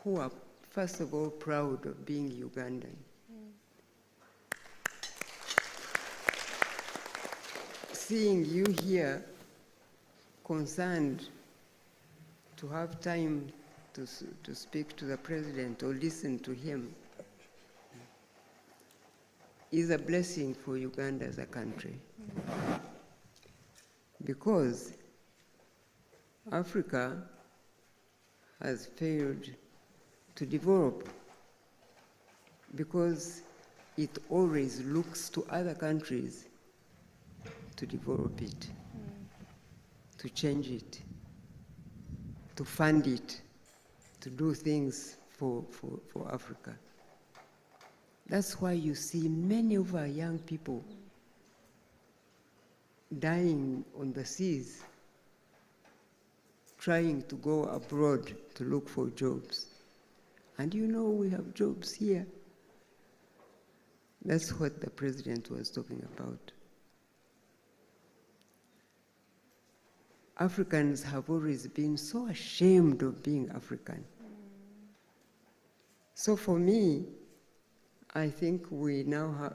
who are, first of all, proud of being Ugandan. Seeing you here, concerned to have time to speak to the president or listen to him, is a blessing for Uganda as a country. Because Africa has failed to develop, because it always looks to other countries to develop it, to change it, to fund it, to do things for Africa. That's why you see many of our young people dying on the seas, trying to go abroad to look for jobs. And you know we have jobs here. That's what the president was talking about. Africans have always been so ashamed of being African. So for me, I think we now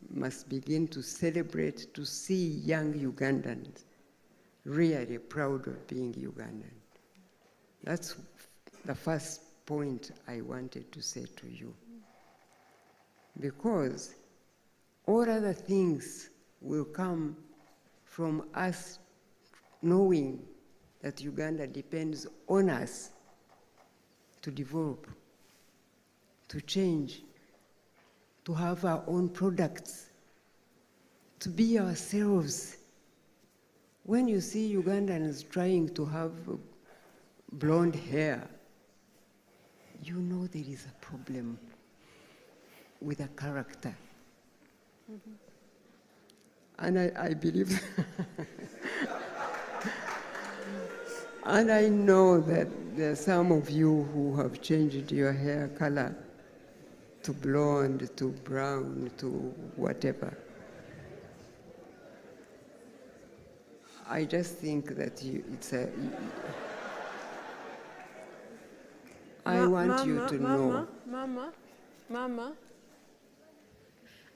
must begin to celebrate, to see young Ugandans really proud of being Ugandan. That's the first point I wanted to say to you. Because all other things will come from us knowing that Uganda depends on us to develop, to change, to have our own products, to be ourselves. When you see Ugandans trying to have blonde hair, you know there is a problem with a character. And I believe, and I know that there are some of you who have changed your hair color to blonde, to brown, to whatever. I just think that I want you to know. Mama,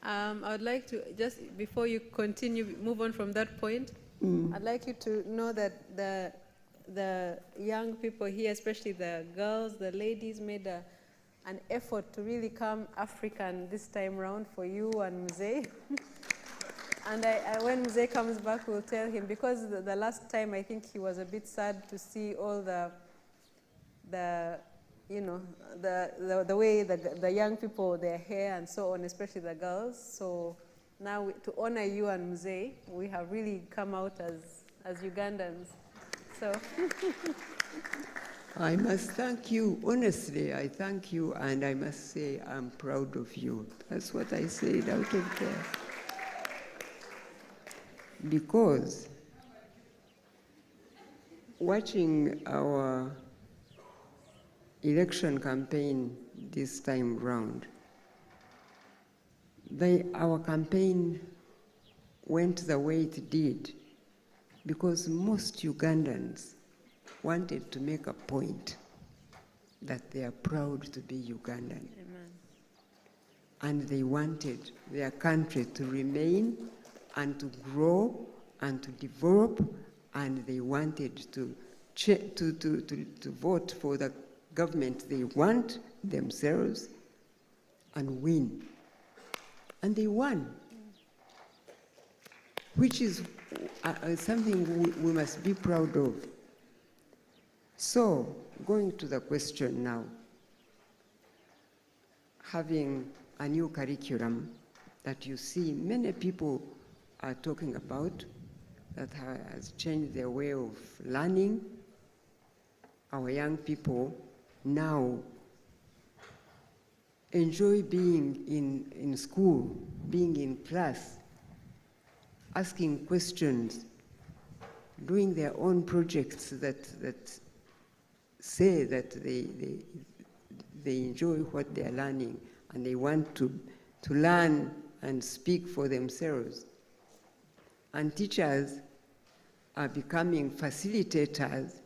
I would like to, just before you continue, move on from that point, I'd like you to know that the young people here, especially the girls, the ladies, made an effort to really come African this time round for you and Mzee. And when Mzee comes back, we'll tell him, because the last time I think he was a bit sad to see all the the way the young people, their hair and so on, especially the girls. So now to honor you and Mzee, we have really come out as Ugandans. So. I must thank you, honestly, I thank you, and I must say I'm proud of you. That's what I said out of there. Because watching our election campaign this time round, our campaign went the way it did because most Ugandans wanted to make a point that they are proud to be Ugandan. Amen. And they wanted their country to remain and to grow and to develop, and they wanted to vote for the government they want themselves and win. And they won, which is something we must be proud of. So, going to the question now, having a new curriculum that you see many people are talking about, that has changed their way of learning. Our young people now enjoy being in school, being in class, asking questions, doing their own projects that say that they enjoy what they are learning and they want to learn and speak for themselves. And teachers are becoming facilitators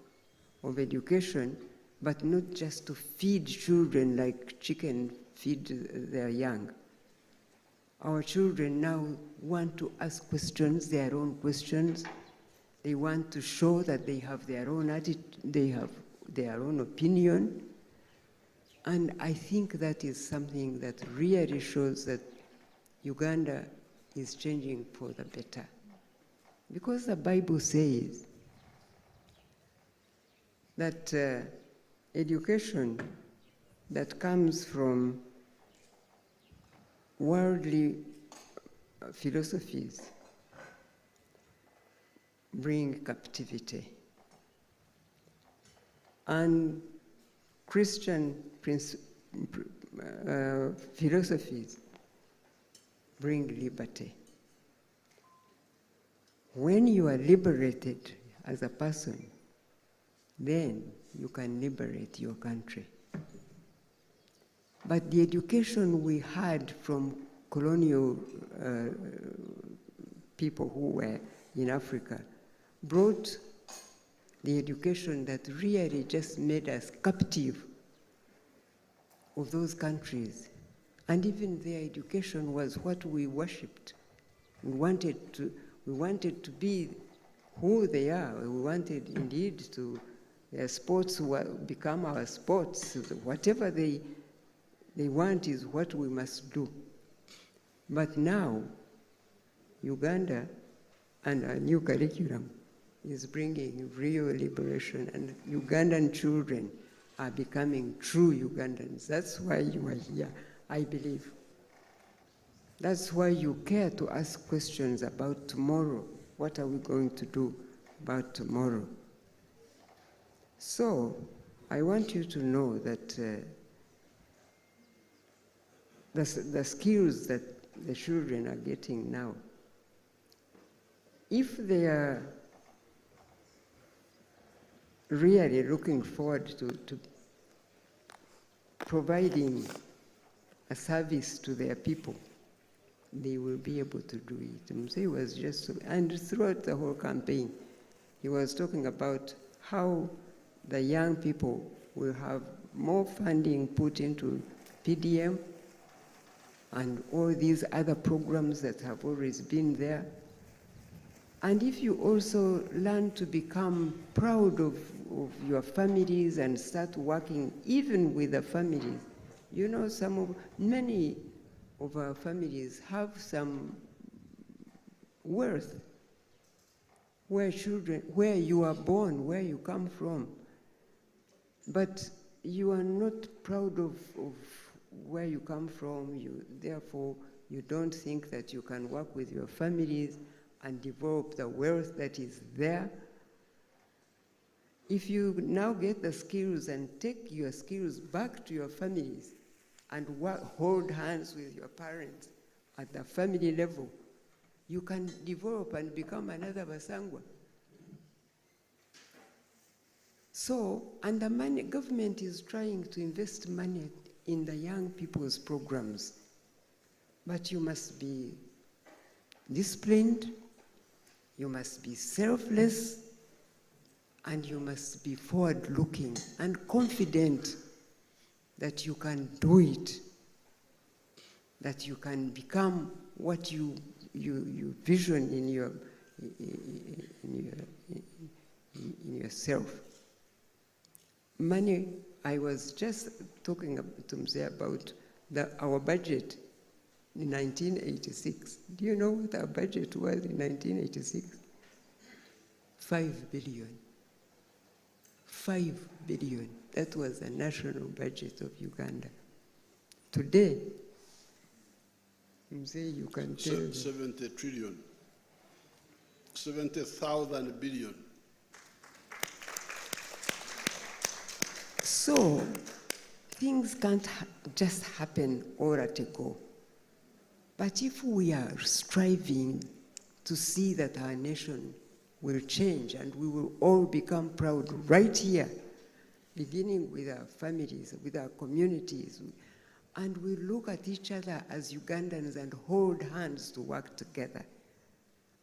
of education but not just to feed children like chicken feed their young. Our children now want to ask questions, their own questions. They want to show that they have their own attitude, they have their own opinion. And I think that is something that really shows that Uganda is changing for the better. Because the Bible says that education that comes from worldly philosophies bring captivity. And Christian philosophies bring liberty. When you are liberated as a person, then you can liberate your country. But the education we had from colonial people who were in Africa brought the education that really just made us captive of those countries. And even their education was what we worshipped. We wanted to be who they are. We wanted indeed to, their sports become our sports. Whatever they want is what we must do. But now, Uganda and our new curriculum is bringing real liberation, and Ugandan children are becoming true Ugandans. That's why you are here, I believe. That's why you care to ask questions about tomorrow. What are we going to do about tomorrow? So, I want you to know that the skills that the children are getting now, if they are really looking forward to providing a service to their people, they will be able to do it. Mzee was just, and throughout the whole campaign, he was talking about how the young people will have more funding put into PDM and all these other programs that have always been there. And if you also learn to become proud of your families and start working even with the families, you know, many of our families have some worth where you are born, where you come from, but you are not proud of where you come from. Therefore, you don't think that you can work with your families and develop the wealth that is there. If you now get the skills and take your skills back to your families and hold hands with your parents at the family level, you can develop and become another Basangwa. So, and the government is trying to invest money in the young people's programs. But you must be disciplined, you must be selfless, and you must be forward-looking and confident that you can do it, that you can become what you vision in yourself. Money, I was just talking to Mzee about our budget in 1986. Do you know what our budget was in 1986? 5 billion. 5 billion. That was the national budget of Uganda. Today, Mzee, you can tell 70 trillion. 70,000 billion. So, things can't just happen all at a go. But if we are striving to see that our nation will change and we will all become proud right here, beginning with our families, with our communities, and we look at each other as Ugandans and hold hands to work together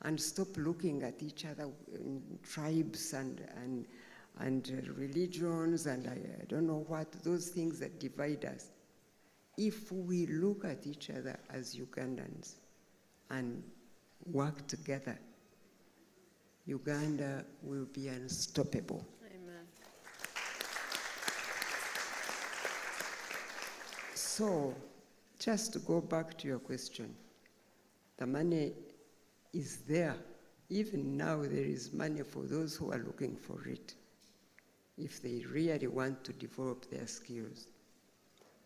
and stop looking at each other in tribes and and religions, and I don't know what, those things that divide us. If we look at each other as Ugandans and work together, Uganda will be unstoppable. Amen. So, just to go back to your question, the money is there. Even now, there is money for those who are looking for it, if they really want to develop their skills.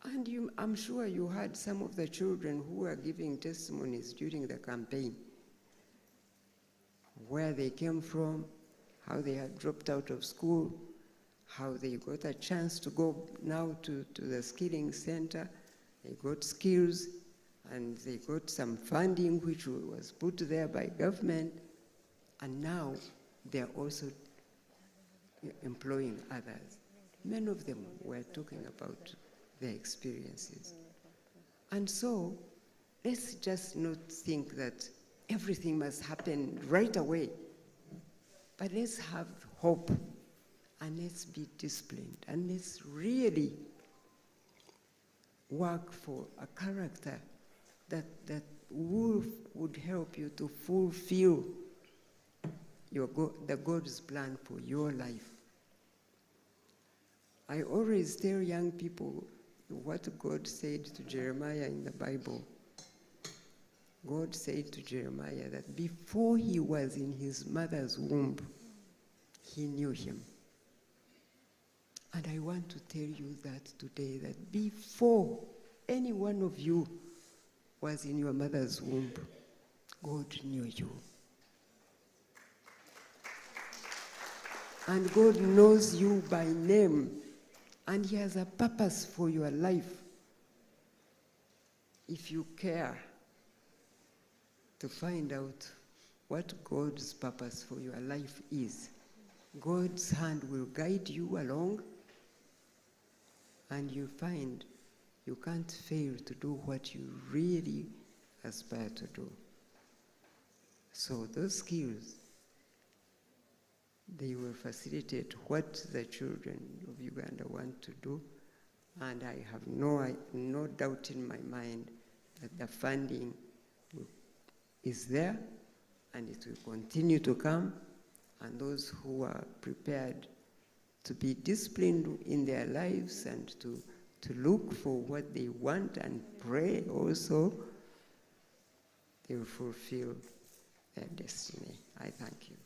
And I'm sure you heard some of the children who were giving testimonies during the campaign, where they came from, how they had dropped out of school, how they got a chance to go now to the skilling center. They got skills, and they got some funding which was put there by government, and now they're also employing others. Many of them were talking about their experiences. And so, let's just not think that everything must happen right away, but let's have hope, and let's be disciplined, and let's really work for a character that would help you to fulfill the God's plan for your life. I always tell young people what God said to Jeremiah in the Bible. God said to Jeremiah that before he was in his mother's womb, he knew him. And I want to tell you that today, that before any one of you was in your mother's womb, God knew you. And God knows you by name, and he has a purpose for your life. If you care to find out what God's purpose for your life is, God's hand will guide you along, and you find you can't fail to do what you really aspire to do. So those skills, they will facilitate what the children of Uganda want to do, and I have no doubt in my mind that the funding is there, and it will continue to come, and those who are prepared to be disciplined in their lives and to look for what they want and pray also, they will fulfill their destiny. I thank you.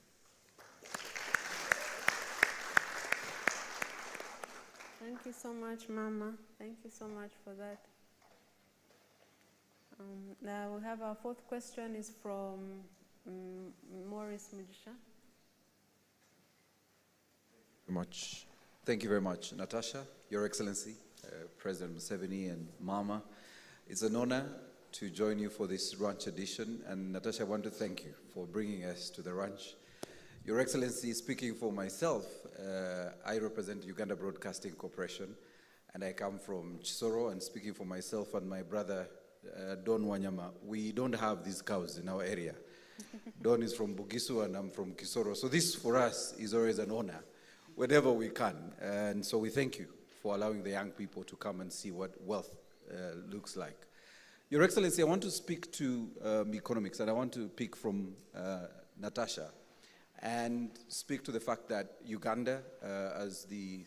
Thank you so much, Mama. Thank you so much for that. Now we have our fourth question is from Maurice Mujisha. Thank you very much, Natasha, Your Excellency, President Museveni, and Mama. It's an honor to join you for this ranch edition. And Natasha, I want to thank you for bringing us to the ranch. Your Excellency, speaking for myself, I represent Uganda Broadcasting Corporation, and I come from Chisoro. And speaking for myself and my brother, Don Wanyama, we don't have these cows in our area. Don is from Bugisu, and I'm from Kisoro. So this, for us, is always an honor, whenever we can. And so we thank you for allowing the young people to come and see what wealth looks like. Your Excellency, I want to speak to economics, and I want to pick from Natasha and speak to the fact that Uganda, as the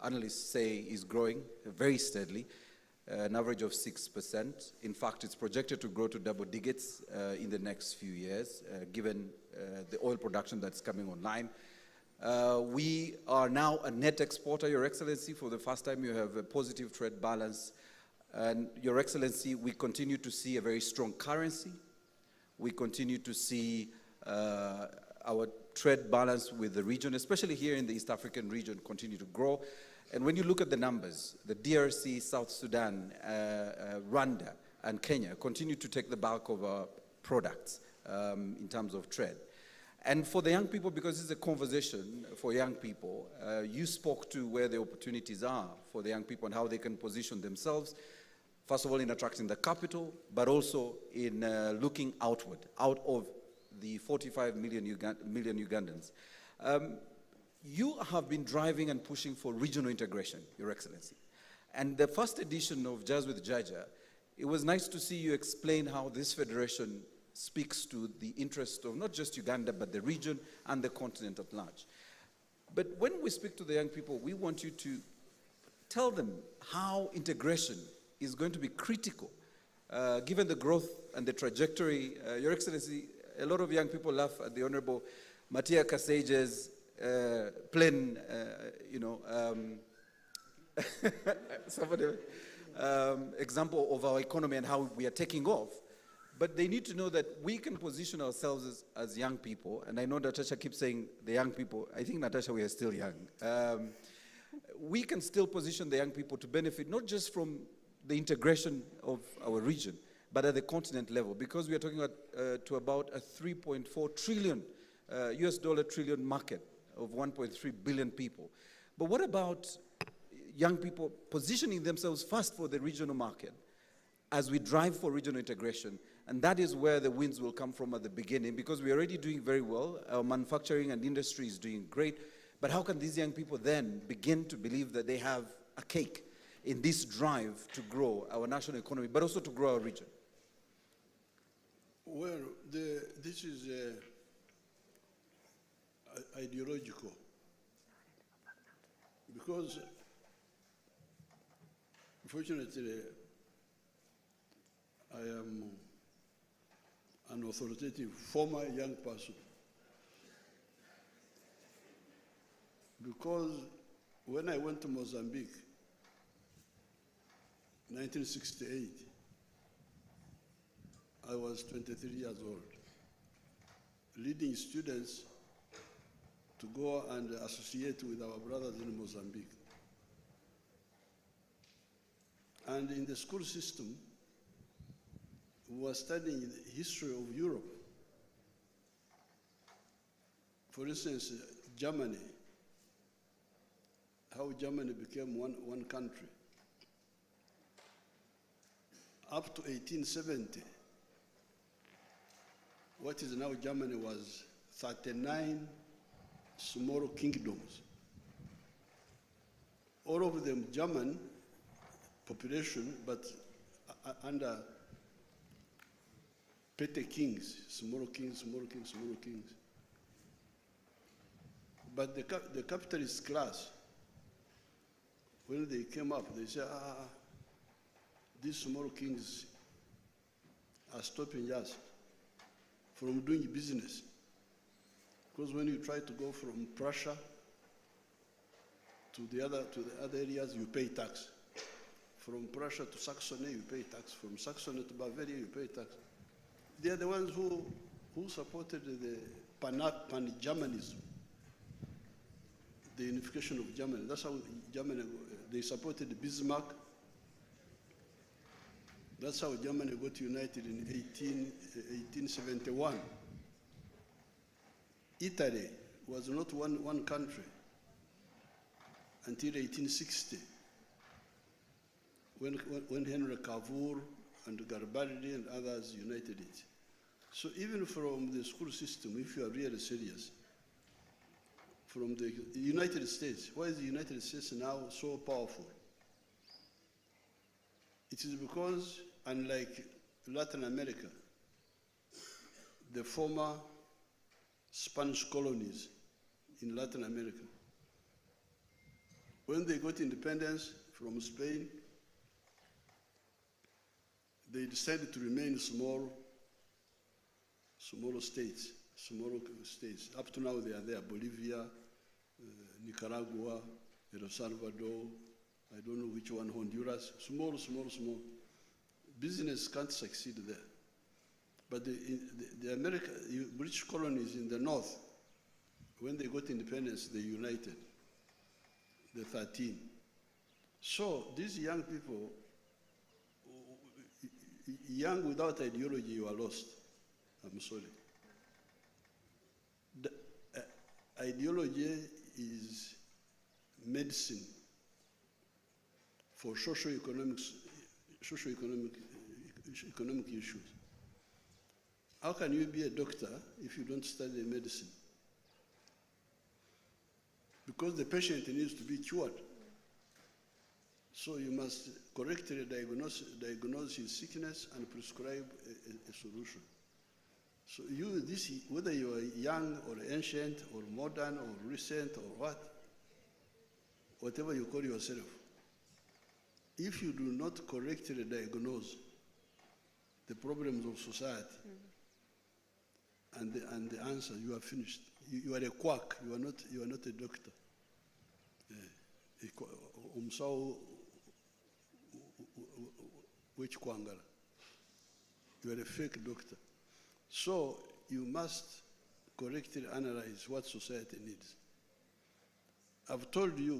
analysts say, is growing very steadily, an average of 6%. In fact, it's projected to grow to double digits in the next few years, given the oil production that's coming online. We are now a net exporter, Your Excellency. For the first time, you have a positive trade balance. And Your Excellency, we continue to see a very strong currency. We continue to see our trade balance with the region, especially here in the East African region, continue to grow. And when you look at the numbers, the DRC, South Sudan, Rwanda, and Kenya continue to take the bulk of our products in terms of trade. And for the young people, because this is a conversation for young people, you spoke to where the opportunities are for the young people and how they can position themselves, first of all in attracting the capital, but also in looking outward, out of the 45 million Ugandans. you have been driving and pushing for regional integration, Your Excellency. And the first edition of Jazz with Jaja, it was nice to see you explain how this federation speaks to the interest of not just Uganda, but the region and the continent at large. But when we speak to the young people, we want you to tell them how integration is going to be critical, given the growth and the trajectory. Your Excellency, a lot of young people laugh at the Honorable Matia Kasage's plain, example of our economy and how we are taking off. But they need to know that we can position ourselves as young people. And I know Natasha keeps saying the young people. I think, Natasha, we are still young. We can still position the young people to benefit not just from the integration of our region, but at the continent level, because we are talking about a 3.4 trillion US dollar trillion market of 1.3 billion people. But what about young people positioning themselves first for the regional market as we drive for regional integration? And that is where the wins will come from at the beginning, because we're already doing very well. Our manufacturing and industry is doing great. But how can these young people then begin to believe that they have a cake in this drive to grow our national economy, but also to grow our region? Well, this is ideological, because unfortunately I am an authoritative former young person, because when I went to Mozambique, 1968, I was 23 years old, leading students to go and associate with our brothers in Mozambique. And in the school system, we were studying the history of Europe. For instance, Germany, how Germany became one country. Up to 1870, what is now Germany was 39 small kingdoms. All of them German population, but under petty kings, small kings, small kings, small kings. But the capitalist class, when they came up, they said, these small kings are stopping us from doing business. Because when you try to go from Prussia to the other areas, you pay tax. From Prussia to Saxony, you pay tax. From Saxony to Bavaria, you pay tax. They are the ones who supported the pan-Germanism, the unification of Germany. That's how Germany, they supported Bismarck. That's how Germany got united in 1871. Italy was not one country until 1860, when Henry Cavour and Garibaldi and others united it. So even from the school system, if you are really serious, from the United States, why is the United States now so powerful? It is because, unlike Latin America, the former Spanish colonies in Latin America, when they got independence from Spain, they decided to remain smaller states. Up to now they are there, Bolivia, Nicaragua, El Salvador, I don't know which one, Honduras, small. Business can't succeed there. But the British colonies in the north, when they got independence, they united, the 13. So these young people, young without ideology, you are lost. I'm sorry. The ideology is medicine for socio-economic issues. How can you be a doctor if you don't study medicine? because the patient needs to be cured. So you must correctly diagnose his sickness and prescribe a solution. So whether you are young or ancient or modern or recent or whatever you call yourself, if you do not correctly diagnose the problems of society and the answer, you are finished. You are a quack. You are not a doctor. Which kwangala? You are a fake doctor. So you must correctly analyze what society needs. I've told you,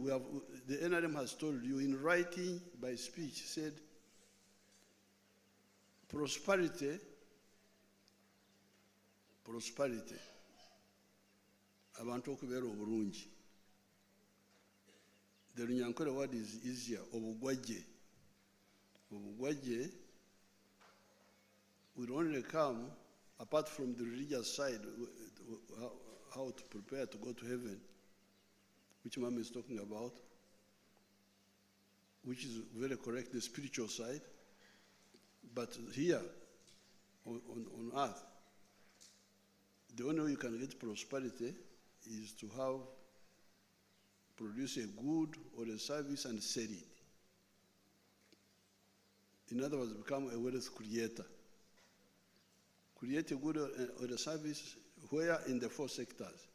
the NRM has told you in writing by speech, said prosperity, abantu okubeera obulungi. The Runyankore word is easier, obugwajje. Obugwajje will only come, apart from the religious side, how to prepare to go to heaven, which Mama is talking about, which is very correct, the spiritual side. But here, on earth, the only way you can get prosperity is to produce a good or a service and sell it. In other words, become a wealth creator. Create a good or a service where in the 4 sectors,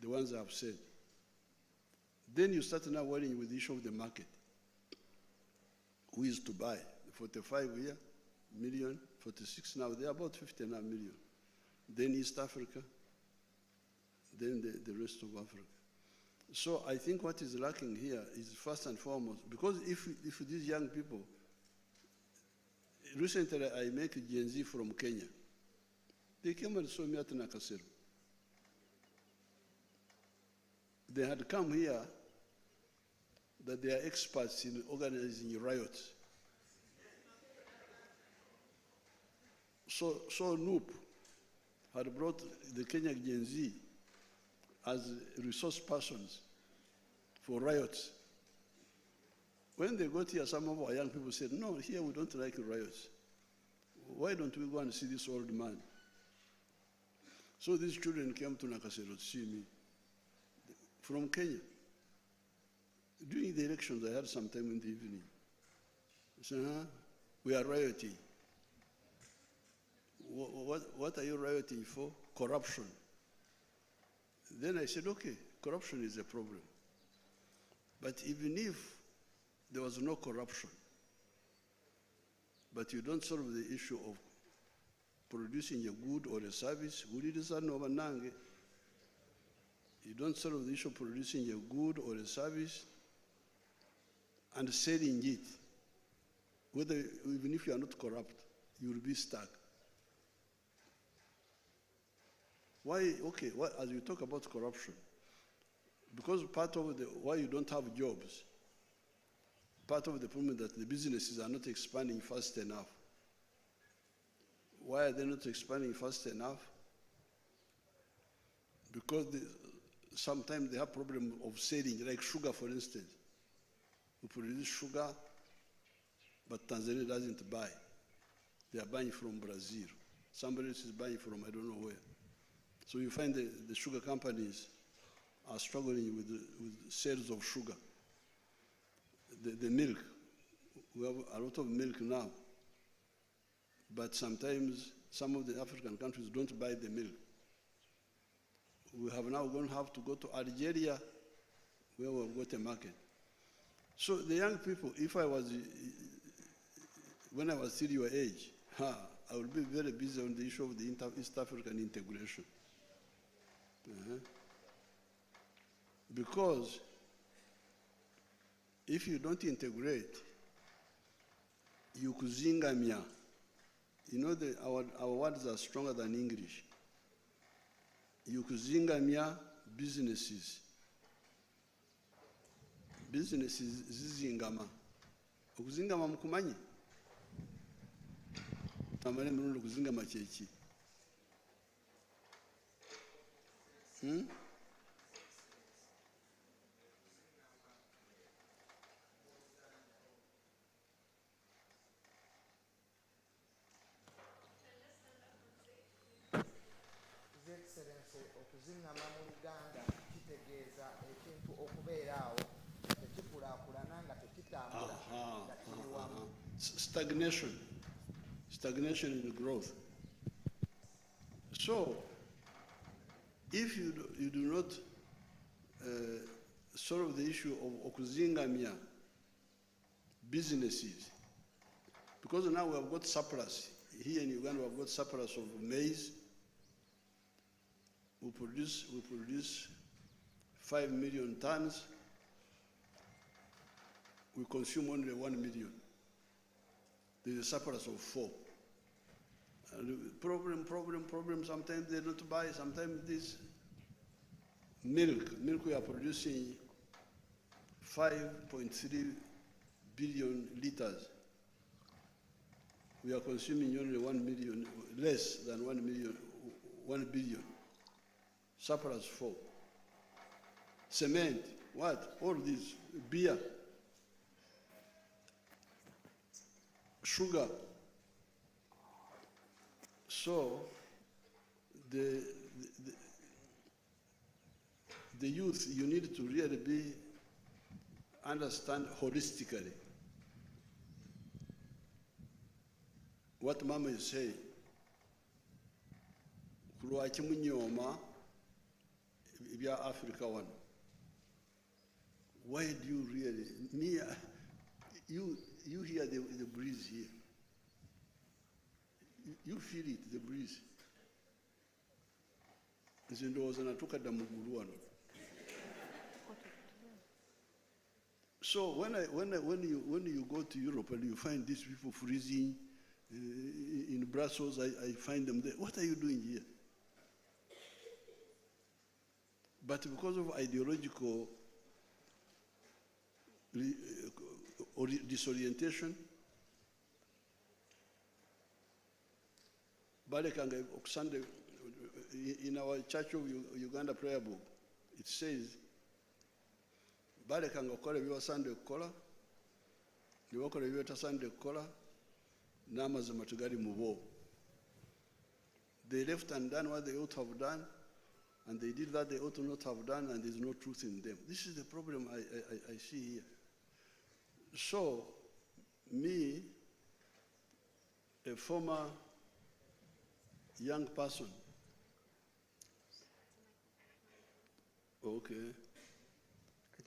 the ones I've said. Then you start now worrying with the issue of the market. Who is to buy? 45 million, 46 now, they're about 59 million. Then East Africa, then the rest of Africa. So I think what is lacking here is first and foremost, because if these young people, recently I met Gen Z from Kenya. They came and saw me at Nakasero. They had come here that they are experts in organizing riots. So Noop had brought the Kenya Gen Z as resource persons for riots. When they got here, some of our young people said, no, here we don't like riots. Why don't we go and see this old man? So these children came to Nakasero to see me from Kenya. During the elections, I had some time in the evening. I said, we are rioting. What are you rioting for? Corruption. Then I said, okay, corruption is a problem. But even if there was no corruption, but you don't solve the issue of producing a good or a service, you don't solve the issue of producing a good or a service and selling it, even if you are not corrupt, you will be stuck. Why? Okay, as you talk about corruption, because part of why you don't have jobs, part of the problem is that the businesses are not expanding fast enough. Why are they not expanding fast enough? Because sometimes they have problem of selling, like sugar, for instance. We produce sugar, but Tanzania doesn't buy. They are buying from Brazil. Somebody else is buying from I don't know where. So you find the sugar companies are struggling with sales of sugar. The milk, we have a lot of milk now, but sometimes some of the African countries don't buy the milk. We have now going to have to go to Algeria, where we've got a market. So the young people, when I was still your age, I would be very busy on the issue of the East African integration. Because if you don't integrate, you kuzingamia. You know our words are stronger than English. You kuzingamia businesses. Businesses zizingama. Okuzingama mkumanyi? Tamale mrundo kuzingama chechi. okuzingama mu Luganda kitegeeza ekintu okubeeraawo tekikulaakulana nga tekitambula nga kiri wamu. Stagnation in growth. So, if you do not solve the issue of okuzingamia businesses, because now we have got surplus. Here in Uganda, we have got surplus of maize. We produce 5 million tons. We consume only 1 million. There's a surplus of 4. Problem. Sometimes they don't buy. Sometimes this milk we are producing 5.3 billion liters. We are consuming only 1 million, less than 1 billion. Surplus 4. Cement, what? All this, beer, sugar. So the youth, you need to really understand holistically what Mama is saying. Kulwaki munyoma ibya Africa one. Why do you really, you hear the breeze here. You feel it, the breeze. So when you go to Europe and you find these people freezing in Brussels, I find them there. What are you doing here? But because of ideological disorientation, Sunday, in our Church of Uganda prayer book, it says, balekanga okukola ebya Sunday okukola, ne bakola ebya Sunday okukola, n'amazima tegali mu bo. They left and done what they ought to have done, and they did that they ought to not have done, and there's no truth in them. This is the problem I see here. So, me, a former young person, okay,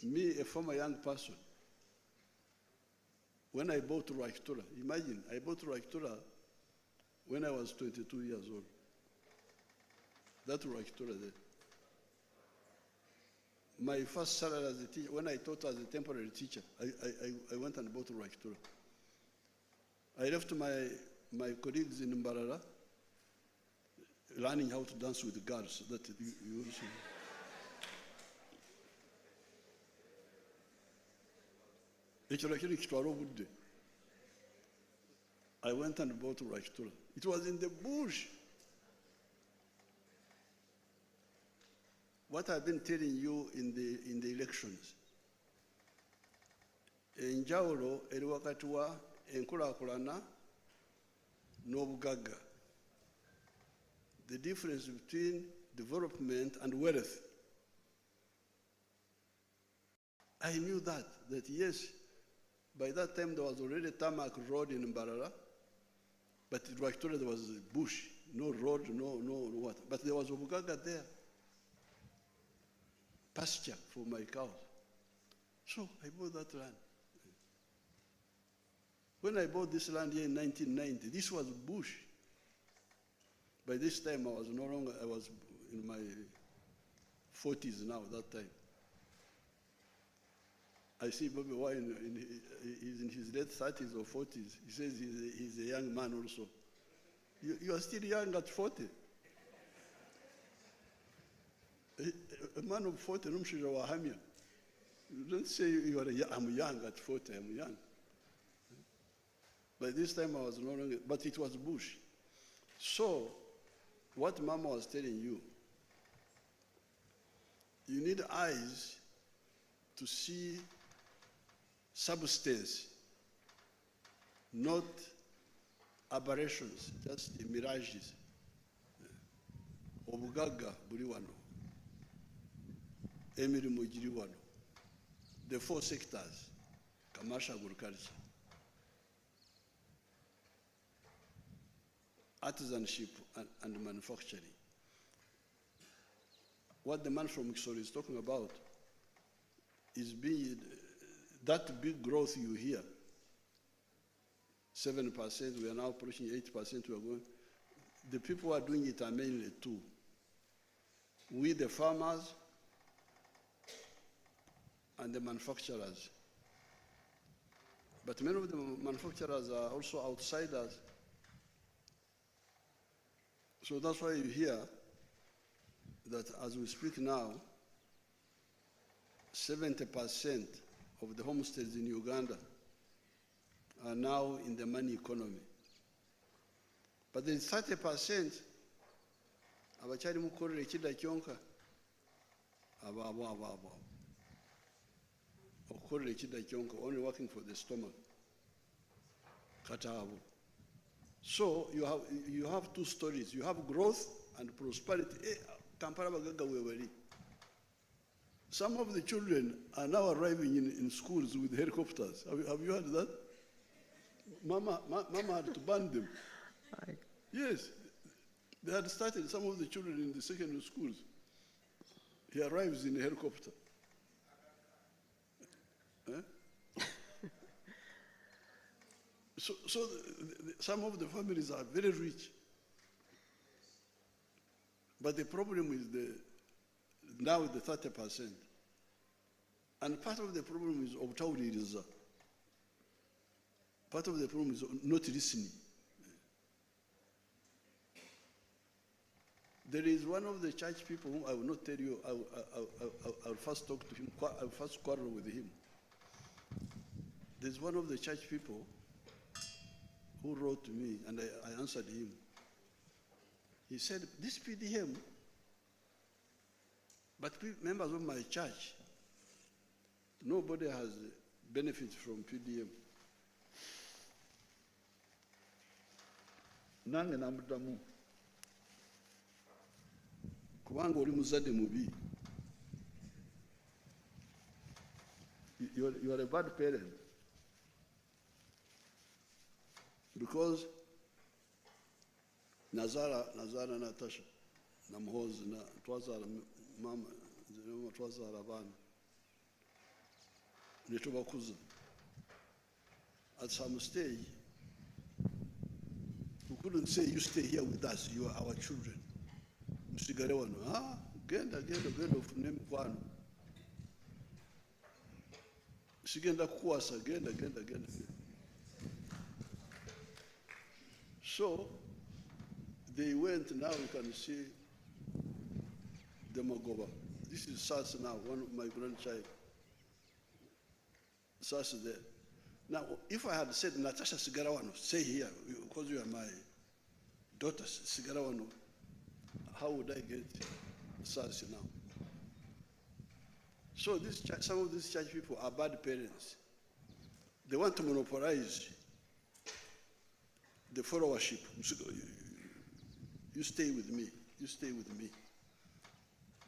me, a former young person, when I bought Rajtura, imagine, I bought Rajtura when I was 22 years old. That Rajtura there. My first salary as a teacher, when I taught as a temporary teacher, I went and bought Rajtura. I left my colleagues in Mbarara learning how to dance with the girls that you also. I went and bought Rajtura. It was in the bush. What I've been telling you in the elections. Enjawulo eri wakati wa enkulaakulana n'obugagga. The difference between development and wealth. I knew that yes, by that time there was already a tarmac road in Mbarara, but Rajtura there was a bush, no road, no what. But there was Obugaga there, pasture for my cows. So I bought that land. When I bought this land here in 1990, this was bush. By this time, I was in my 40s now, that time. I see Bobby Wine, he's in his late 30s or 40s. He says he's a young man also. You are still young at 40. A man of 40, you don't say I'm young at 40, I'm young. By this time, I was no longer, but it was bush. So, what Mama was telling you, you need eyes to see substance, not aberrations, just mirages. Obugaga buli wano. emirimu giri wano. The 4 sectors: commercial agriculture, artisanship, and manufacturing. What the man from Kisoro is talking about is that big growth you hear, 7%, we are now approaching 8%, we are going. The people who are doing it are mainly two. We, the farmers, and the manufacturers. But many of the manufacturers are also outsiders. So that's why you hear that as we speak now, 70% of the homesteads in Uganda are now in the money economy. But there is 30% abachari mukorera ekida kyonka abo okukorera ekida kyonka, only working for the stomach, kataabo. So you have two stories. You have growth and prosperity. Kampala bagaga wewali. Some of the children are now arriving in schools with helicopters. Have you heard that? Mama had to ban them. Yes, they had started, some of the children in the secondary schools. He arrives in a helicopter. So some of the families are very rich. But the problem is now the 30%. And part of the problem is obtawuliriza. Part of the problem is not listening. There is one of the church people whom I will not tell you, I'll first talk to him, I'll first quarrel with him. There's one of the church people who wrote to me, and I answered him. He said, this PDM, but members of my church, nobody has benefit from PDM. Nange namudamu. Kubanga oli muzadde mubi. You are a bad parent. Because Nazara Natasha, Namhoz, Twazara Mama, Twazara Van, Nitubakuza. At some stage, we couldn't say, you stay here with us, you are our children. Msigare wano, genda ofune mkwano. Sigenda kukwasa, genda. So, they went, now you can see the Mogoba. This is Sas now, one of my grandchild. Sas there. Now, if I had said, Natasha Sigarawano, stay here, because you are my daughter, Sigarawano, how would I get Sas now? So some of these church people are bad parents. They want to monopolize the followership. You stay with me. You stay with me.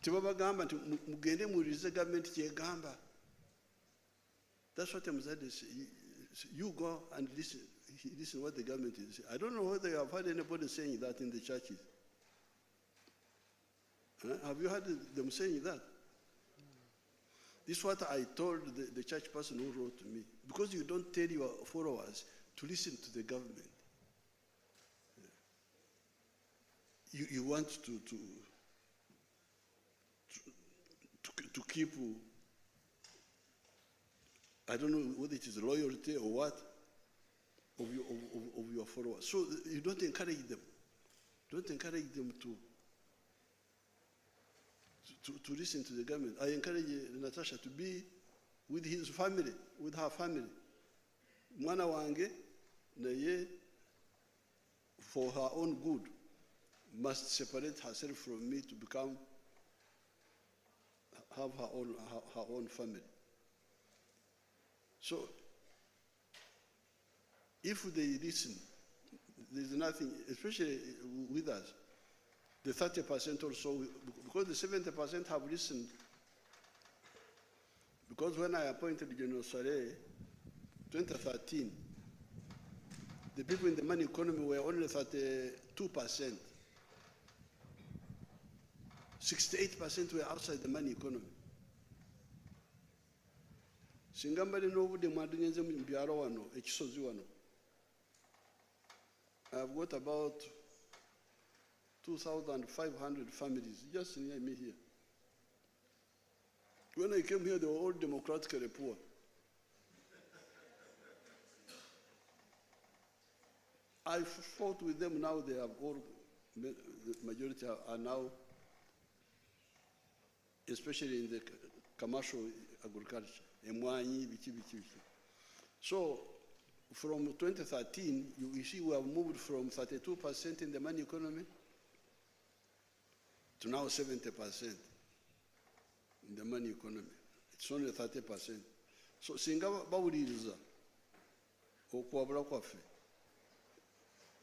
Tibabagamba nti mugende mulize government kyegamba. That's what Mzade said. You go and listen what the government is saying. I don't know whether you have heard anybody saying that in the churches. Have you heard them saying that? This is what I told the church person who wrote to me. Because you don't tell your followers to listen to the government. You want to keep, I don't know whether it is loyalty or what, of your followers. So you don't encourage them. Don't encourage them to listen to the government. I encourage Natasha to be with his family, with her family. Mwana wange, naye, for her own good, must separate herself from me to have her own family. So, if they listen, there's nothing, especially with us, the 30% or so, because the 70% have listened, Because when I appointed General Sare, 2013, the people in the money economy were only 32%. 68% were outside the money economy. Singambali nobude mwadunyenze mu byalo wano ekisozi wano. I've got about 2,500 families just near me here. When I came here, they were all democratically poor. I fought with them. Now they have all, the majority are now, especially in the commercial agriculture. So from 2013, you see we have moved from 32% in the money economy to now 70% in the money economy. It's only 30%. So singa bawuliriza okwabula kwaffe,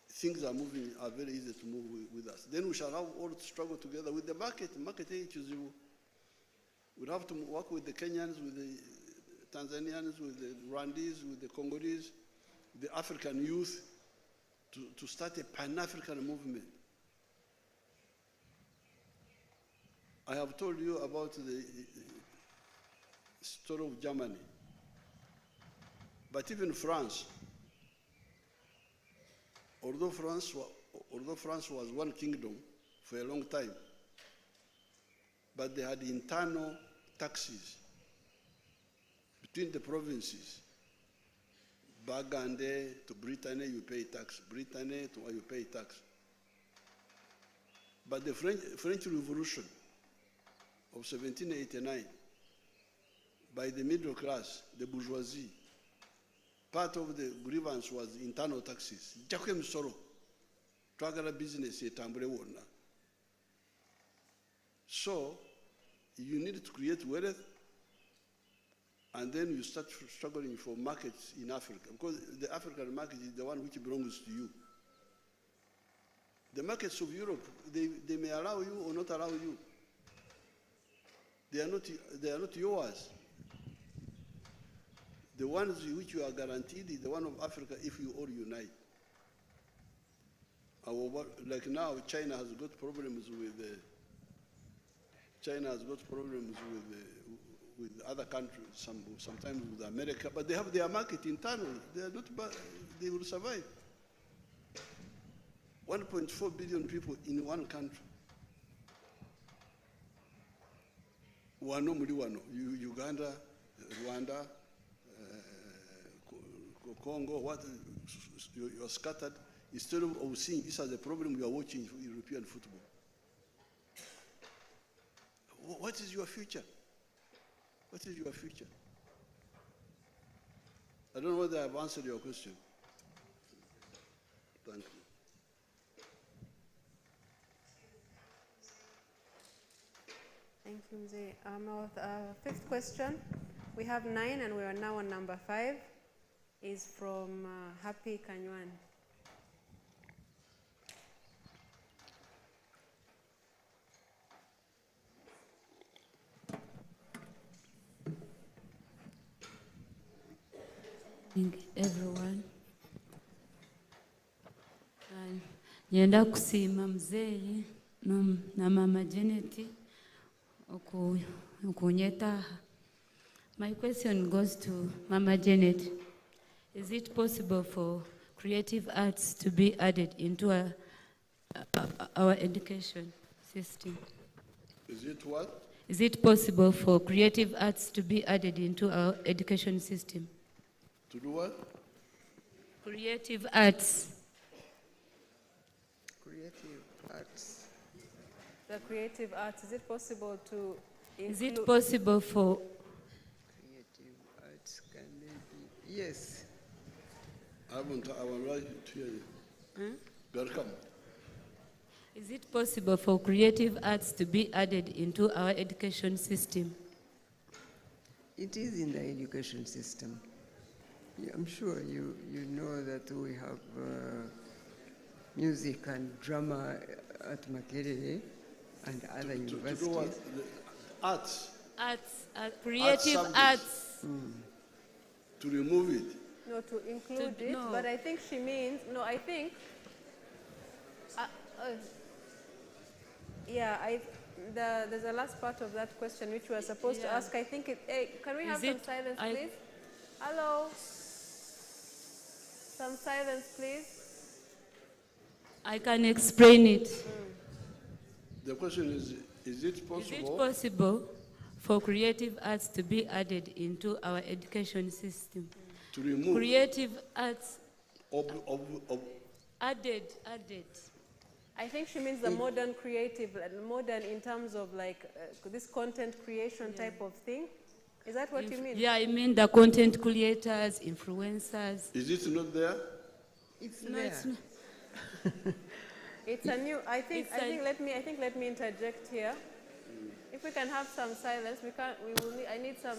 things are very easy to move with us. Then we shall have all to struggle together with the market. Market we'll have to work with the Kenyans, with the Tanzanians, with the Rwandese, with the Congolese, the African youth, to start a Pan-African movement. I have told you about the story of Germany. But even France, although France was one kingdom for a long time, but they had internal taxes between the provinces. Bagande to Brittany, you pay tax. Brittany to you pay tax. But the French Revolution of 1789, by the middle class, the bourgeoisie, part of the grievance was internal taxes. Jakem soro, twagala business etambule wonna. So you need to create wealth, and then you start struggling for markets in Africa, because the African market is the one which belongs to you. The markets of Europe, they may allow you or not allow you. They are not yours. The ones which you are guaranteed is the one of Africa if you all unite. Like now, China has got problems with with other countries, sometimes with America, but they have their market internally. They are not bad. They will survive. 1.4 billion people in one country. Wano muri wano, Uganda, Rwanda, Congo, you are scattered. Instead of seeing this as a problem, you are watching European football. What is your future? What is your future? I don't know whether I've answered your question. Thank you. Thank you, Mzee. Our fifth question, we have 9 and we are now on number 5, is from Happy Kanywan. Everyone. Nyenda kusiima mzee na mama Janet okunyeta. My question goes to Mama Janet. Is it possible for creative arts to be added into our education system? Is it what? Is it possible for creative arts to be added into our education system? To do what? Creative arts. Creative arts. The creative arts, is it possible to include? Is it possible for Creative arts can maybe, yes. I would like to hear you. Welcome. Is it possible for creative arts to be added into our education system? It is in the education system. Yeah, I'm sure you know that we have music and drama at Makerere and other universities. To do what? Arts. arts, creative subjects. arts. To remove it. No, to include it. no. But I think she means, no, I think, yeah, there's a last part of that question which we are supposed to Yeah. ask. I think hey, can we have some silence, please? Hello? Some silence, please. I can explain it. The question is it possible? Is it possible for creative arts to be added into our education system? To remove Creative arts of added. I think she means the modern creative, modern in terms of like this content creation type of thing. Is that what you mean? Yeah, I mean the content creators, influencers. Is it not there? It's No, there. it's not. It's a new. I think. Let me interject here. If we can have some silence, we can. We will. I need some.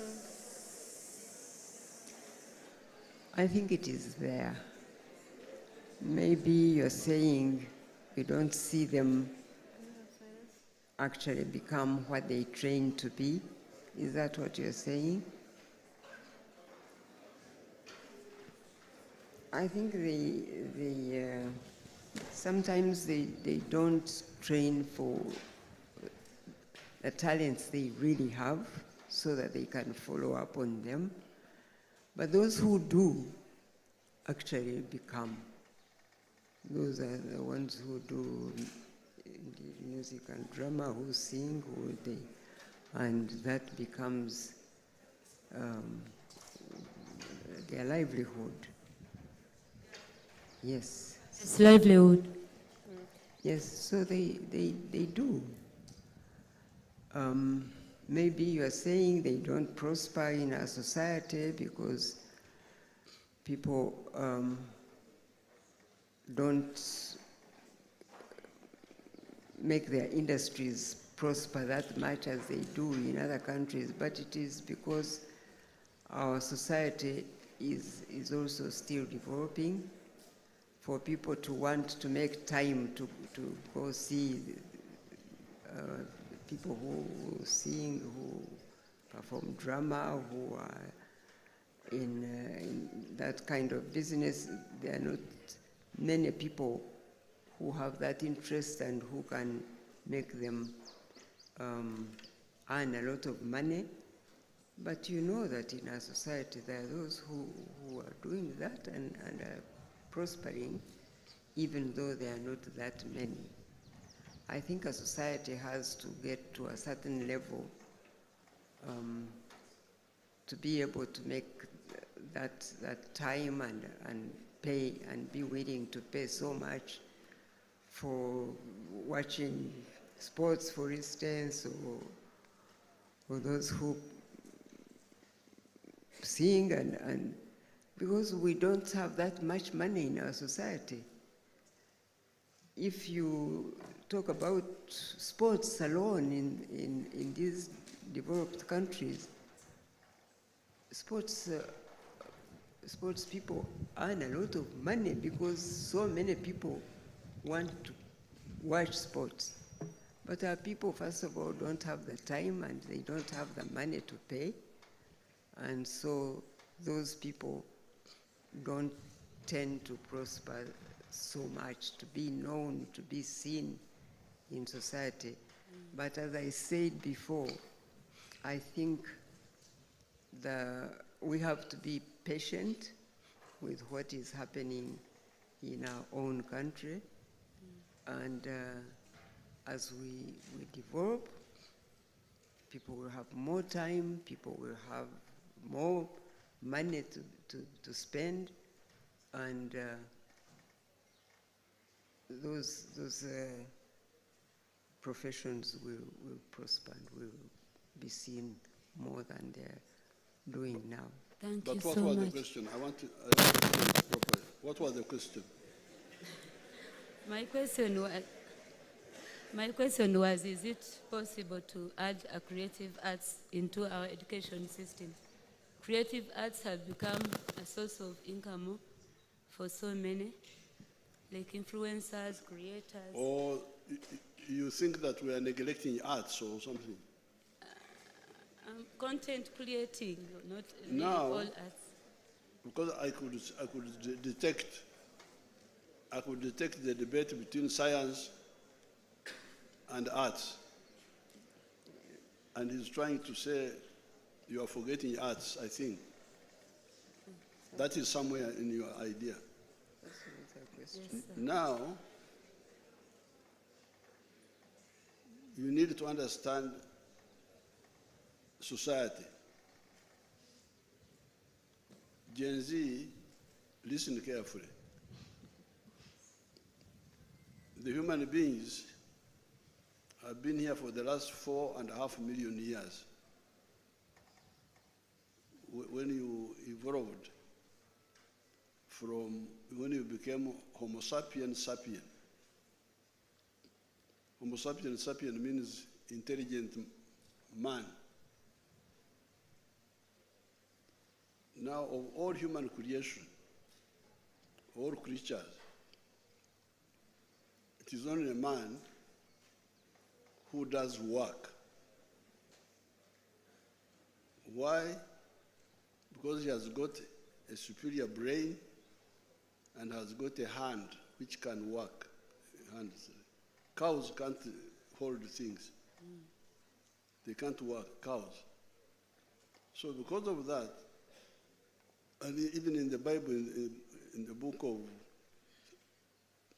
I think it is there. Maybe you're saying you don't see them actually become what they train to be. Is that what you're saying? I think sometimes they don't train for the talents they really have so that they can follow up on them. But those who do actually become. Those are the ones who do music and drama, who sing, and that becomes their livelihood. Yes. It's livelihood. Yes, so they do. Maybe you are saying they don't prosper in our society because people don't make their industries prosper that much as they do in other countries, but it is because our society is also still developing for people to want to make time to go see people who sing, who perform drama, who are in that kind of business. There are not many people who have that interest and who can make them earn a lot of money. But you know that in our society there are those who are doing that and are prospering, even though there are not that many. I think a society has to get to a certain level to be able to make that time and pay and be willing to pay so much for watching sports, for instance, or those who sing and because we don't have that much money in our society. If you talk about sports alone in these developed countries, sports people earn a lot of money because so many people want to watch sports. But our people, first of all, don't have the time and they don't have the money to pay. And so those people don't tend to prosper so much, to be known, to be seen in society. But as I said before, I think we have to be patient with what is happening in our own country. And as we develop, people will have more time, people will have more money to spend, and those professions will prosper and will be seen more than they're doing now. Thank you But what so was much. the question? I want to properly. What was the question? My question was, is it possible to add a creative arts into our education system? Creative arts have become a source of income for so many, like influencers, creators. Or you think that we are neglecting arts or something? Content creating, not really Now, all arts. because I could detect the debate between science and arts. And he's trying to say, you are forgetting arts, I think. That is somewhere in your idea. Yes, sir. Now, you need to understand society. Gen Z, listen carefully. The human beings have been here for the last 4.5 million years. When you evolved from, when you became Homo sapiens sapien. Homo sapiens sapien means intelligent man. Now, of all human creation, all creatures, it is only a man who does work. Why? Because he has got a superior brain and has got a hand which can work. Hands. Cows can't hold things. They can't work, cows. So because of that, and even in the Bible, in the book of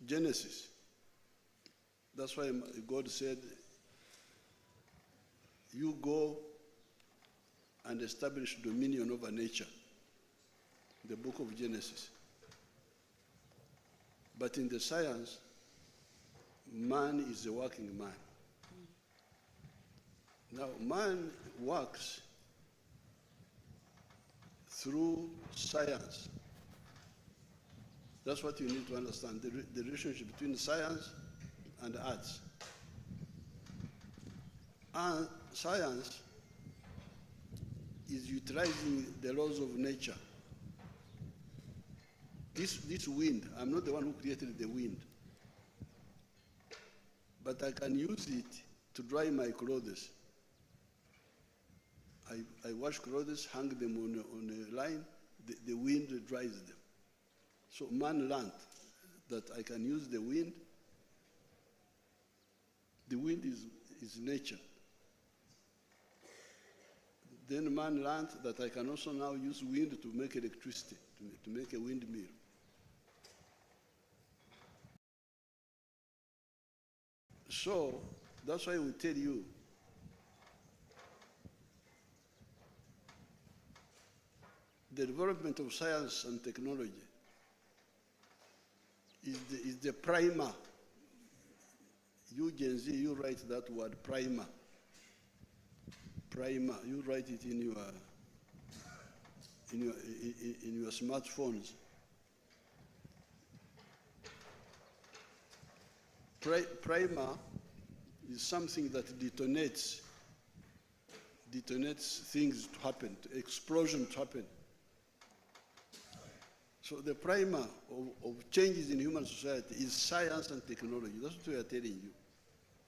Genesis, that's why God said, you go and establish dominion over nature. The book of Genesis. But in the science, man is a working man. Now, man works through science. That's what you need to understand, the relationship between science and arts. And science is utilizing the laws of nature. This wind, I'm not the one who created the wind, but I can use it to dry my clothes. I wash clothes, hang them on a line, the wind dries them. So man learned that I can use the wind. The wind is nature. Then man learned that I can also now use wind to make electricity, to make a windmill. So that's why we tell you the development of science and technology is the primer. You Gen Z, you write that word, primer. Primer, you write it in your smartphones. Primer is something that detonates things to happen, explosion to happen. So the primer of changes in human society is science and technology. That's what we are telling you.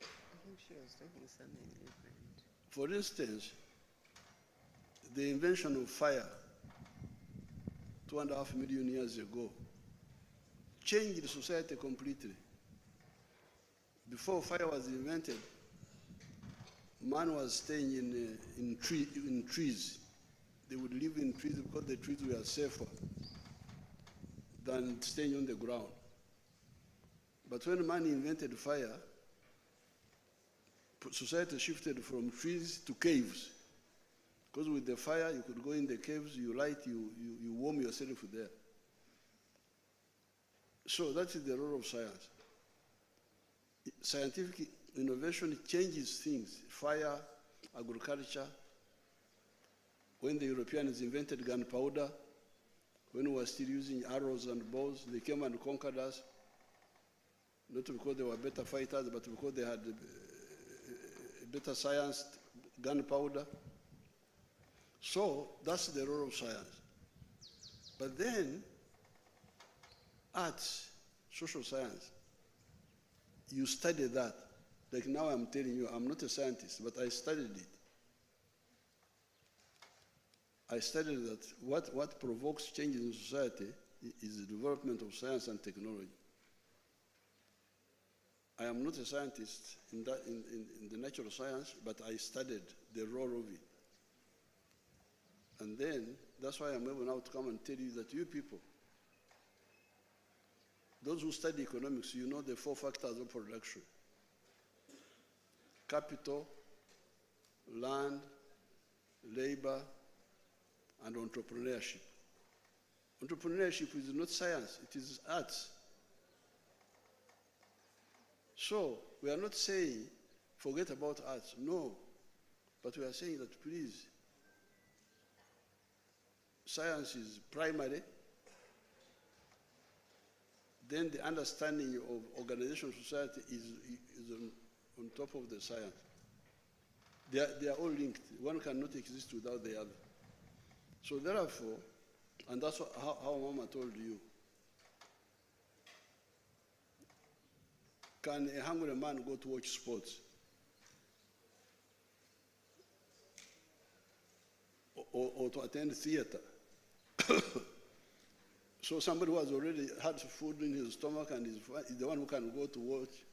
I think she was talking something different. For instance, the invention of fire 2.5 million years ago changed society completely. Before fire was invented, man was staying in trees. They would live in trees because the trees were safer than staying on the ground. But when man invented fire, society shifted from trees to caves. Because with the fire, you could go in the caves, you light, you warm yourself there. So that is the role of science. Scientific innovation changes things. Fire, agriculture. When the Europeans invented gunpowder, when we were still using arrows and bows, they came and conquered us. Not because they were better fighters, but because they had better science, gunpowder. So that's the role of science. But then, arts, social science, you study that. Like now I'm telling you, I'm not a scientist, but I studied it. I studied that what provokes change in society is the development of science and technology. I am not a scientist in the natural science, but I studied the role of it. And then, that's why I'm able now to come and tell you that you people, those who study economics, you know the 4 factors of production: capital, land, labor, and entrepreneurship. Entrepreneurship is not science, it is arts. So, we are not saying forget about arts, no. But we are saying that please, science is primary, then the understanding of organizational society is on top of the science. They are all linked. One cannot exist without the other. So therefore, and that's how Mama told you, can a hungry man go to watch sports? Or to attend theater? So somebody who has already had food in his stomach and is the one who can go to watch.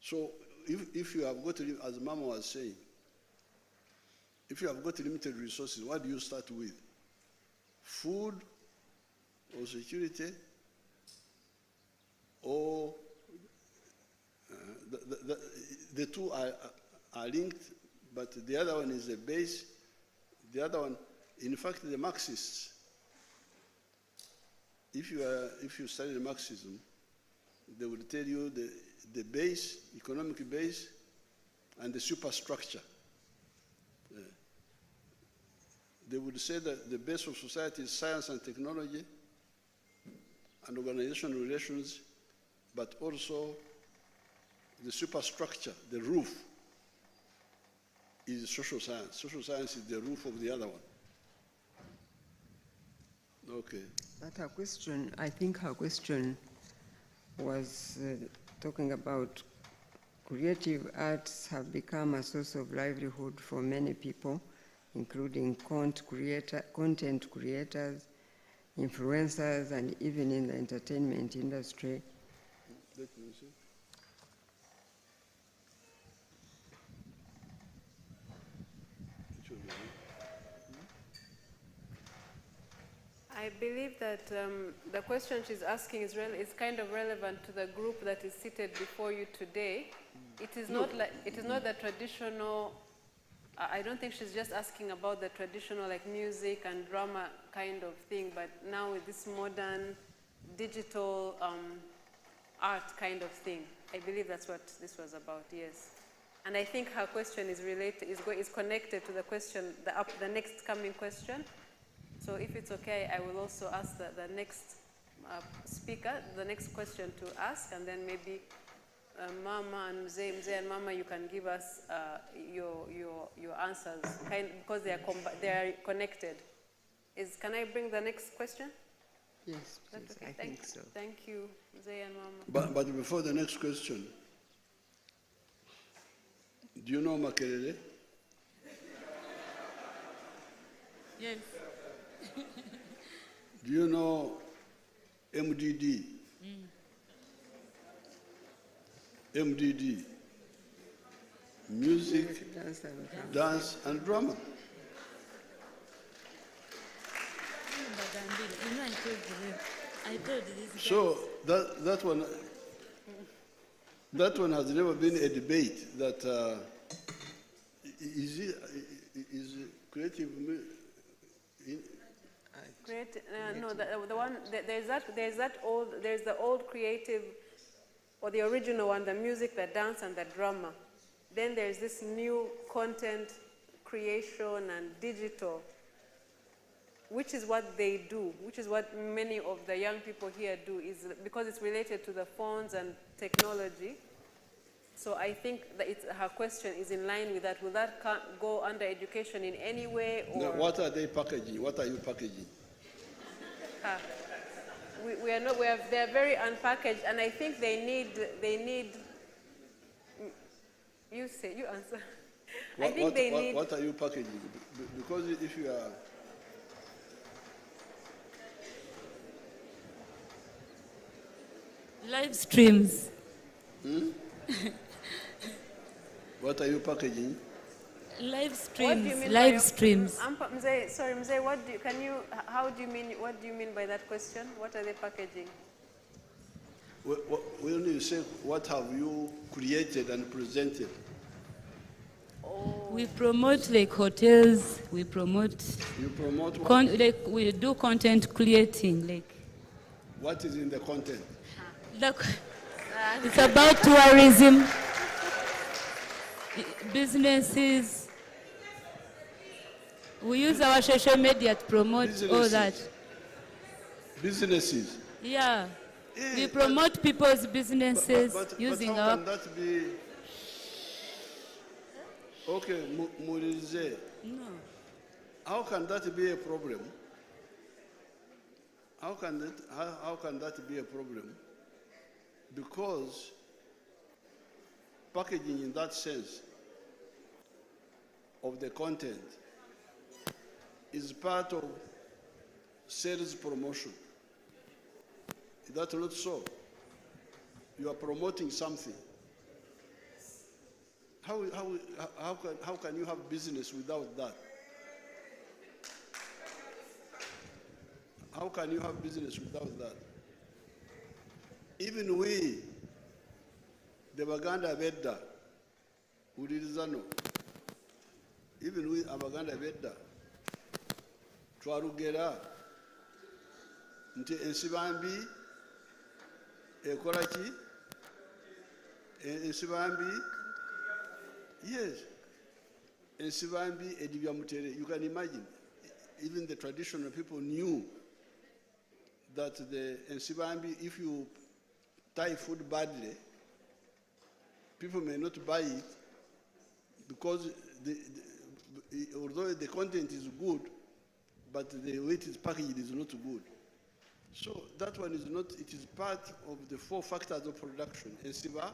So if you have got, as Mama was saying, if you have got limited resources, what do you start with? Food or security? Or the two are linked, but the other one is a base. The other one, in fact, the Marxists, if you study Marxism, they will tell you the base, economic base, and the superstructure. They would say that the base of society is science and technology and organizational relations, but also the superstructure, the roof, is social science. Social science is the roof of the other one. Okay. But her question, I think her question was talking about creative arts have become a source of livelihood for many people, including content creators, influencers, and even in the entertainment industry. Let me see. I believe that the question she's asking is kind of relevant to the group that is seated before you today. It is not the traditional. I don't think she's just asking about the traditional like music and drama kind of thing, but now with this modern digital art kind of thing. I believe that's what this was about. Yes, and I think her question is connected to the question, the next coming question. So if it's okay, I will also ask the next speaker, the next question to ask, and then maybe Mama and Mzee and Mama, you can give us your answers, because they are connected. Can I bring the next question? Yes, please. Okay? I think so. Thank you, Mzee and Mama. But before the next question, do you know Makerere? Yes. Do you know MDD? MDD, music, dance and drama. I told this. So that one has never been a debate. That is creative. No, the one there's the old creative, or the original one, the music, the dance, and the drama. Then there's this new content creation and digital, which is what they do, which is what many of the young people here do, is because it's related to the phones and technology. So I think that her question is in line with that. Will that go under education in any way? Or? No, what are they packaging? What are you packaging? They're very unpackaged, and I think they need, you answer. I think they need. What are you packaging? Because if you are... Live streams. What are you packaging? Live What do you streams. mean Live by streams. Mzee, sorry, Mzee, how do you mean, what do you mean by that question? What are they packaging? When you say, what have you created and presented? We promote like hotels. We promote. You promote what? Like we do content creating. Like. What is in the content? It's about tourism, businesses. We use our social media to promote all that. Businesses? Yeah. We promote people's businesses using but how our... can that be... Okay, Murize. No. How can that be a problem? How can that be a problem? Because packaging in that sense of the content is part of sales promotion. Is that not so? You are promoting something. How can you have business without that? How can you have business without that? Even we, the Baganda Vedda, Udirizano, even we, Abaganda Vedda, Twarugera, Nti Ensibambi, Ekoraki, Ensibambi, yes, Ensibambi, Edibyamutere. You can imagine, even the traditional people knew that the Ensibambi, if you tie food badly, people may not buy it because although the content is good, but the way it is packaged is not good. So that one is not, it is part of the 4 factors of production. Ensiba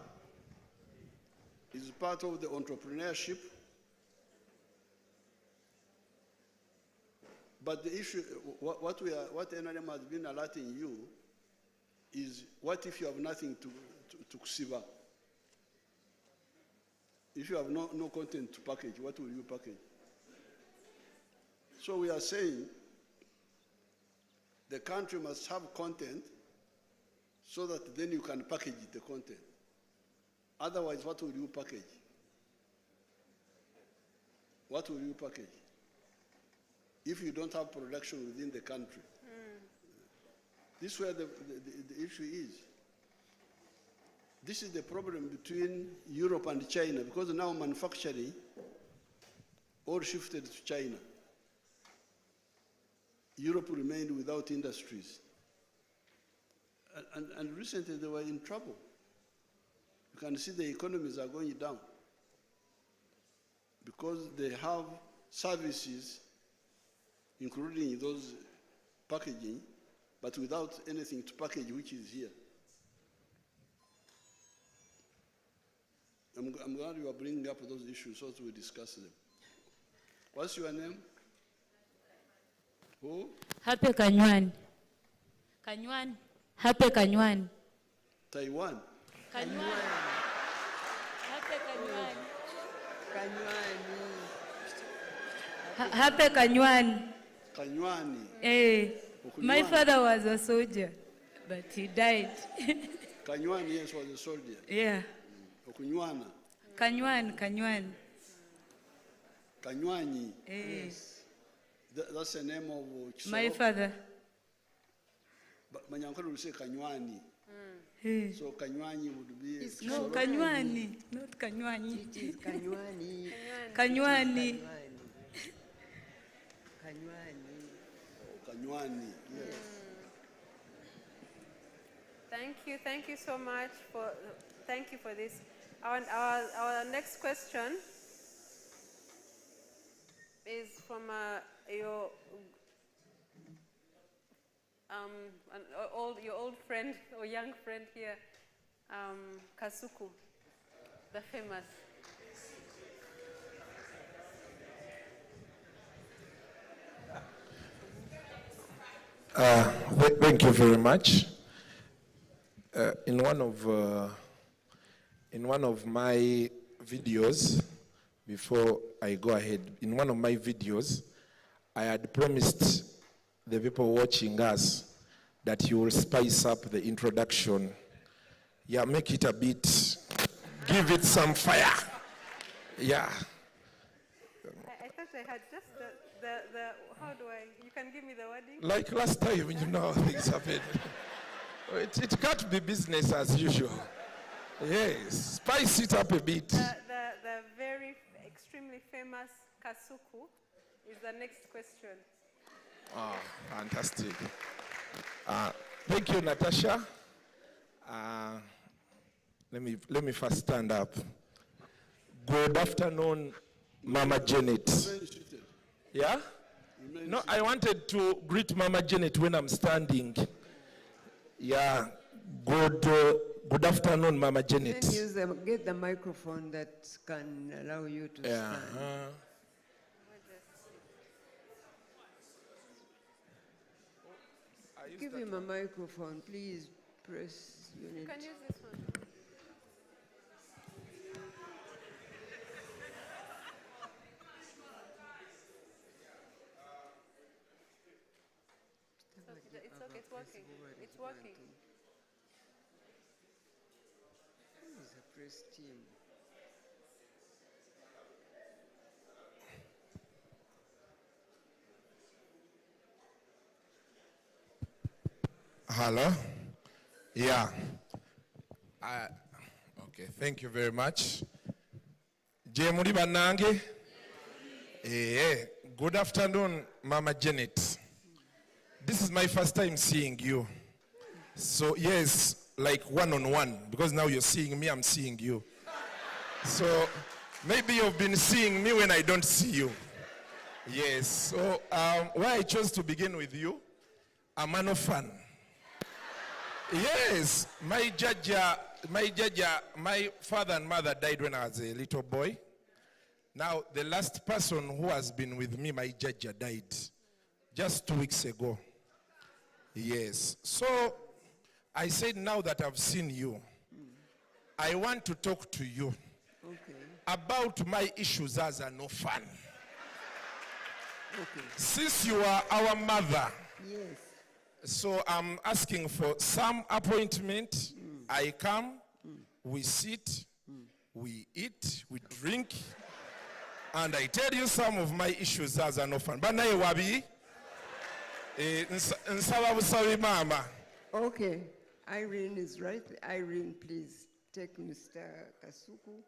is part of the entrepreneurship. But the issue, what NRM has been alerting you is, what if you have nothing to Siba? If you have no content to package, what will you package? So we are saying the country must have content so that then you can package the content. Otherwise, what will you package? What will you package? If you don't have production within the country. This is where the issue is. This is the problem between Europe and China, because now manufacturing all shifted to China. Europe remained without industries. And recently they were in trouble. You can see the economies are going down because they have services, including those packaging, but without anything to package, which is here. I'm glad you are bringing up those issues so that we discuss them. What's your name? Who? Happy Kanywan. Kanywan. Happy Kanywan. Taiwan. Kanywan. Happy Kanywan. Happy Kanywan. Kanywani. Eh. My father was a soldier, but he died. Kanywani, yes, was a soldier. Yeah. Okunywana. Kanywan. Kanywani. Yes. That's the name of Chisoro. My father. But Manyankole will say Kanywani. So Kanywani would be... No, Kanywani, not Kanywani. It is Kanywani. Kanywani. Kanywani, yes. Thank you so much thank you for this. Our next question is from your old friend or young friend here, Kasuku, the famous. Thank you very much. In one of my videos, before I go ahead, in one of my videos, I had promised the people watching us that you will spice up the introduction. Yeah, make it a bit, give it some fire. Yeah. I thought I had just how do I, you can give me the wording? Like last time, you know, things happened. It can't be business as usual. Yes, spice it up a bit. The very extremely famous Kasuku is the next question. Oh, fantastic. Thank you, Natasha. Let me first stand up. Good afternoon, Mama Janet. Yeah? No, I wanted to greet Mama Janet when I'm standing. Yeah. Good afternoon, Mama Janet. Then get the microphone that can allow you to stand. Give him a microphone, please. Press unit. You can use this one. It's okay, it's working. It's working. Who is a press team? Hello? Yeah. Okay, thank you very much. Jemuri Banange? Good afternoon, Mama Janet. This is my first time seeing you. So yes, like one-on-one, because now you're seeing me, I'm seeing you. So maybe you've been seeing me when I don't see you. Yes, so why I chose to begin with you, I'm an orphan. Yes, my Jaja, my father and mother died when I was a little boy. Now, the last person who has been with me, my Jaja, died just 2 weeks ago. Yes, so I said now that I've seen you, I want to talk to you about my issues as an orphan. Since you are our mother, yes. So I'm asking for some appointment. I come, we sit, we eat, we drink, and I tell you some of my issues as an orphan. But now wabi, mama. Okay, Irene is right. Irene, please take Mr. Kasuku.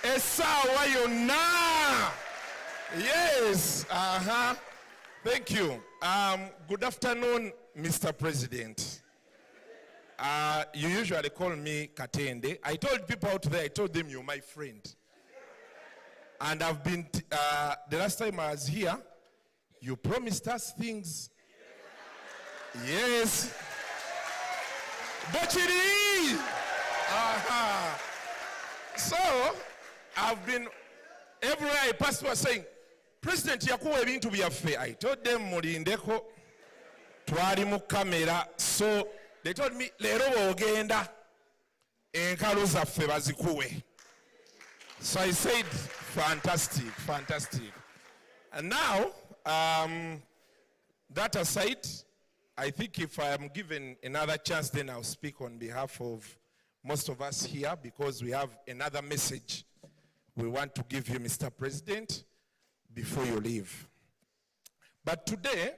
Esawa yona. Yes, Thank you. Good afternoon, Mr. President. You usually call me Katende. I told people out there, I told them you're my friend. And I've been, the last time I was here, you promised us things. Yes. Bachiri! So, I've been, everywhere I passed was saying, President yakuwa ebintu byaffe. I told them mulindeko twali mu kamera. So they told me leero bw'ogenda enkalo zaffe bazikuwe. So I said fantastic, fantastic. And now that aside, I think if I am given another chance, then I'll speak on behalf of most of us here, because we have another message we want to give you, Mr. President, before you leave. But today,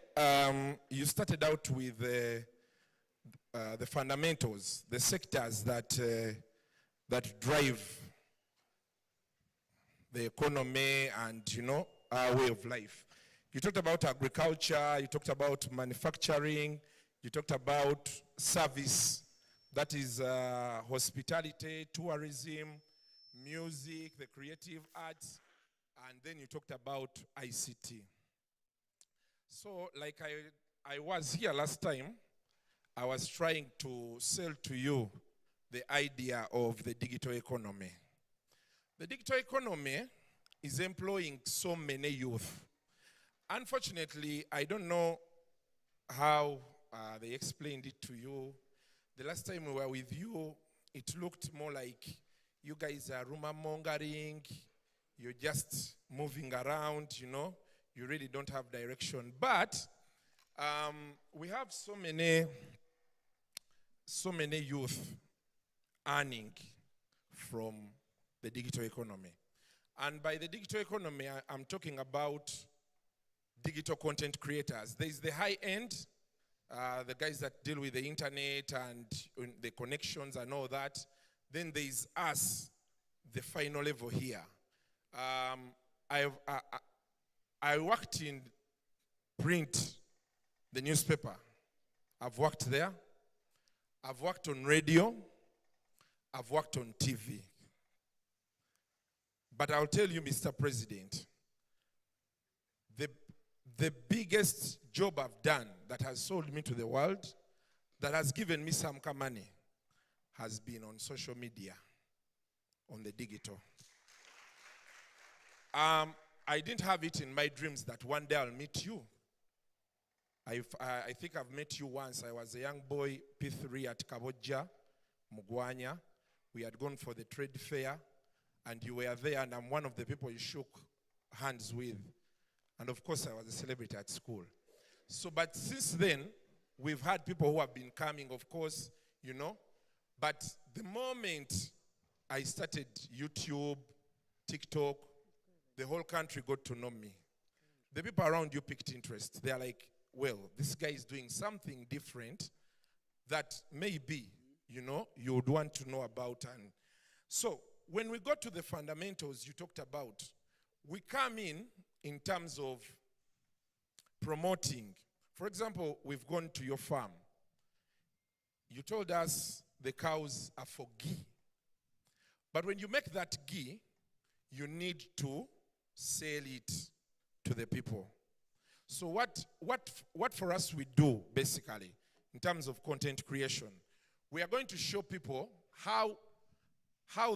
you started out with the fundamentals, the sectors that drive the economy and, you know, our way of life. You talked about agriculture, you talked about manufacturing, you talked about service, that is hospitality, tourism, music, the creative arts, and then you talked about ICT. So like I was here last time, I was trying to sell to you the idea of the digital economy. The digital economy is employing so many youth. Unfortunately, I don't know how they explained it to you. The last time we were with you, it looked more like you guys are rumor mongering, you're just moving around, you know, you really don't have direction. But we have so many youth earning from the digital economy. And by the digital economy, I'm talking about digital content creators. There's the high end, the guys that deal with the internet and the connections and all that. Then there's us, the final level here. I worked in print, the newspaper. I've worked there. I've worked on radio. I've worked on TV. But I'll tell you, Mr. President, the biggest job I've done that has sold me to the world, that has given me some money, has been on social media, on the digital. I didn't have it in my dreams that one day I'll meet you. I think I've met you once. I was a young boy, P3 at Kaboja, Mugwanya. We had gone for the trade fair, and you were there, and I'm one of the people you shook hands with. And of course, I was a celebrity at school. So, but since then, we've had people who have been coming, of course, you know. But the moment I started YouTube, TikTok, the whole country got to know me. The people around you picked interest. They're like, well, this guy is doing something different that maybe, you know, you would want to know about. And so when we got to the fundamentals you talked about, we come in terms of promoting. For example, we've gone to your farm. You told us the cows are for ghee. But when you make that ghee, you need to sell it to the people. So what for us we do, basically, in terms of content creation, we are going to show people how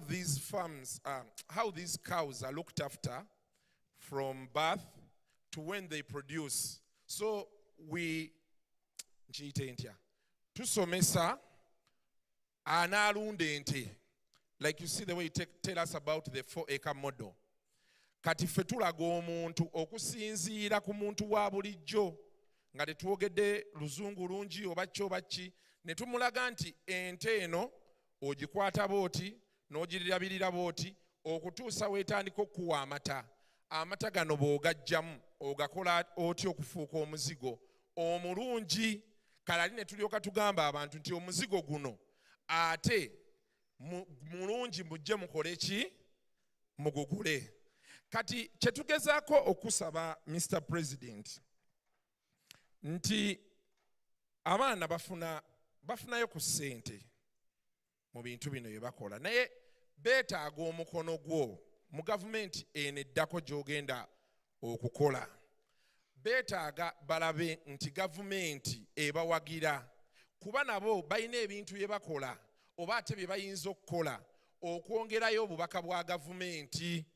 these farms, how these cows are looked after from birth to when they produce. So we, tusomesa analunde ente. Like you see the way you tell us about the 4-acre model. Kati ffe tulaga omuntu okusinziira ku muntu wa bulijjo nga tetwogedde luzungu lungi oba ki ne tumulaga nti ente eno ogikwata booti n'ogirabirira booti okutuusa weetandika okuwa amata. Amata gano bw'ogajjamu ogakola otya okufuuka omuzigo omulungi. Kalali ne tulyoka tugamba abantu nti omuzigo guno ate mulungi mujje mukole ki? Mugugule. Kati kyetugezaako okusaba Mr. President nti abaana bafunayo ku ssente mu bintu bino bye bakola, naye beetaaga omukono gwo mu gavumenti eno eddako gy'ogenda okukola. Beetaaga balabe nti gavumenti ebawagira, kuba nabo balina ebintu bye bakola oba ate bye bayinza okukola okwongerayo obubaka bwa gavumenti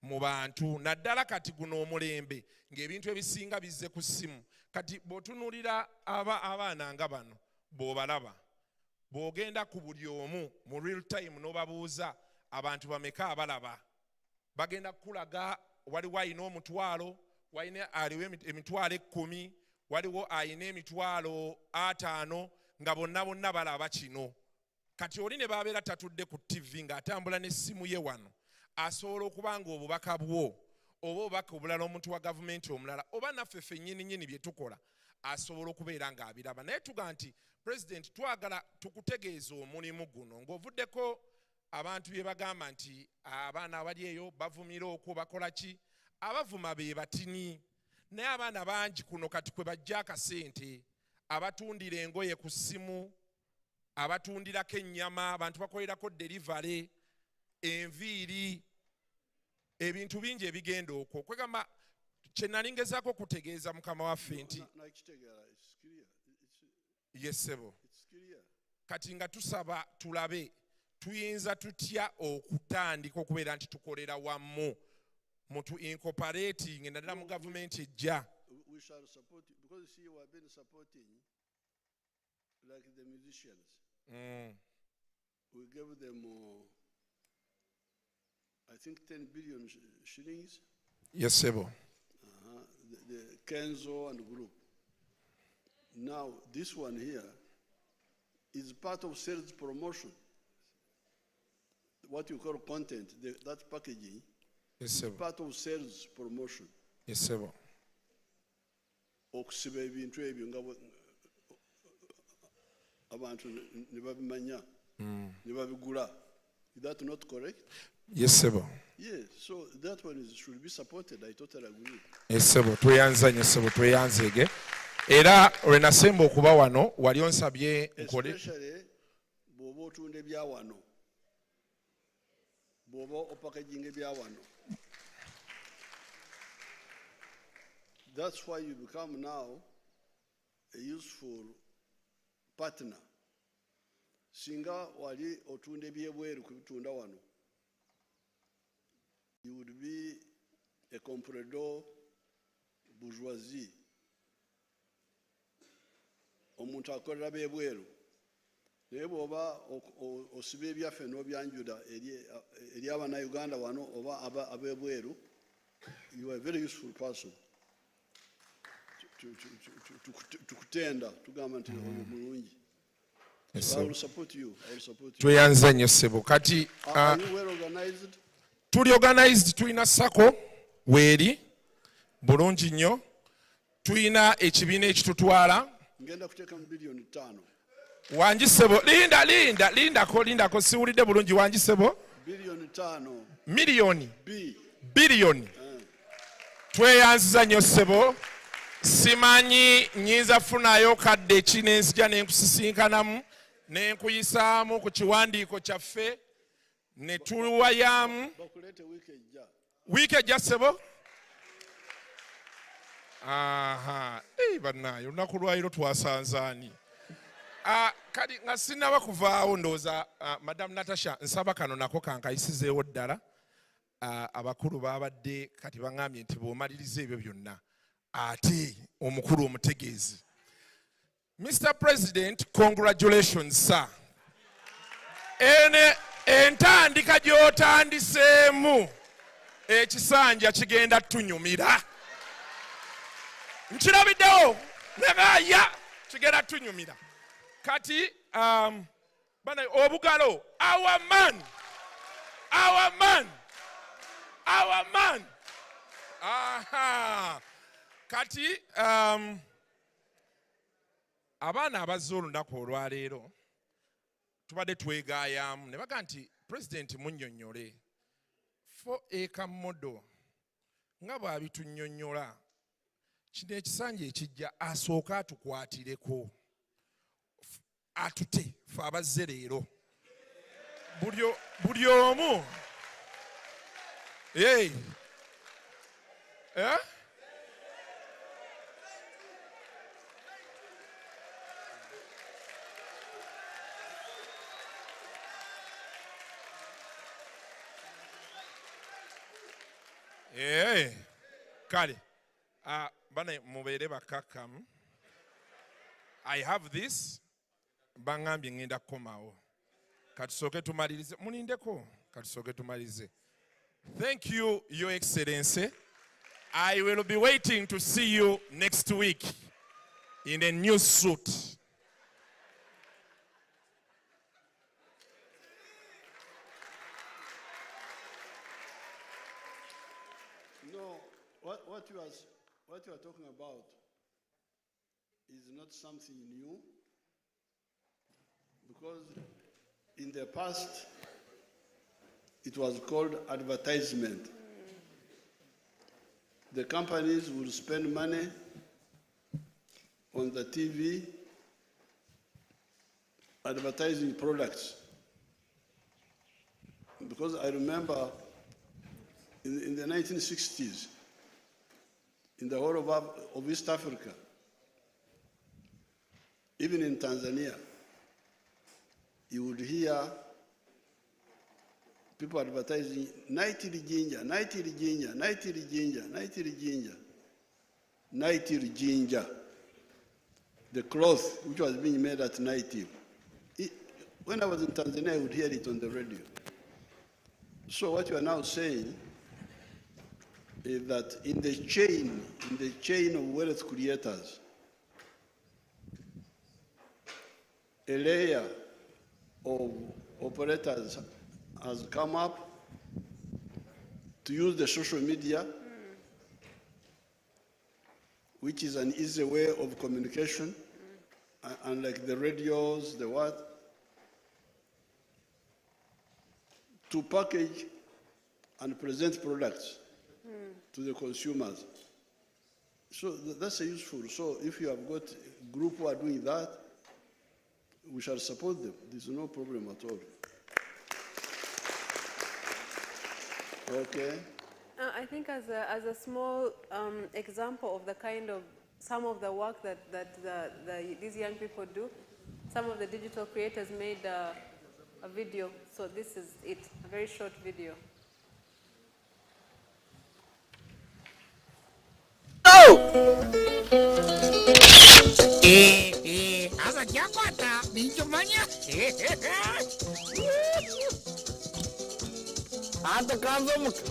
mu bantu. Naddala kati guno omulembe ng'ebintu ebisinga bizze ku ssimu. Kati bw'otunuulira abaana nga bano bw'obalaba, bw'ogenda ku buli omu mu real time n'obabuuza abantu bameka abalaba, bagenda kukulaga waliwo ayina omutwalo, aliwo emitwalo 10, waliwo ayina emitwalo 5, nga bonna balaba kino. Kati oli ne babeera tatudde ku TV ng'atambula n'essimu ye wano, asobola okuba nga obubaka bwo oba obubaka obulala omuntu wa gavumenti omulala oba naffe ffennyini bye tukola asobola okubeera ng'abiraba. Naye tuga nti President, twagala tukutegeeza omulimu guno ng'ovuddeko abantu bye bagamba nti abaana abali eyo bavumira okwo bakola ki. Abavuma be batini, naye abaana bangi kuno kati kwe bajja akasente, abatundira engoye ku ssimu, abatundirako ennyama, abantu bakolerako delivery, enviiri, ebintu bingi ebigenda okwo. Kwegamba kye nali ngezaako okutegeeza mukama waffe nti yesebo kati nga tusaba tulabe tuyinza tutya okutandika okubeera nti tukolera wamu mutu incorporating naddala mu government ejja. We shall support you because see, we have been supporting like the musicians. We gave them, I think, 10 billion shillings. Yes, Sebo. The Kenzo and group. Now, this one here is part of sales promotion. What you call content, that packaging, Yes, is Sebo. part of sales promotion. Yes, Sebo. Okusiba ebintu ebyo nga abantu ne babimanya ne babigula. Is that not correct? Yes, Sebo. Yes, so that one should be supported. I totally agree. Yes, Sebo. Tweyanzanye, Sebo. Tweyanzege. Era lwe nasemba okuba wano wali onsabye nkole. Especially bw'oba otunda ebya wano. Bw'oba opackaging ebya wano. That's why you become now a useful partner. Singa wali otunda ebyebweru kubitunda wano. You would be a comprador bourgeoisie. Omuntu akolera byebweru. Naye bw'oba osiba ebyaffe n'obyanjula eri Abannayuganda wano oba ab'ebweru, you are a very useful person. Tukutenda tugamba nti mulungi. So I will support you. I will support you. Tweyanzanye, Sebo. Kati Are you well organized? tuli organized, tulina sako weeri bulungi nnyo, tulina ekibiina ekitutwala. Ngenda kuteeka mu billion 5. Wangi Sebo, lindako siwulidde bulungi. Wangi Sebo, Billion 5. miliyoni B. biliyoni. Tweyanziza nnyo Sebo. Simanyi nyinza funayo kadde ki nenzija nenkusisinkanamu nenkuyisaamu ku kiwandiiko kyaffe ne tuwayamu. Bakuleete wiiki ejja. Wiiki ejja Sebo. Aha. Bannaayo olunaku lwaliro twasanzaani. Kati nga sinnaba kuvaawo ndowooza Madam Natasha nsaba kano nako kankayisizeewo ddala. Abakulu baabadde kati baŋŋambye nti bw'omaliriza ebyo byonna ate omukulu omutegeezi. Mr. President, congratulations, sir. Entandika gy'otandiseemu ekisanja kigenda tunyumira. Nkirabiddewo nebaaya kigenda tunyumira. Kati bana obugalo, our man. Aha. Kati abaana abazze olunaku olwaleero tubadde twegaayamu ne baga nti President munnyonnyole fo ekamodo nga bw'abitunnyonnyola kino ekisanja ekijja asooka atukwatireko atute fe abazze leero buli omu kale bane mubeere bakakkamu. I have this. Baŋŋambye ŋŋenda kukomawo. Katusooke tumalirize. Mulindeko. Katusooke tumalirize. Thank you, Your Excellency. I will be waiting to see you next week in a new suit. No, what you are talking about is not something new, because in the past it was called advertisement. The companies would spend money on the TV advertising products. Because I remember in the 1960s, in the whole of East Africa, even in Tanzania, you would hear people advertising nightly ginger, nightly ginger, nightly ginger, nightly ginger, nightly ginger. The cloth which was being made at Nightly. When I was in Tanzania, I would hear it on the radio. So what you are now saying is that in the chain of wealth creators, a layer of operators has come up to use the social media, which is an easy way of communication, unlike the radios, the what, to package and present products to the consumers. So that's useful. So if you have got a group who are doing that, we shall support them. There's no problem at all. Okay. I think as a small example of the kind of some of the work that these young people do, some of the digital creators made a video. So this is it, a very short video. Asa jakwata, binjo manya. Ata kanzo muka.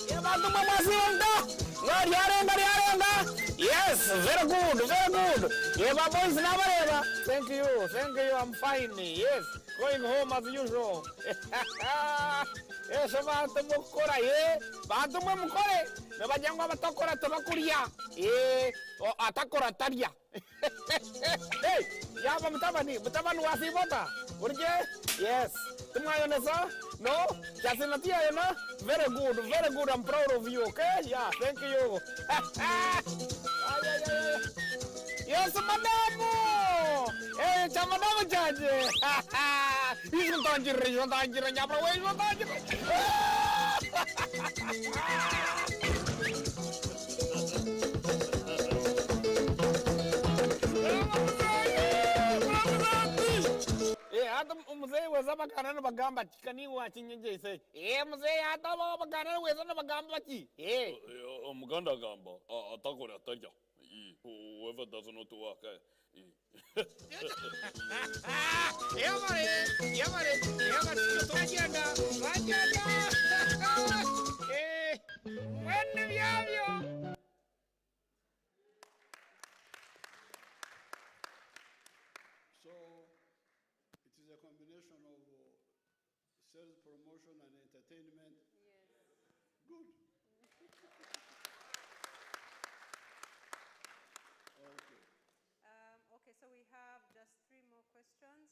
Yabatu mama siwanda. Ngariarenga. Yes, very good, very good. Yeba boys nabareba. Thank you, I'm fine. Yes, going home as usual. Eso bantu mukora bantu mukore nabanyangwa batakora tabakuria atakora taria hey yaba mutabani wasibota urje yes tumayonesa no jasinatia yona very good, I'm proud of you. Okay, yeah, thank you. Yes, madamo. Eh, chamadamo jaje. Isn't tanjir, nyapra way, isn't tanjir. Mzee weza bakana bagamba kani wachinye jese mzee hata bakana weza bagamba chi Muganda gamba atakora tarja whoever doesn't know to work yamare twajenda when yavyo. Combination of sales promotion and entertainment. Yes. Good. Okay. Okay, so we have just 3 more questions.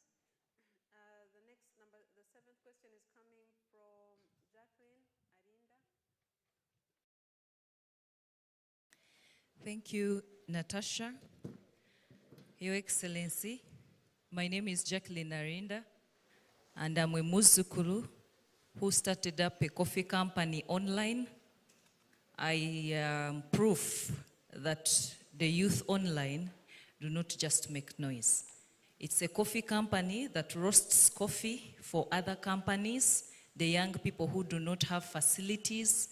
The 7th question is coming from Jacqueline Arinda. Thank you, Natasha. Your Excellency, my name is Jacqueline Arinda, and I'm a Muzukuru who started up a coffee company online. I am proof that the youth online do not just make noise. It's a coffee company that roasts coffee for other companies, the young people who do not have facilities.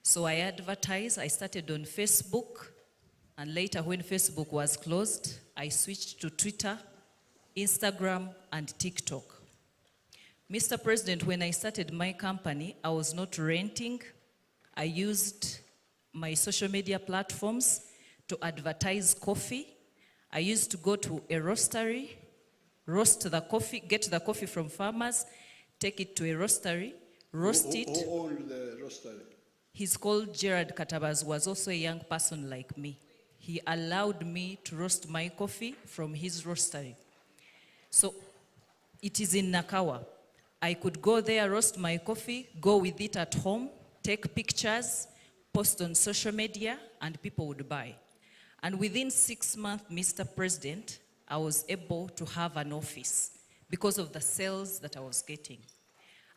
So I advertise. I started on Facebook, and later when Facebook was closed, I switched to Twitter, Instagram, and TikTok. Mr. President, when I started my company, I was not renting. I used my social media platforms to advertise coffee. I used to go to a roastery, roast the coffee, get the coffee from farmers, take it to a roastery, roast it. Who owned the roastery? He's called Gerard Katabaz, was also a young person like me. He allowed me to roast my coffee from his roastery. So it is in Nakawa. I could go there, roast my coffee, go with it at home, take pictures, post on social media, and people would buy. And within 6 months, Mr. President, I was able to have an office because of the sales that I was getting.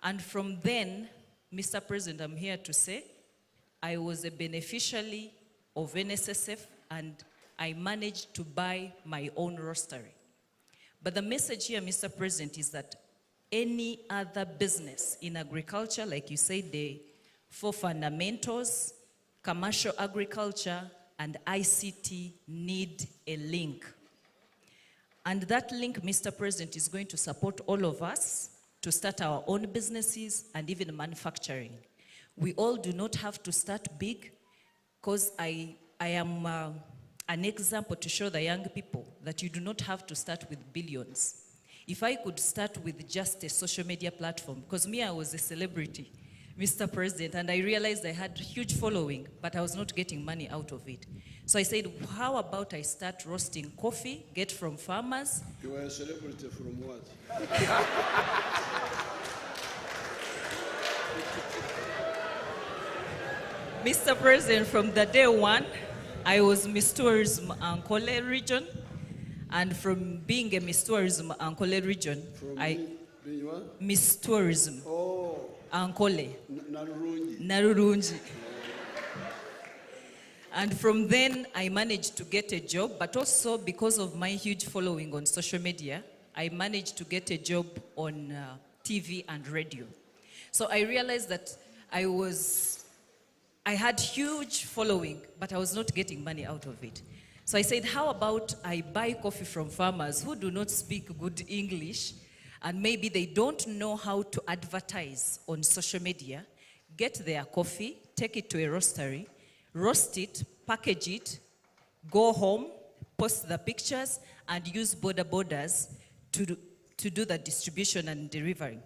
And from then, Mr. President, I'm here to say, I was a beneficiary of NSSF, and I managed to buy my own roastery. But the message here, Mr. President, is that any other business in agriculture, like you said, the 4 fundamentals, commercial agriculture, and ICT need a link. And that link, Mr. President, is going to support all of us to start our own businesses and even manufacturing. We all do not have to start big, because I am an example to show the young people that you do not have to start with billions. If I could start with just a social media platform, because me, I was a celebrity, Mr. President, and I realized I had a huge following, but I was not getting money out of it. So I said, how about I start roasting coffee, get from farmers? You were a celebrity from what? Mr. President, from the day one, I was Miss Tourism Ankole region. And from being a Miss Tourism Ankole region, Being what? Miss Tourism Oh, Ankole. Narurungi. Narurunji. And from then, I managed to get a job, but also because of my huge following on social media, I managed to get a job on TV and radio. So I realized that I had huge following, but I was not getting money out of it. So I said, how about I buy coffee from farmers who do not speak good English, and maybe they don't know how to advertise on social media, get their coffee, take it to a roastery, roast it, package it, go home, post the pictures, and use borders to do the distribution and delivery.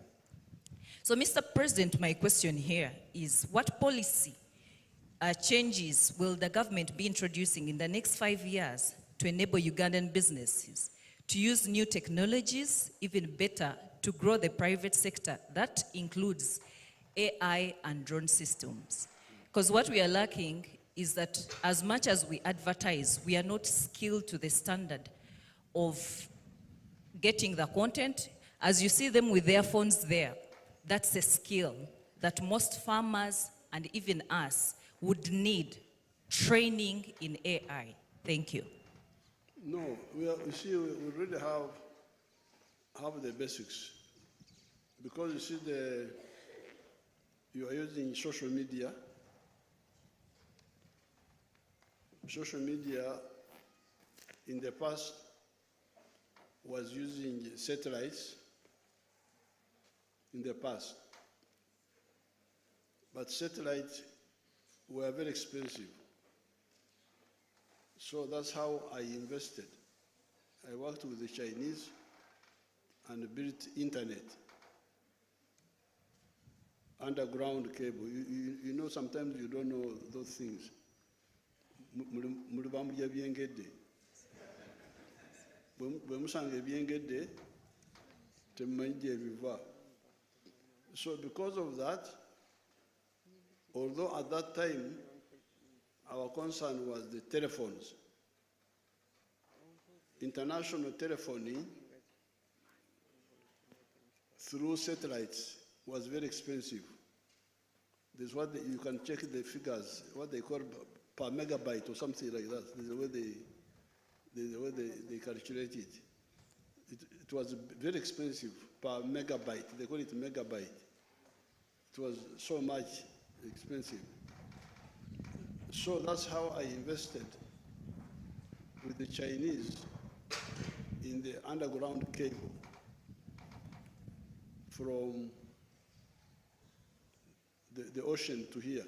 So, Mr. President, my question here is, what policy changes will the government be introducing in the next 5 years to enable Ugandan businesses to use new technologies even better to grow the private sector? That includes AI and drone systems. Because what we are lacking is that as much as we advertise, we are not skilled to the standard of getting the content. As you see them with their phones there, that's a skill that most farmers and even us would need training in AI. Thank you. No, you see, we really have the basics. Because you see, you are using social media. Social media in the past was using satellites in the past. But satellites were very expensive. So that's how I invested. I worked with the Chinese and built internet, underground cable. You know, sometimes you don't know those things. Mulibamulya byengedde. Bwe musanga ebyengedde, temumanyi gye biva. So because of that, although at that time our concern was the telephones, international telephoning through satellites was very expensive. There's what you can check the figures, what they call per megabyte or something like that. There's the way they calculate it. It was very expensive per megabyte. They call it megabyte. It was so much expensive. So that's how I invested with the Chinese in the underground cable from the ocean to here.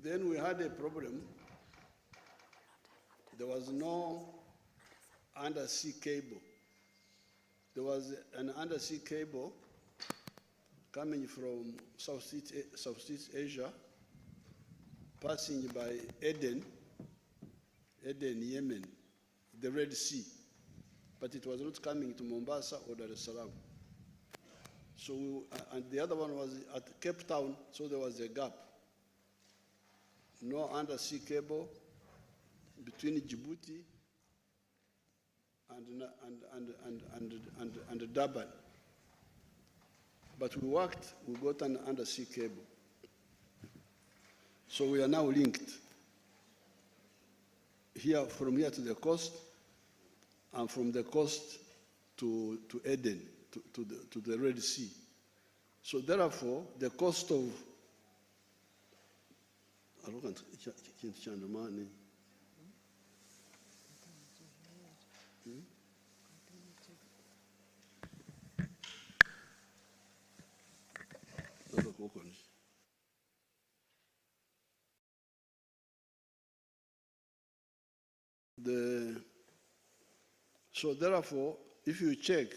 Then we had a problem. There was no undersea cable. There was an undersea cable coming from Southeast Asia, passing by Aden, Yemen, the Red Sea. But it was not coming to Mombasa or Dar es Salaam. So, and the other one was at Cape Town, so there was a gap. No undersea cable between Djibouti and Durban. But we worked, we got an undersea cable. So we are now linked here, from here to the coast, and from the coast to Eden, to the Red Sea. So therefore, the cost of so therefore, if you check,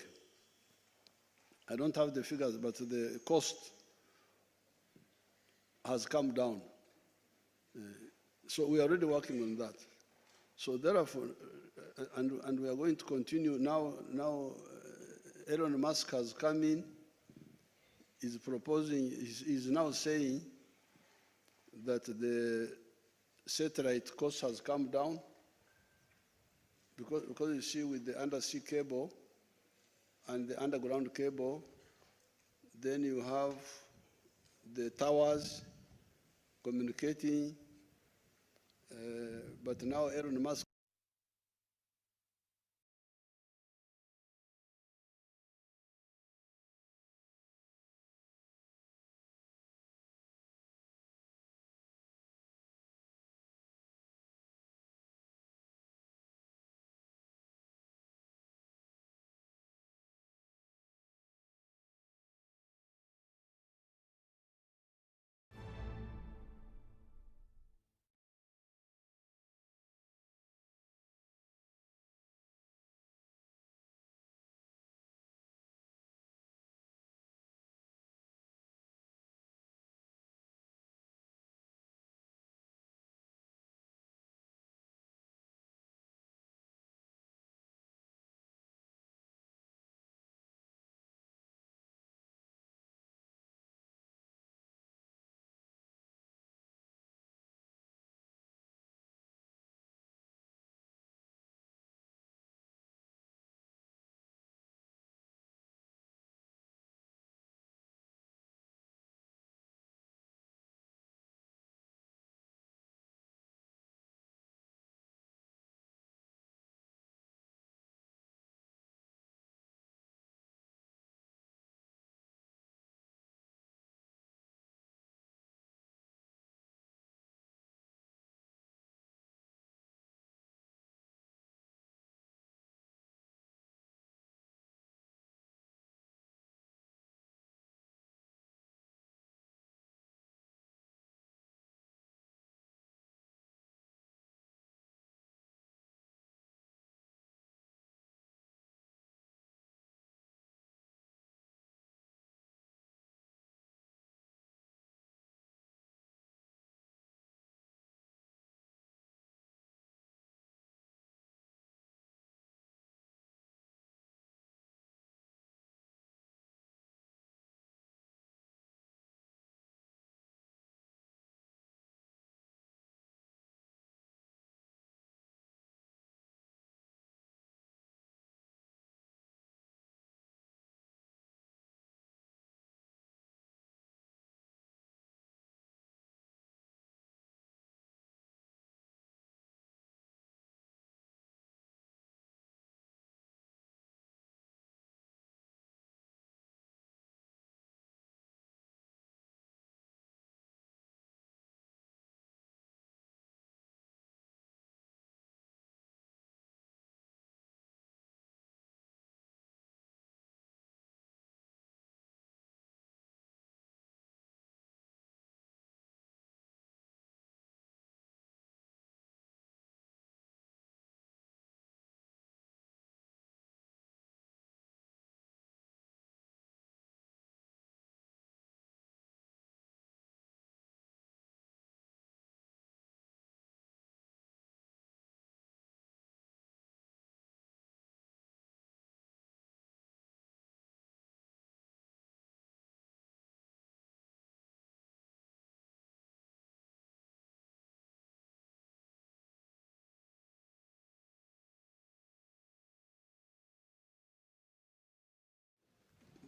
I don't have the figures, but the cost has come down. So we are already working on that. So therefore, and we are going to continue now. Elon Musk has come in, is proposing, is now saying that the satellite cost has come down because you see with the undersea cable and the underground cable, then you have the towers communicating, but now Elon Musk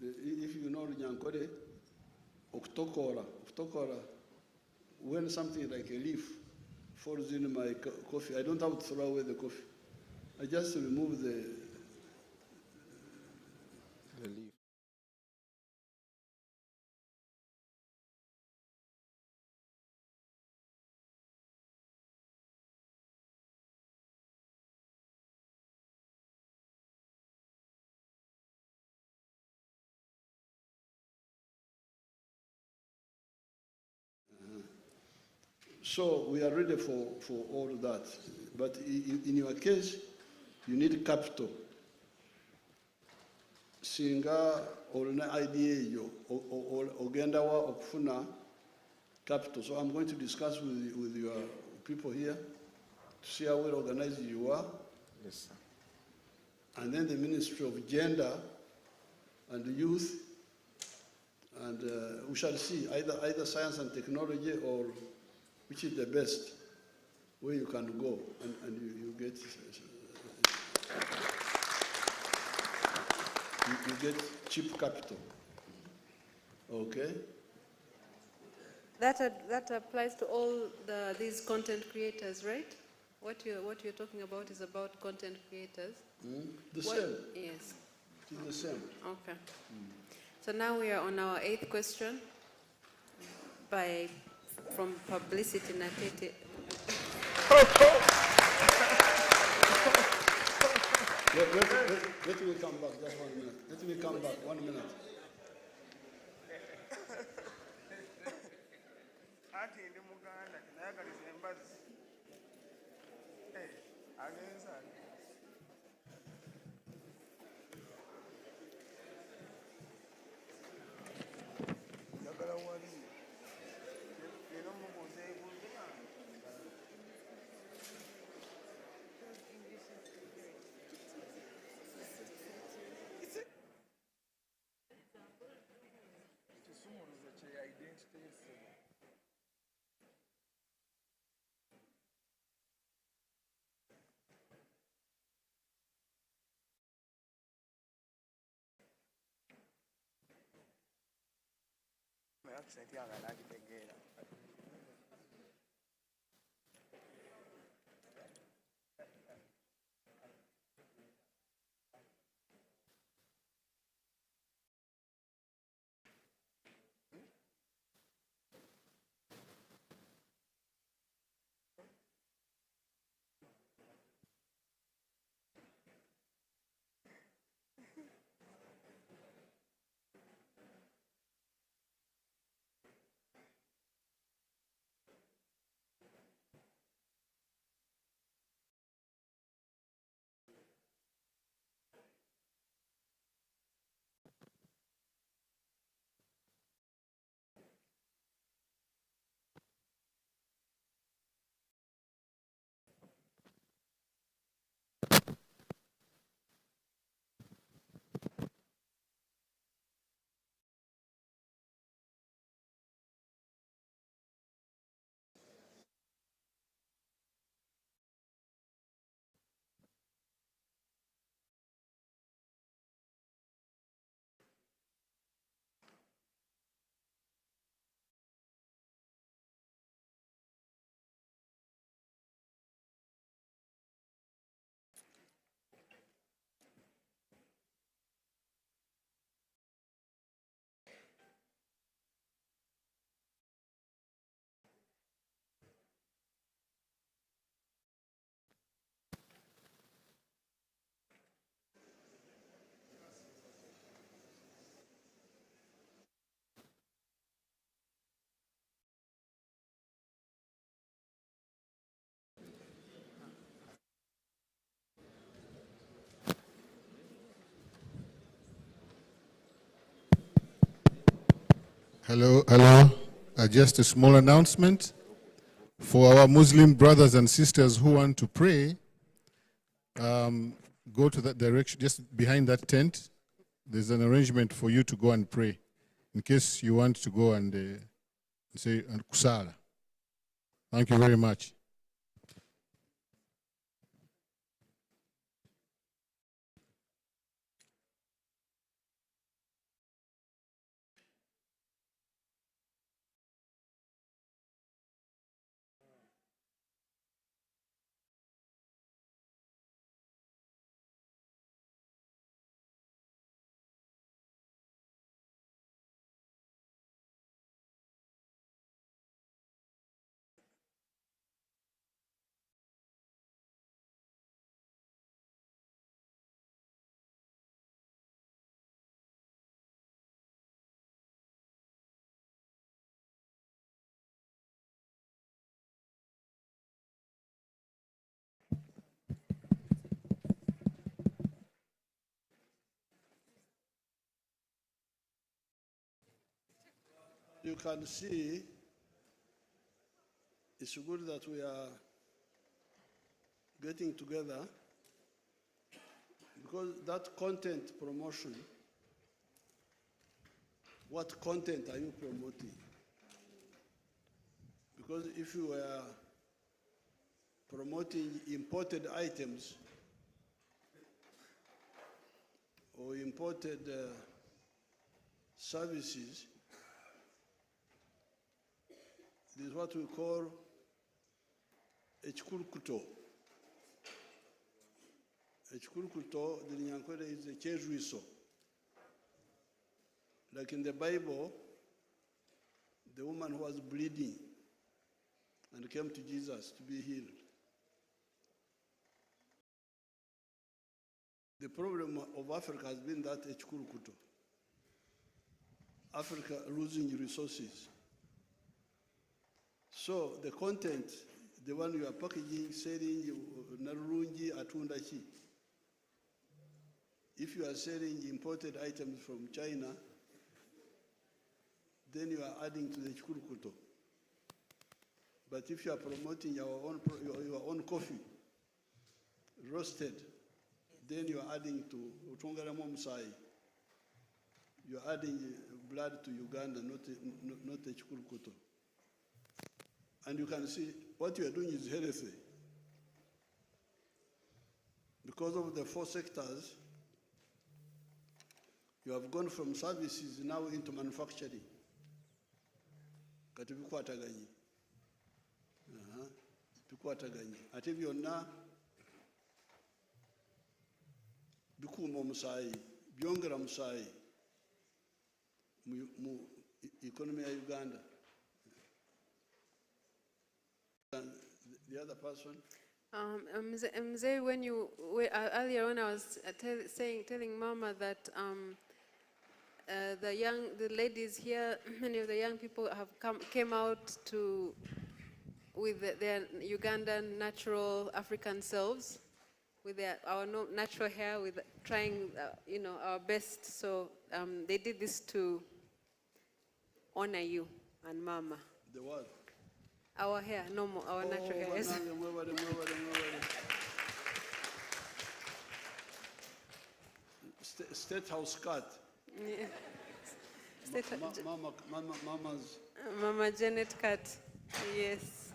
if you know Nyankore, Oktokora, when something like a leaf falls in my coffee, I don't have to throw away the coffee. I just remove So we are ready for all that. But in your case, you need capital. Singa olina idea yo ogenda wa okufuna capital. So I'm going to discuss with your people here to see how well organized you are. Yes, sir. And then the Ministry of Gender and Youth, and we shall see either science and technology or which is the best where you can go and you get you get cheap capital. Okay. That applies to all these content creators, right? What you're talking about is about content creators. The same. Yes. It is the same. Okay. So now we are on our 8th question from Publicity Nakete. Let me come back just 1 minute. Let me come back 1 minute. Hello. Just a small announcement. For our Muslim brothers and sisters who want to pray, go to that direction, just behind that tent. There's an arrangement for you to go and pray, in case you want to go and say kusala. Thank you very much. you can see it's good that we are getting together, because that content promotion, what content are you promoting? Because if you were promoting imported items or imported services, this is what we call echikulkuto. Echikulkuto, the Nyankwere, is a chejuiso. Like in the Bible, the woman who was bleeding and came to Jesus to be healed. The problem of Africa has been that echikulkuto. Africa losing resources. So the content, the one you are packaging, selling, narungi, atundachi. If you are selling imported items from China, then you are adding to the echikulkuto. But if you are promoting your own coffee, roasted, then you are adding to Utongaramo Musai. You are adding blood to Uganda, not echikulkuto. And you can see what you are doing is heresy. Because of the 4 sectors, you have gone from services now into manufacturing. Kati bikwataganye. Bikwataganye. Ate byonna bikuuma omusaayi, byongera musaayi mu economy ya Uganda. The other person? Mzee, when you earlier when I was telling Mama that the ladies here, many of the young people have came out with their Ugandan natural African selves, with our natural hair, with trying our best. So they did this to honor you and Mama. The what? Our hair, normal, our natural hair. Yes. State House cut. Yeah. Mama's. Mama Janet cut. Yes.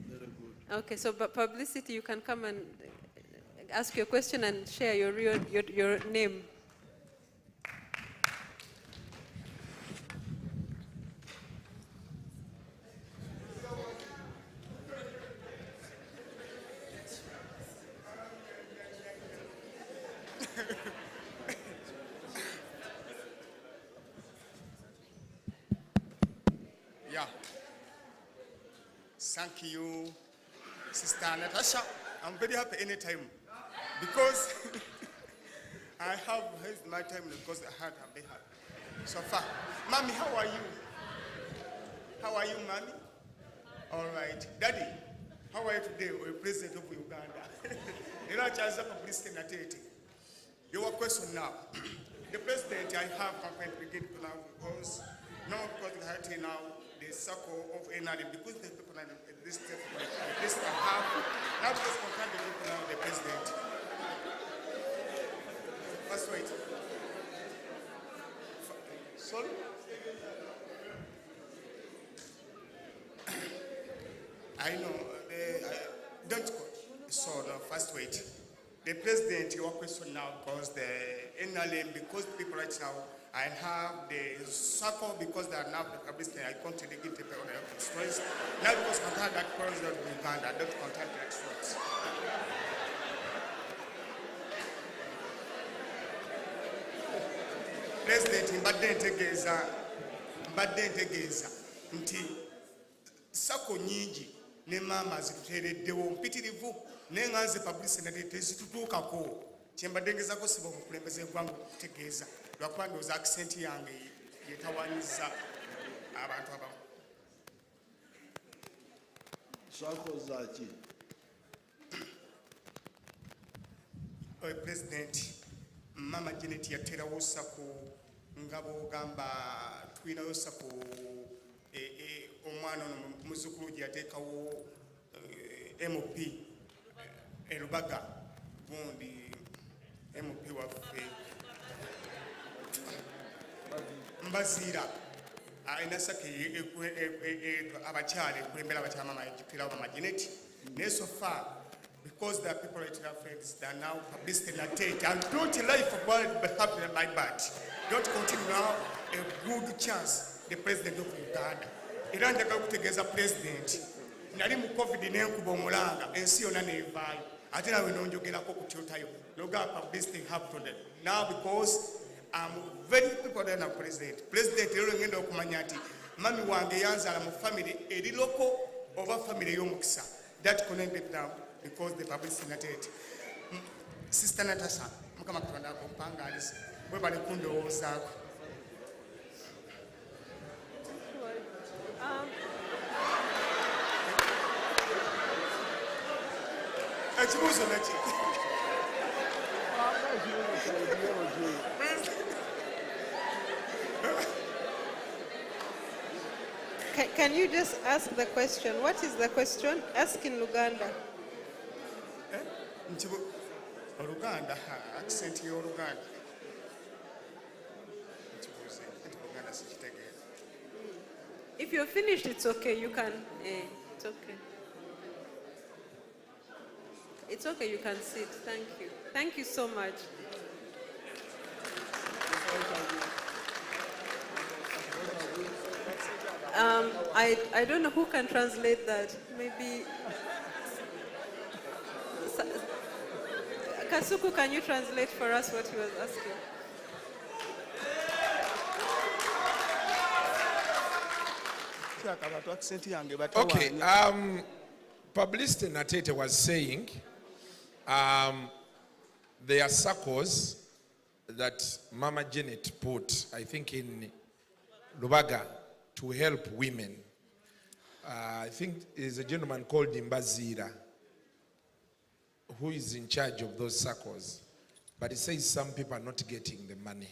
Very good. Okay, so but publicity, you can come and ask your question and share your name. Yeah. Thank you, Sister Natasha. I'm very happy anytime because I have had my time because I had a big heart. So far. Mommy, how are you? How are you, Mommy? All right. Daddy, how are you today? We're president of Uganda. You know, Charles, publicity and attention. Your question now. The president, I have campaign begin now because now because I had now the circle of NRM because the people in this step have now because contact the people now the president. First wait. Sorry? I know don't go. So the first wait. The president, your question now, because the NLM, because people right now, I have the circle because they are now the publicity, I continue to give the people the stories. Now because contact that president of Uganda, I don't contact the experts. President, mbadde ntegeeza nti sako nyingi ne maama zituteereddewo mpitirivu naye nga nze publicity nate tezitutuukako kyembadde ngezako siba omukulembeze eggwanga okutegeeza lwakuba ndowooza akisenti yange yetawanyiza abantu abamu. Sako zaki? President, Mama Janet yateerawo sako nga bw'ogamba tulinayo sako omwana ono muzzukulu gye yateekawo mp elubaga gundi mp waffe mbaziira alina saka abakyala ekulembera abakyala mama ejjukira mama Janet naye so far because there are people like our friends that are now publicity in Tate and don't life of what happened by bad. Don't continue now a good chance the president of Uganda. Era njagala kutegeeza president nali mu covid n'enkuba omulanga ensi yonna neevaayo ate nawe nonjogerako kutyotayo noga publicity happened now because I'm very people that are president rero ngenda okumanya nti mami wange yanzala mu family eri loko oba family y'omukisa that connected now because the publicity nated sister Natasha mukama katonda akumpangalize bwe bali kundowoozaako ekibuuzo naki Can you just ask the question? What is the question? Ask in Luganda. Oluganda accent y'Oluganda If you're finished, it's okay. You can. It's okay. It's okay. You can sit. Thank you. Thank you so much. I don't know who can translate that. Maybe. Kasuku, can you translate for us what he was asking? Okay, Publicity Natete was saying there are circles that Mama Janet put, I think in Lubaga, to help women. I think there's a gentleman called Imbazira who is in charge of those circles. But he says some people are not getting the money.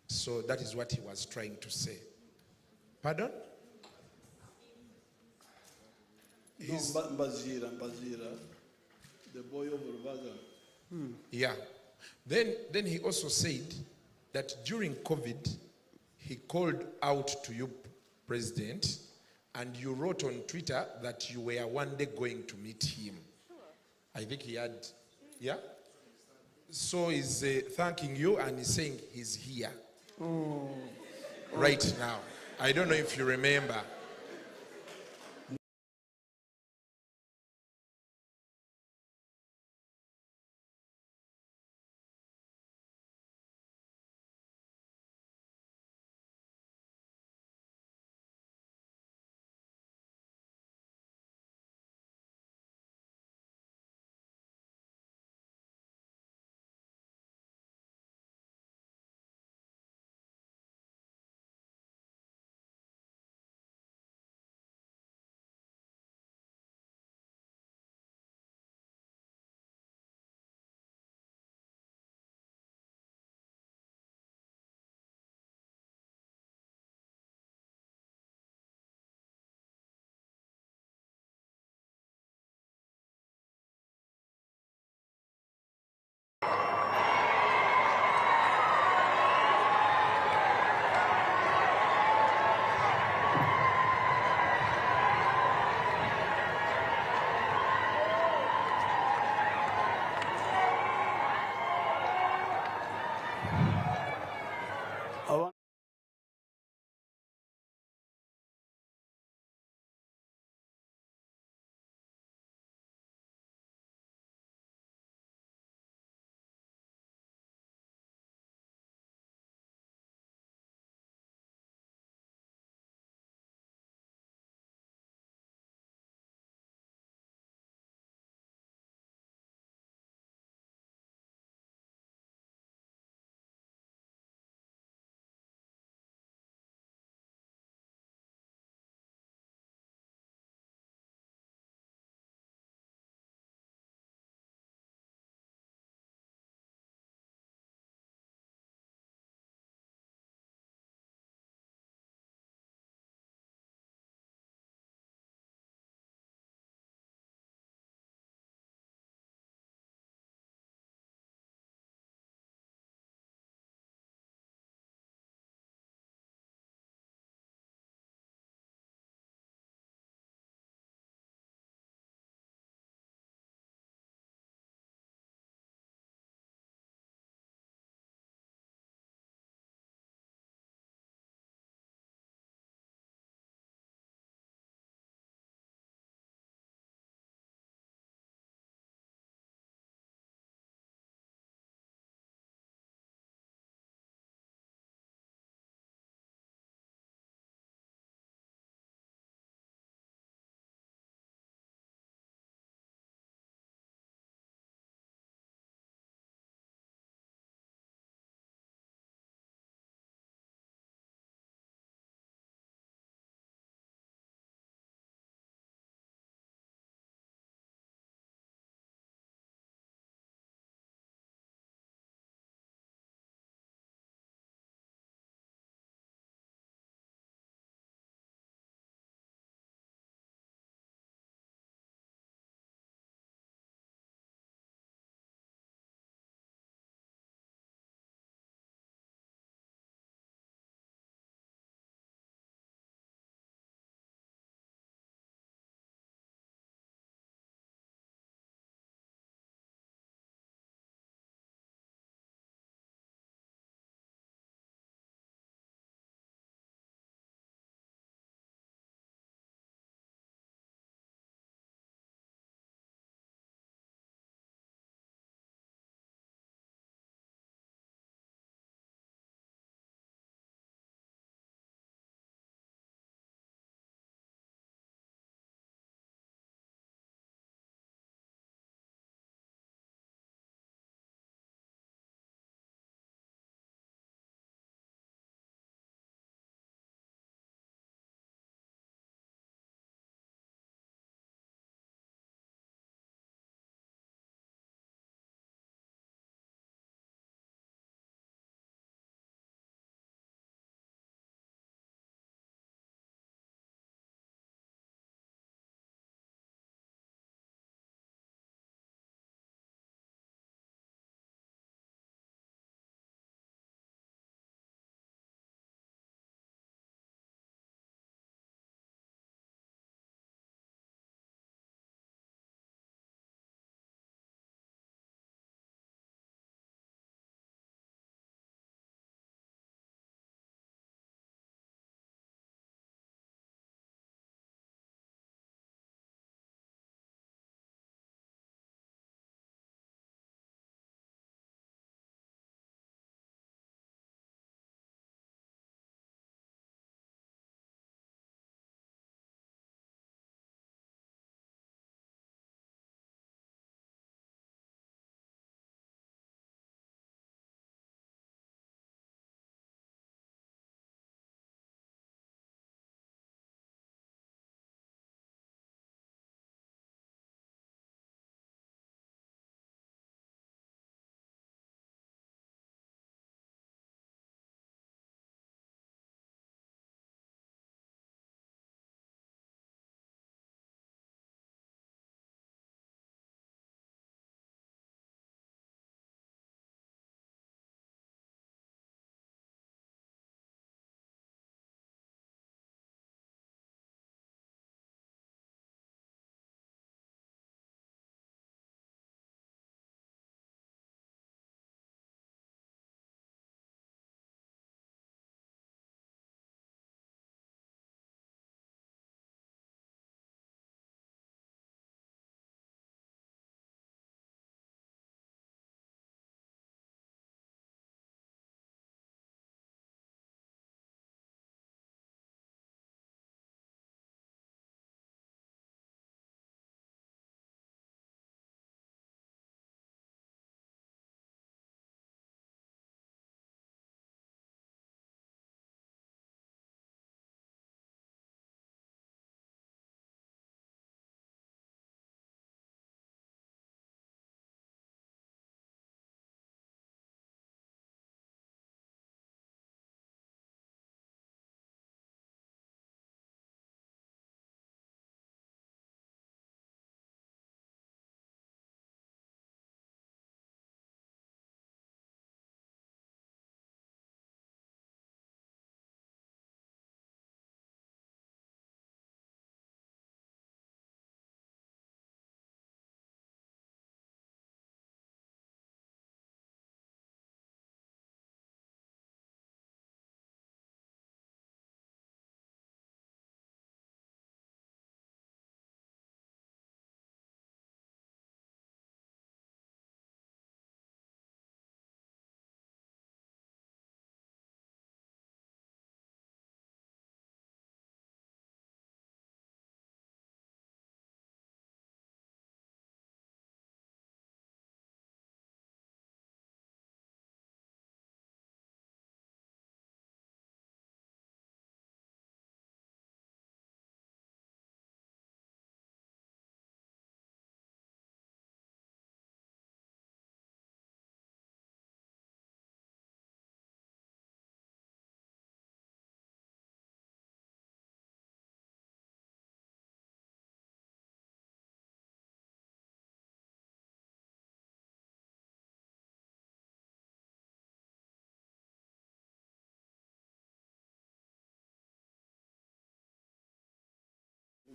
So that is what he was trying to say. Pardon? No, Mbazira, the boy of Rubaga. Yeah. Then he also said that during COVID, he called out to you, President, and you wrote on Twitter that you were one day going to meet him. I think he had, yeah? So he's thanking you and he's saying he's here right now. I don't know if you remember.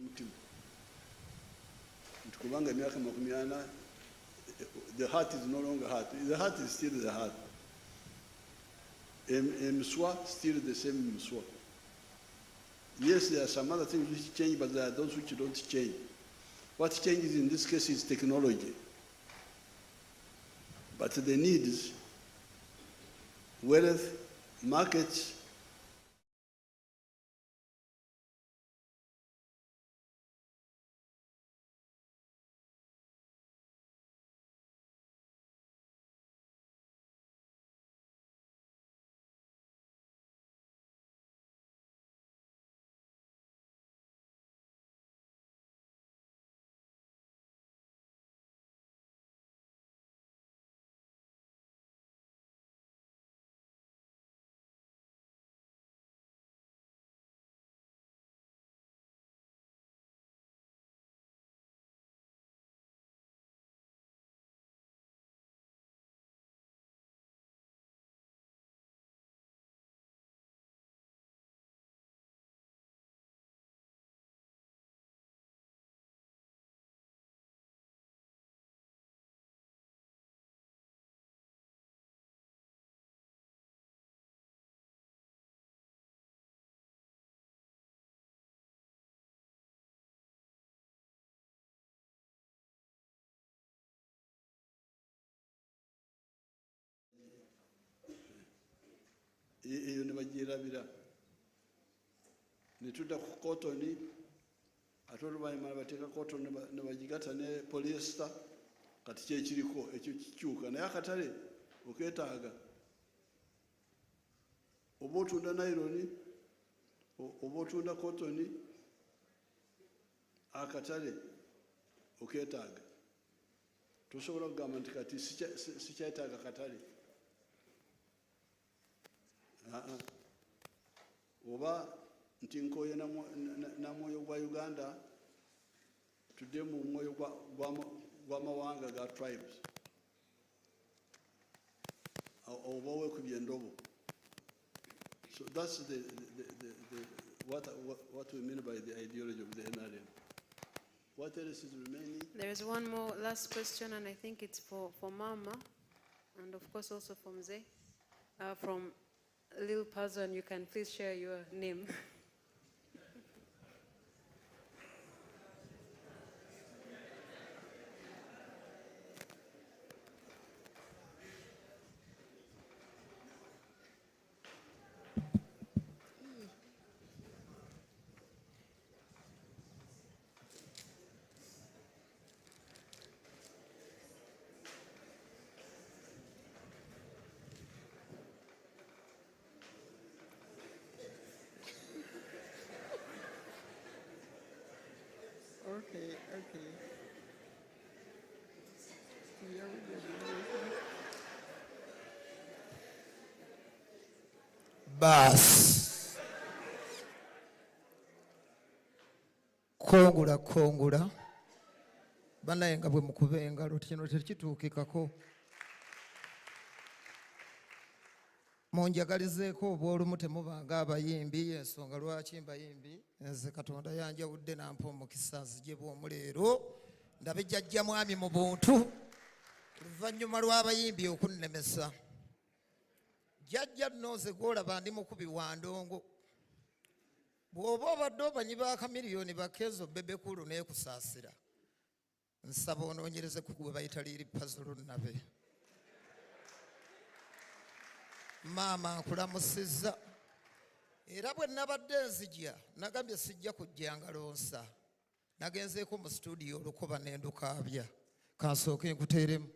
mutima ntukubanga emyaka 40 the heart is no longer heart. The heart is still the heart. Mswa still the same Mswa. Yes, there are some other things which change, but there are those which don't change. What changes in this case is technology. But the needs, wealth, markets, eyo ne bagirabira ne tudda ku kotoni ate oluvannyuma ne bateeka kotoni ne bagigata ne polyester kati kyekiriko ekyo kikyuka naye akatale okeetaaga oba otunda naironi oba otunda kotoni akatale okeetaaga tosobola kugamba nti kati sikyetaaga katale oba nti nkooye namwoyo gwa Uganda tudde mu mwoyo gw'amawanga ga tribes oba weekubye endobo. So that's what we mean by the ideology of the NRM. What else is remaining? There is one more last question, and I think it's for Mama, and of course also from Mzee. From Lil Person, you can please share your name. Okay. Bas. Kongula. Banaye nga bwe mukuba engalo kino tekituukikako. Munjagalizeeko obw'olumu temubanga abayimbi ensonga lwaki mbayimbi nze Katonda yanjawudde nampa omukisa nzije bw'omu leero ndabe Jajja mwami mu buntu oluvannyuma lw'abayimbi okunnemesa. Jajja nno nze gw'olaba ndi mukubi wa ndongo bw'oba obadde obanyi ba kamiliyoni bakeezo bebekulu n'ekusaasira nsaba onoonyereze ku gwe bayita liiri pazulu nabe. Maama nkulamusizza era bwe nabadde nzija nagambye sijja kujja ngalonsa nagenzeeko mu studio olukuba n'endukaabya kansooke nkuteeremu.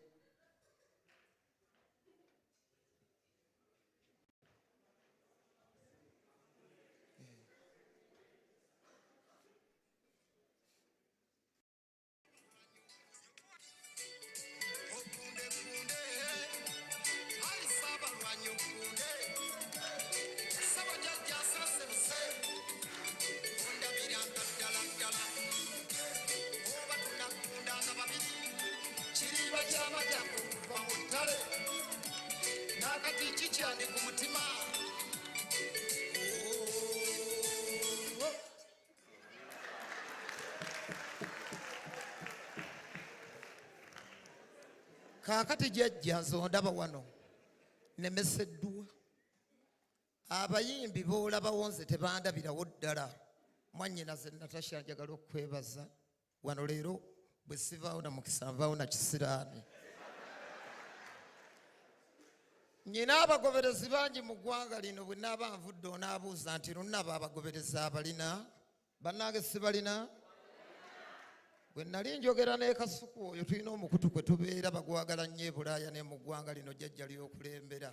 Kaakati Jaja nze ondaba wano nemeseddwa. Abayimbi boolaba wonze tebandabirawo ddala. Mwannyinaze Natasha njagala okwebaza wano leero bwe sivaawo na mukisa nvaawo na kisiraani. Nyina abagoberezi bangi mu ggwanga lino bwe naaba nvudde onaabuuza nti lunnaba abagoberezi abalina bannange sibalina. Bwe nali njogera ne Kasuku oyo tulina omukutu kwe tubeera bagwagala nnyo e Bulaaya ne mu ggwanga lino Jjajja ly'okulembera.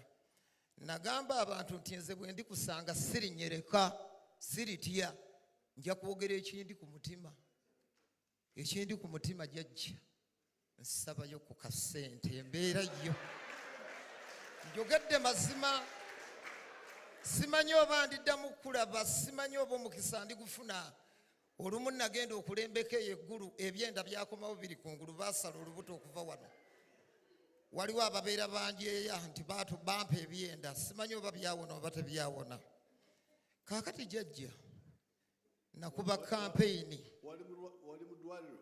Nagamba abantu nti nze bwe ndikusanga sirinyereka siritya nja kwogera ekindi ku mutima. Ekindi ku mutima Jjajja nsabayo ku kasente embeera yo. Njogedde mazima simanyi oba ndiddamu kulaba simanyi oba omukisa ndigufuna. Olumu nagenda okulembeka eggulu ebyenda byakomawo biri kungulu baasala olubuto okuva wano. Waliwo ababeera banjeeya nti bampa ebyenda simanyi oba byawona oba tebyawona. Kaakati Jjajja nakuba kampeyini. Wali mu ddwaliro?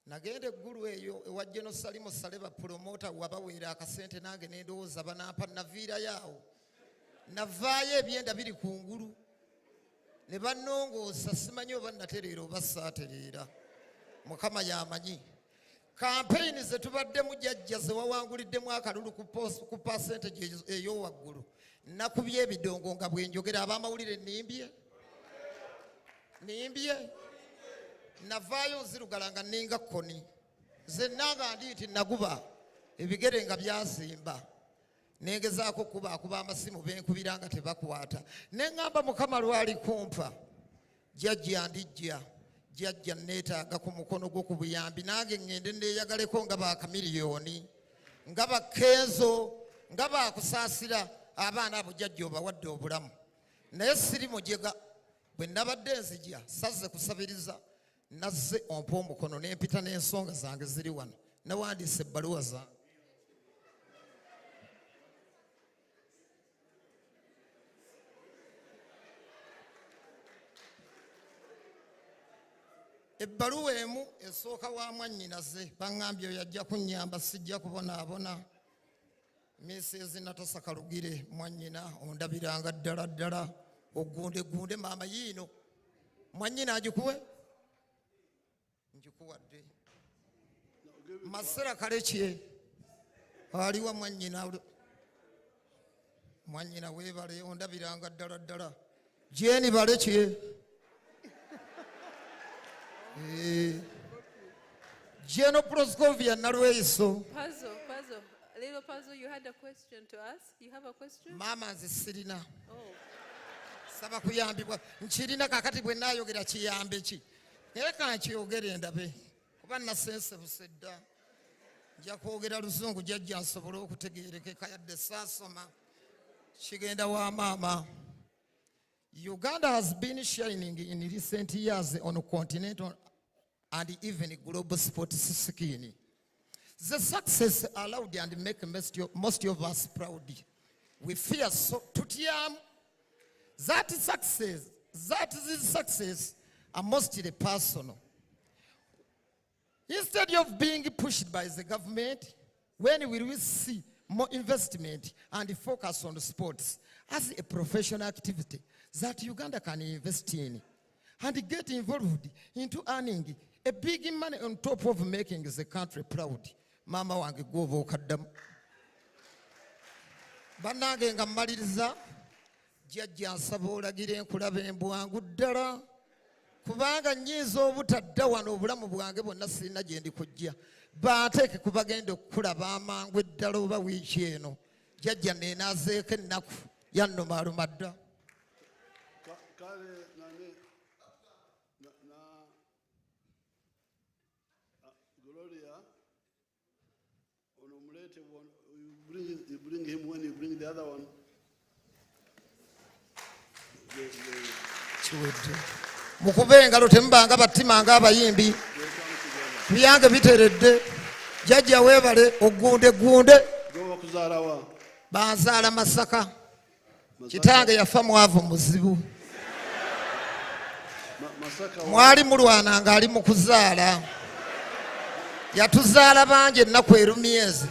Nagenda eggulu eyo ewa General Salimu Saleba promota wabaweera akasente nange nendowooza banampa naviirayo awo. Navaayo ebyenda biri kungulu. Ne bannongoosa simanyi oba natereera oba saatereera. Mukama y'amanyi. Kampeyini ze tubaddemu Jjajja ze wawanguliddemu akalulu ku percentage ey'owaggulu. Nakubye ebidongo nga bwe njogera ab'amawulire nimbye. Navaayo nzirugala nga nninga kkoni. Nze nanga ndi nti naguba ebigere nga byazimba. Nengezaako kuba amasimu benkubira nga tebakwata. Ne ŋŋamba Mukama lwali kumpa. Jjajja ndijja. Jjajja neetaaga ku mukono gwo ku buyambi nange ŋŋende nneeyagaleko nga bakamiliyoni. Nga bakkenzo. Nga bakusaasira abaana abo Jjajja obawadde obulamu. Naye siri mujega. Bwe nabadde nzija sazze kusabiriza. Nazze ompa omukono n'empita n'ensonga zange ziri wano. Nawandiise ebbaluwa zange. Ebbaluwa emu esooka wa mwannyinaze baŋŋambye yajja kunnyamba sijja kubonaabona. Mrs. Natasha Kalugire mwannyina ondabiranga ddala ogunde maama yiino. Mwannyina agikuwe? Njikuwadde. Masera Kalekye aliwa mwannyina. Mwannyina weebale ondabiranga ddala. Jeni Balekye. General Proscovia Narweso. Puzzle. Little puzzle, you had a question to ask? You have a question? Mama nze sirina. Oh. Saba kuyambibwa. Nkirina kakati bwe naayogera kiyambe ki. Naye kankyogere ndabe. Kuba nasense busedda. Nja kwogera Luzungu Jjajja nsobole okutegeerekeka yadde saasoma. Kigenda wa maama. Uganda has been shining in recent years on continental and even global sports scene. The success allowed and make most of us proud. We fear so tutiam that this success are mostly personal. Instead of being pushed by the government, when we will see more investment and focus on sports as a professional activity that Uganda can invest in and get involved into earning a big money on top of making the country proud. Mama wange gova okaddamu. Bannange nga mmaliriza Jjajja nsaba olagire enkulaba embwangu ddala kubanga nnyinza obutadda wano obulamu bwange bwonna sirina gye ndikujja. Banteeke ku bagenda okukulaba amangu eddala oba wiiki eno. Jjajja neenaazeeko ennaku yannumaaluma dda. Kale Gloria, one, you bring him when you bring the other one. Mukube engalo temubanga battima ng'abayimbi. Byange biteredde. Jjajja weebale ogunde. Banzaala Masaka. Kitange yafa mwavu muzibu. Mwali mulwana ng'ali mu kuzaala. Yatuzaala bangi ennaku erumyezi.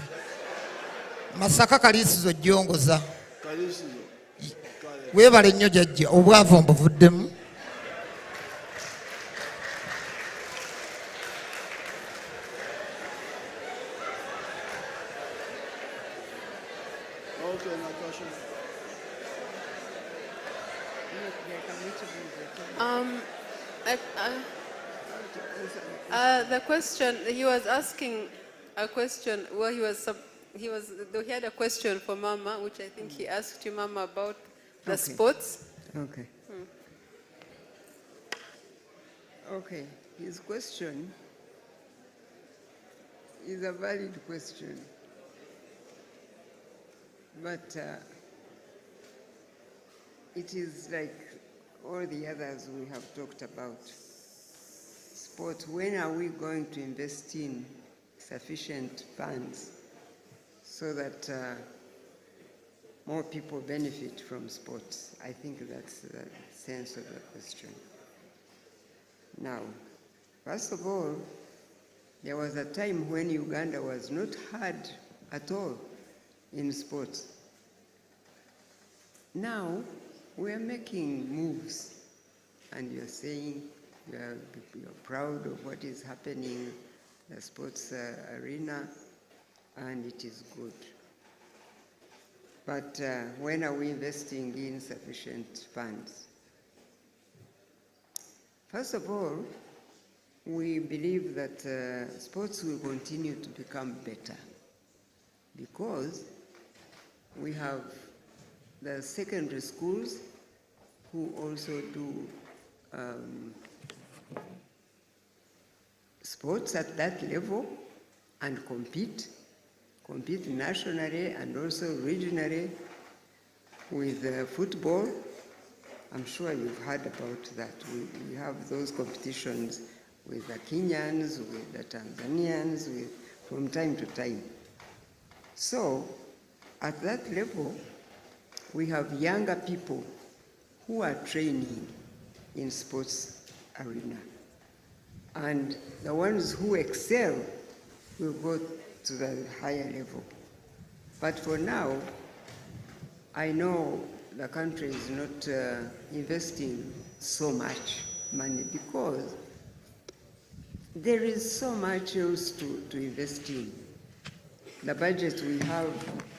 Masaka Kalisizo Jongoza. Kalisizo. Weebale nnyo Jajja obwavu mbuvuddemu. Okay, Natasha. The question, he was asking a question, well, he had a question for Mama, which I think he asked you, Mama, about the sports. Okay. Okay, his question is a valid question, but it is like all the others we have talked about. Sport, when are we going to invest in sufficient funds so that more people benefit from sports? I think that's the sense of the question. Now, first of all, there was a time when Uganda was not hard at all in sports. Now, we are making moves, and you're saying you're proud of what is happening in the sports arena, and it is good. But when are we investing in sufficient funds? First of all, we believe that sports will continue to become better because we have the secondary schools who also do sports at that level and compete nationally and also regionally with football. I'm sure you've heard about that. We have those competitions with the Kenyans, with the Tanzanians, from time to time. So, at that level, we have younger people who are training in sports arena. And the ones who excel will go to the higher level. But for now, I know the country is not investing so much money because there is so much else to invest in. The budget we have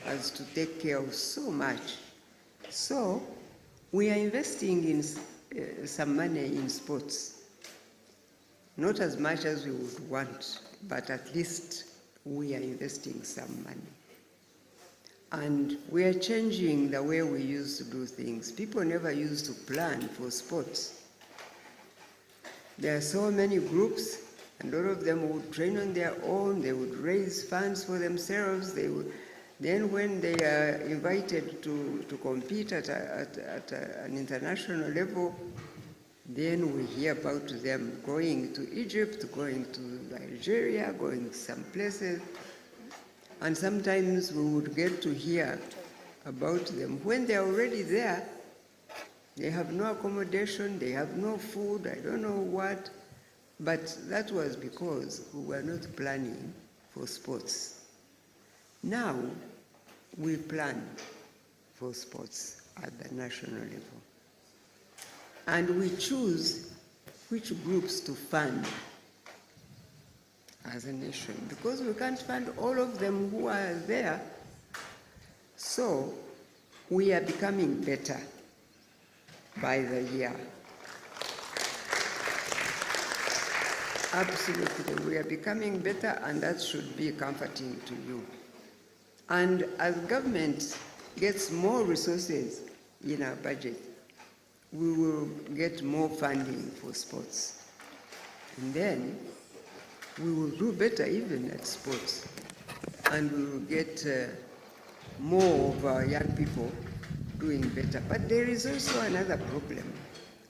has to take care of so much. So we are investing in some money in sports. Not as much as we would want, but at least we are investing some money. And we are changing the way we used to do things. People never used to plan for sports. There are so many groups, and all of them would train on their own. They would raise funds for themselves. Then when they are invited to compete at an international level, then we hear about them going to Egypt, going to Nigeria, going some places. And sometimes we would get to hear about them. When they're already there, they have no accommodation, they have no food, I don't know what. But that was because we were not planning for sports. Now, we plan for sports at the national level. And we choose which groups to fund as a nation, because we can't fund all of them who are there. So we are becoming better by the year. Absolutely, we are becoming better, and that should be comforting to you. And as government gets more resources in our budget, we will get more funding for sports. And then we will do better even at sports. And we will get more of our young people doing better. But there is also another problem,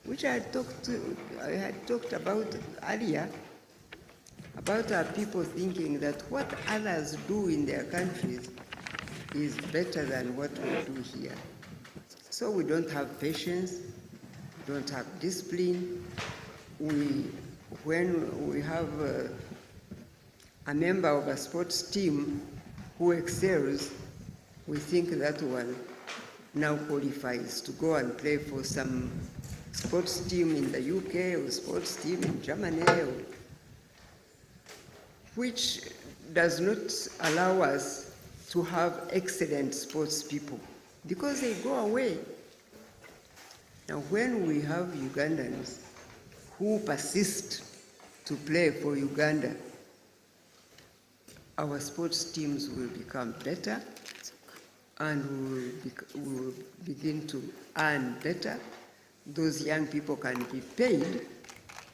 which I had talked about earlier, about our people thinking that what others do in their countries is better than what we do here. So we don't have patience, don't have discipline. When we have a member of a sports team who excels, we think that one now qualifies to go and play for some sports team in the UK or sports team in Germany, which does not allow us to have excellent sports people because they go away. Now, when we have Ugandans who persist to play for Uganda, our sports teams will become better and we will begin to earn better. Those young people can be paid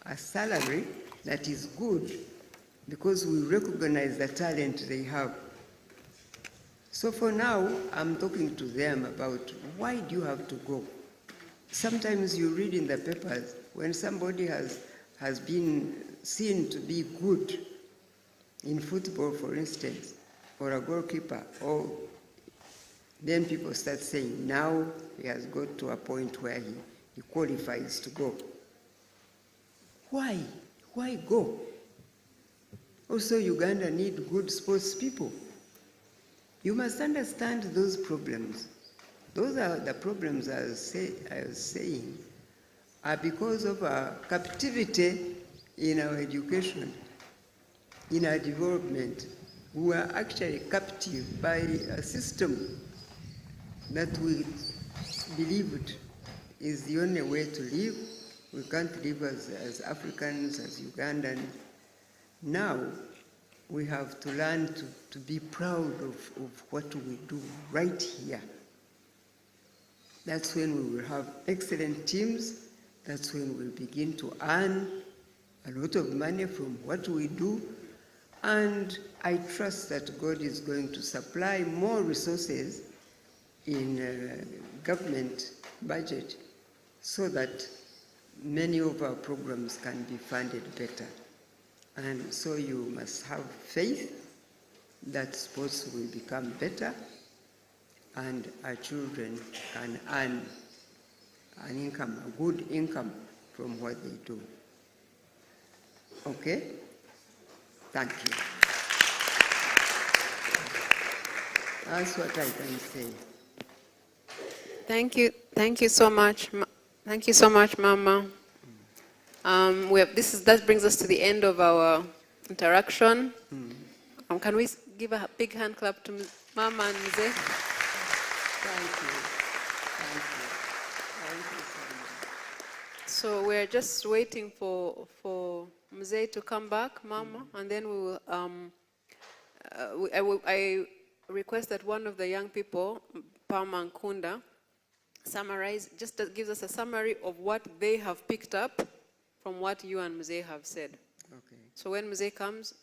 a salary that is good because we recognize the talent they have. So for now, I'm talking to them about why do you have to go? Sometimes you read in the papers when somebody has been seen to be good in football, for instance, or a goalkeeper, or then people start saying, now he has got to a point where he qualifies to go. Why? Why go? Also, Uganda need good sports people. You must understand those problems. Those are the problems I was saying are because of our captivity in our education, in our development. We are actually captive by a system that we believed is the only way to live. We can't live as Africans, as Ugandans. Now, we have to learn to be proud of what we do right here. That's when we will have excellent teams. That's when we'll begin to earn a lot of money from what we do. And I trust that God is going to supply more resources in government budget so that many of our programs can be funded better. And so you must have faith that sports will become better and our children can earn an income, a good income from what they do. Okay? Thank you. That's what I can say. Thank you so much. Thank you so much, Mama. That brings us to the end of our interaction. Can we give a big hand clap to Mama and Mzee? Thank you. Thank you. Thank you so much. So we're just waiting for Mzee to come back, Mama, and then we will. I request that one of the young people, Palma and Kunda, just gives us a summary of what they have picked up from what you and Mzee have said. Okay. So when Mzee comes,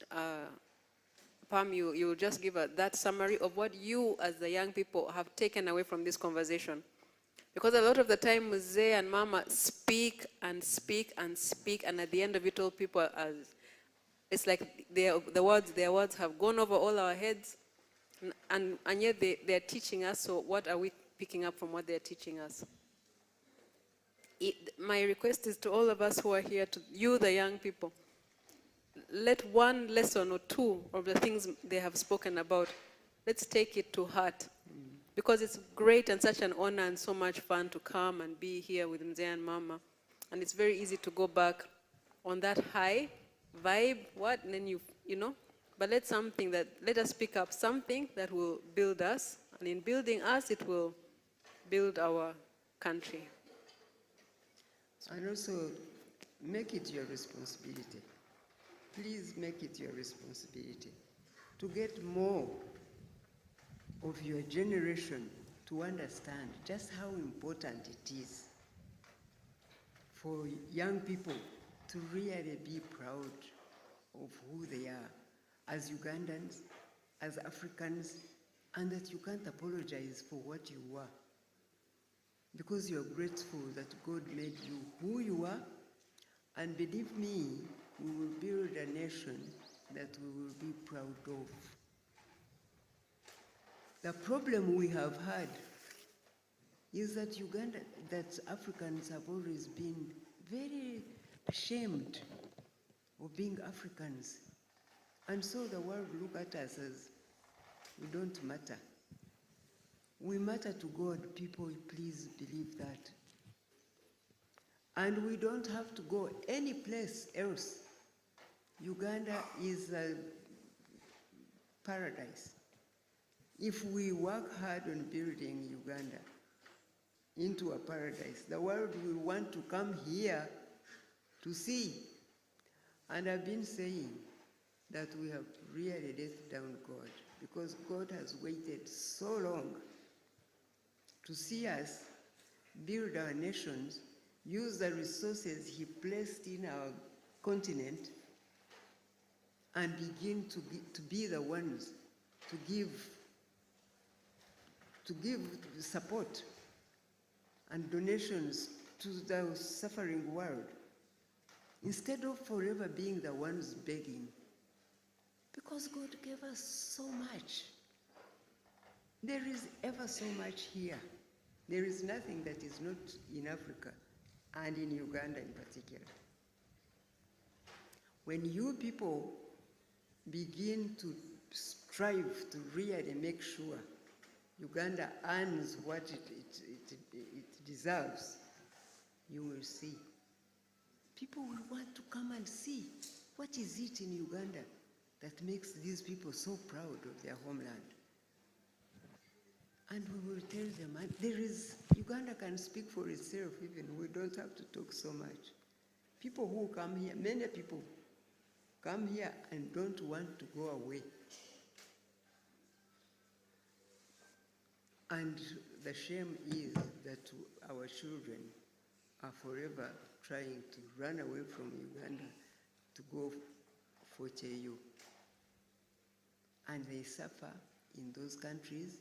Pam, you'll just give that summary of what you as the young people have taken away from this conversation. Because a lot of the time, Mzee and Mama speak and speak and speak, and at the end of it all, people it's like their words have gone over all our heads, and yet they're teaching us, so what are we picking up from what they're teaching us? My request is to all of us who are here, to you, the young people, let one lesson or two of the things they have spoken about, let's take it to heart. Because it's great and such an honor and so much fun to come and be here with Mzee and Mama. And it's very easy to go back on that high vibe, and then you know. But let us pick up something that will build us. And in building us, it will build our country. And also, make it your responsibility. Please make it your responsibility to get more of your generation to understand just how important it is for young people to really be proud of who they are as Ugandans, as Africans, and that you can't apologize for what you are. Because you're grateful that God made you who you are, and believe me, we will build a nation that we will be proud of. The problem we have had is that Africans have always been very ashamed of being Africans. And so the world look at us as we don't matter. We matter to God, people, please believe that. And we don't have to go any place else. Uganda is a paradise. If we work hard on building Uganda into a paradise, the world will want to come here to see. And I've been saying that we have really let down God, because God has waited so long to see us build our nations, use the resources he placed in our continent, and begin to be the ones to give support and donations to the suffering world, instead of forever being the ones begging. Because God gave us so much. There is ever so much here. There is nothing that is not in Africa, and in Uganda in particular. When you people begin to strive to really make sure Uganda earns what it deserves, you will see. People will want to come and see what is it in Uganda that makes these people so proud of their homeland. And we will tell them, and Uganda can speak for itself even, we don't have to talk so much. People who come here, many people come here and don't want to go away. And the shame is that our children are forever trying to run away from Uganda to go for CHU. And they suffer in those countries,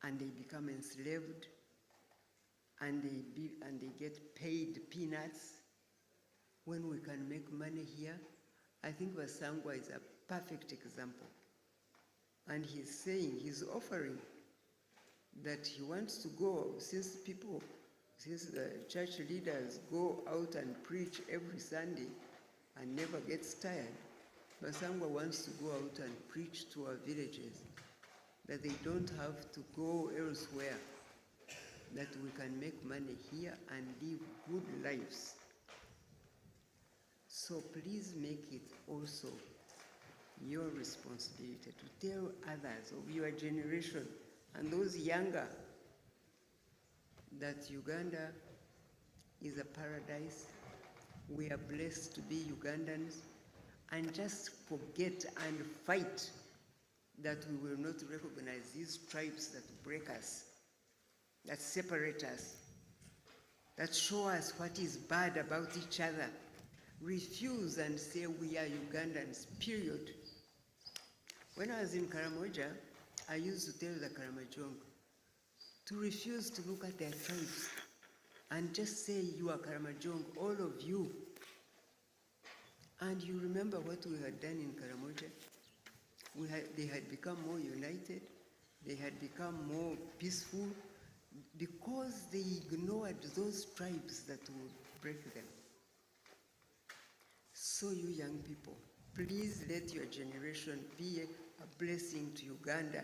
and they become enslaved, and they get paid peanuts when we can make money here. I think Basangwa is a perfect example. And he's offering that he wants to go, since the church leaders go out and preach every Sunday and never gets tired, Basangwa wants to go out and preach to our villages, that they don't have to go elsewhere, that we can make money here and live good lives. So please make it also your responsibility to tell others of your generation and those younger that Uganda is a paradise. We are blessed to be Ugandans, and just forget and fight that we will not recognize these tribes that break us, that separate us, that show us what is bad about each other. Refuse and say we are Ugandans, period. When I was in Karamoja, I used to tell the Karamojong to refuse to look at their tribes and just say you are Karamojong, all of you. And you remember what we had done in Karamoja? They had become more united, they had become more peaceful, because they ignored those tribes that would break them. So you young people, please let your generation be a blessing to Uganda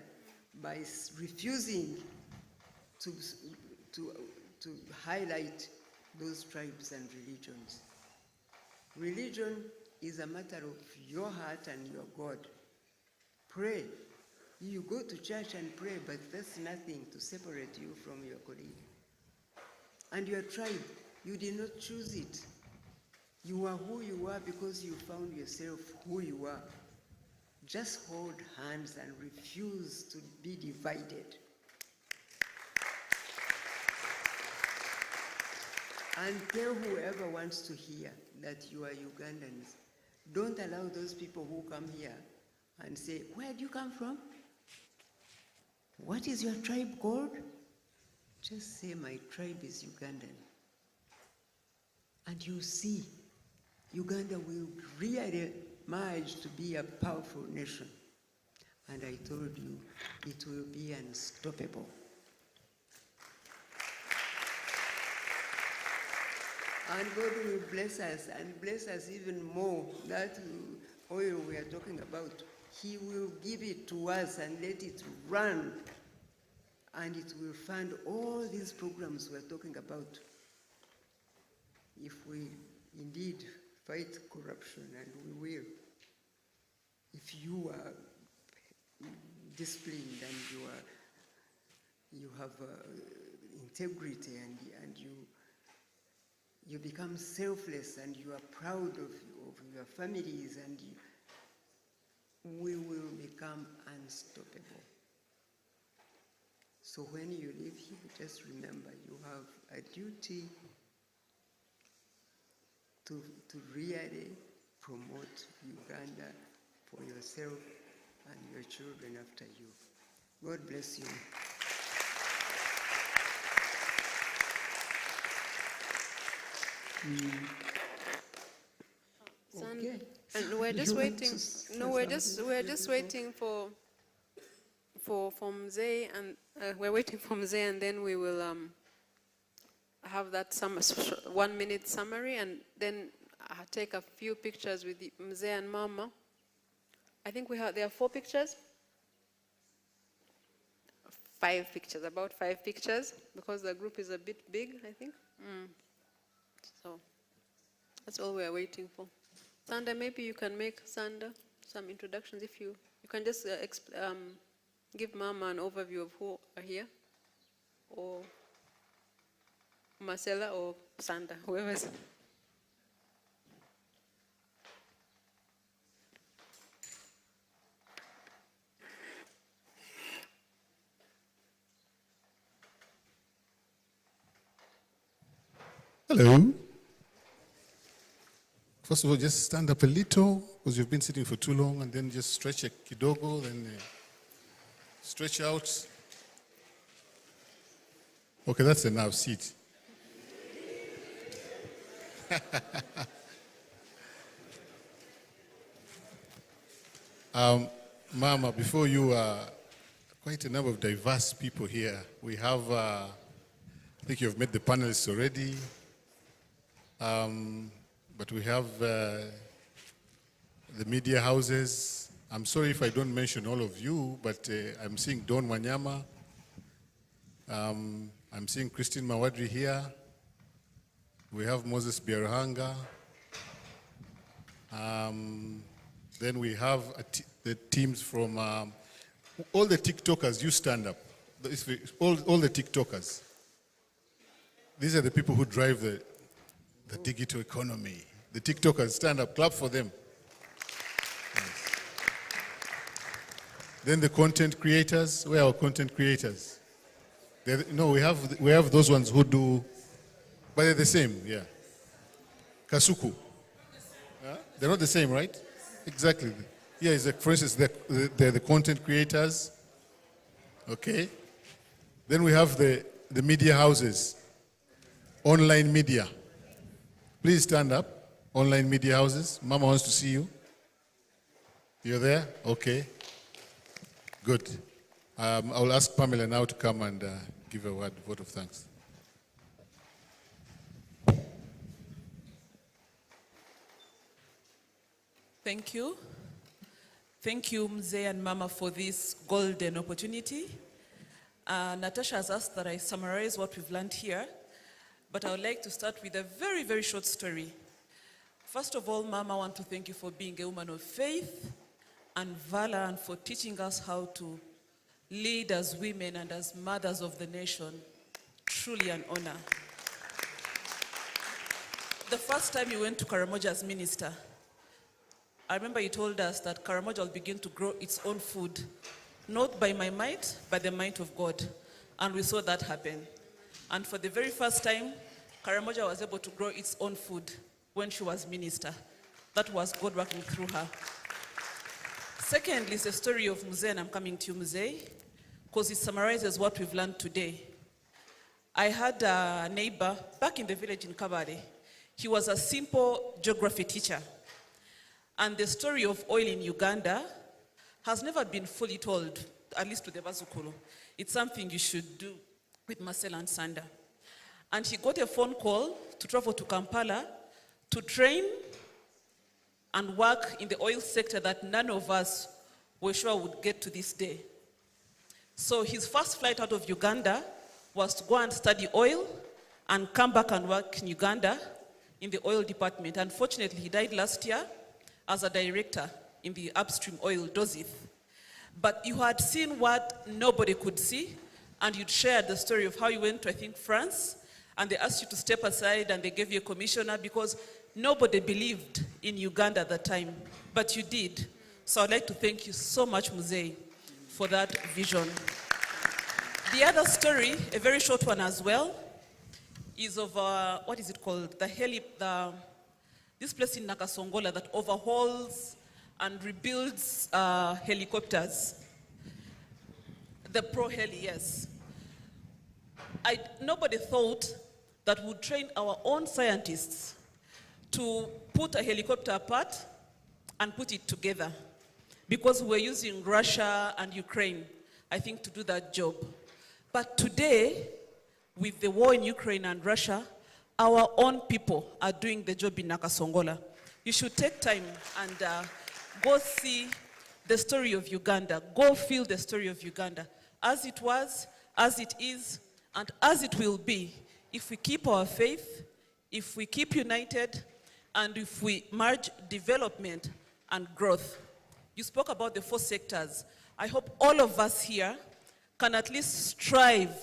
by refusing to highlight those tribes and religions. Religion is a matter of your heart and your God. Pray. You go to church and pray, but that's nothing to separate you from your colleague. And your tribe, you did not choose it. You are who you are because you found yourself who you are. Just hold hands and refuse to be divided. And tell whoever wants to hear that you are Ugandans. Don't allow those people who come here and say, where do you come from? What is your tribe called? Just say, my tribe is Ugandan. And you see, Uganda will really merge to be a powerful nation. And I told you, it will be unstoppable. And God will bless us, and bless us even more. That oil we are talking about, He will give it to us and let it run and it will fund all these programs we're talking about. If we indeed fight corruption, and we will, if you are disciplined and you have integrity, and you become selfless, and you are proud of your families, and we will become unstoppable. So when you leave here, just remember you have a duty to really promote Uganda for yourself and your children after you. God bless you. Okay. And we're just waiting. No, we're just waiting for Mzee, and we're waiting for Mzee, and then we will have that 1 minute summary, and then take a few pictures with Mzee and Mama. I think there are 4 pictures. 5 pictures, about 5 pictures, because the group is a bit big, I think. So that's all we are waiting for. Sanda, maybe you can make Sanda some introductions. If you can just give Mama an overview of who are here, or Marcella or Sanda, whoever's. Hello. First of all, just stand up a little, because you've been sitting for too long, and then just stretch a kidogo, then stretch out. Okay, that's enough. Sit. Mama, before you, quite a number of diverse people here. We have, I think you've met the panelists already. But we have the media houses. I'm sorry if I don't mention all of you, but I'm seeing Don Wanyama. I'm seeing Christine Mawadri here. We have Moses Biarhanga. Then we have the teams from all the TikTokers. You stand up. All the TikTokers. These are the people who drive the digital economy. The TikTokers, stand up, clap for them. Yes. Then the content creators. Where are our content creators? No, we have those ones who do, but they're the same, yeah. Kasuku. They're not the same, right? Exactly. Yeah, for instance, they're the content creators. Okay. Then we have the media houses, online media. Please stand up. Online media houses. Mama wants to see you. You're there? Okay. Good. I'll ask Pamela now to come and give a vote of thanks. Thank you. Thank you, Mzee and Mama, for this golden opportunity. Natasha has asked that I summarize what we've learned here, but I would like to start with a very, very short story. First of all, Mama, I want to thank you for being a woman of faith and valor, and for teaching us how to lead as women and as mothers of the nation. Truly an honor. The first time you went to Karamoja as minister, I remember you told us that Karamoja will begin to grow its own food, not by my might, but the might of God. And we saw that happen. And for the very first time, Karamoja was able to grow its own food when she was minister. That was God working through her. Secondly, it's the story of Mzee, and I'm coming to you, Mzee, because it summarizes what we've learned today. I had a neighbor back in the village in Kabale. He was a simple geography teacher. And the story of oil in Uganda has never been fully told, at least to the Bazukulu. It's something you should do with Marcel and Sanda. And he got a phone call to travel to Kampala to train and work in the oil sector that none of us were sure would get to this day. So his first flight out of Uganda was to go and study oil and come back and work in Uganda in the oil department. Unfortunately, he died last year as a director in the upstream oil, Dozith. But you had seen what nobody could see, and you'd shared the story of how you went to, I think, France, and they asked you to step aside and they gave you a commissioner because nobody believed in Uganda at the time, but you did. So I'd like to thank you so much, Muzei, for that vision. The other story, a very short one as well, is of, what is it called? This place in Nakasongola that overhauls and rebuilds helicopters. The Pro Heli, yes. Nobody thought that we'd train our own scientists to put a helicopter apart and put it together, because we're using Russia and Ukraine, I think, to do that job. But today, with the war in Ukraine and Russia, our own people are doing the job in Nakasongola. You should take time and go see the story of Uganda. Go feel the story of Uganda, as it was, as it is, and as it will be, if we keep our faith, if we keep united, and if we merge development and growth. You spoke about the 4 sectors. I hope all of us here can at least strive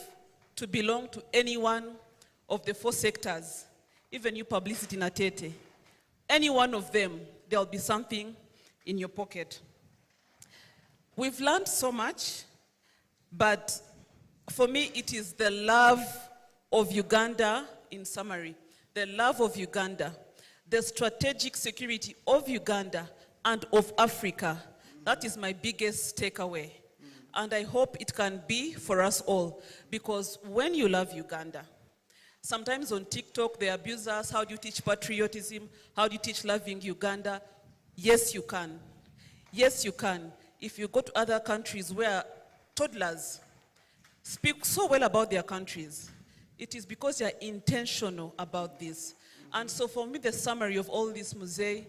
to belong to any one of the 4 sectors. Even you, Publicity Natete. Any one of them, there'll be something in your pocket. We've learned so much, but for me, it is the love of Uganda, in summary, the love of Uganda, the strategic security of Uganda and of Africa. That is my biggest takeaway. And I hope it can be for us all, because when you love Uganda, sometimes on TikTok they abuse us. How do you teach patriotism? How do you teach loving Uganda? Yes, you can. Yes, you can. If you go to other countries where toddlers speak so well about their countries, it is because they are intentional about this. And so for me, the summary of all this, Muzei,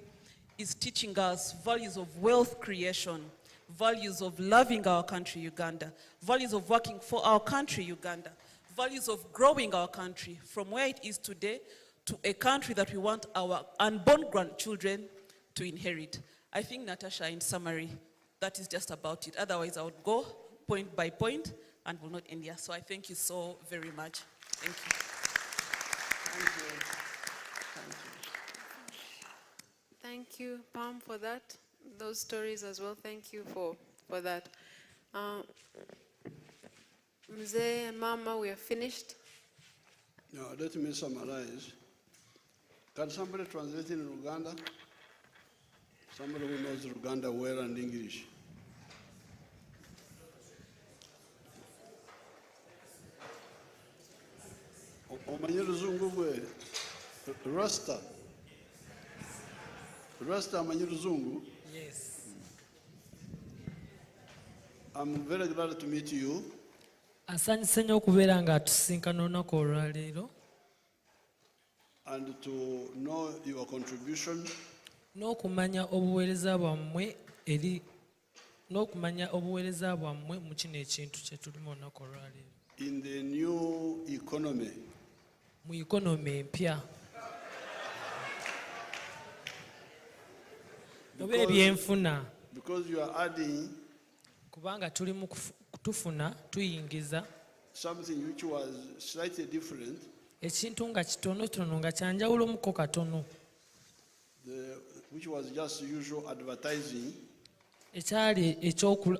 is teaching us values of wealth creation, values of loving our country, Uganda, values of working for our country, Uganda, values of growing our country from where it is today to a country that we want our unborn grandchildren to inherit. I think, Natasha, in summary, that is just about it. Otherwise, I would go point by point and will not end here. So I thank you so very much. Thank you. Thank you. Thank you, Pam, for that. Those stories as well. Thank you for that. Mzee and Mama, we are finished. Now, let me summarize. Can somebody translate in Uganda? Somebody who knows Uganda well and English. Omanyi luzungu gwe? Rasta. Rasta amanyi luzungu? Yes. I'm very glad to meet you. Asanyise nnyo okubeera nga atusinkana olunaku olwaleero. And to know your contribution. N'okumanya obuweereza bwammwe mu kino ekintu kye tulimu olunaku olwaleero. In the new economy. Mu ikonomi empya. Oba ebyenfuna. Because you are adding. Kubanga tulimu tufuna tuyingiza. Something which was slightly different. Ekintu nga kitonotono nga kyanjawulomuko katono. Which was just usual advertising. Ekyali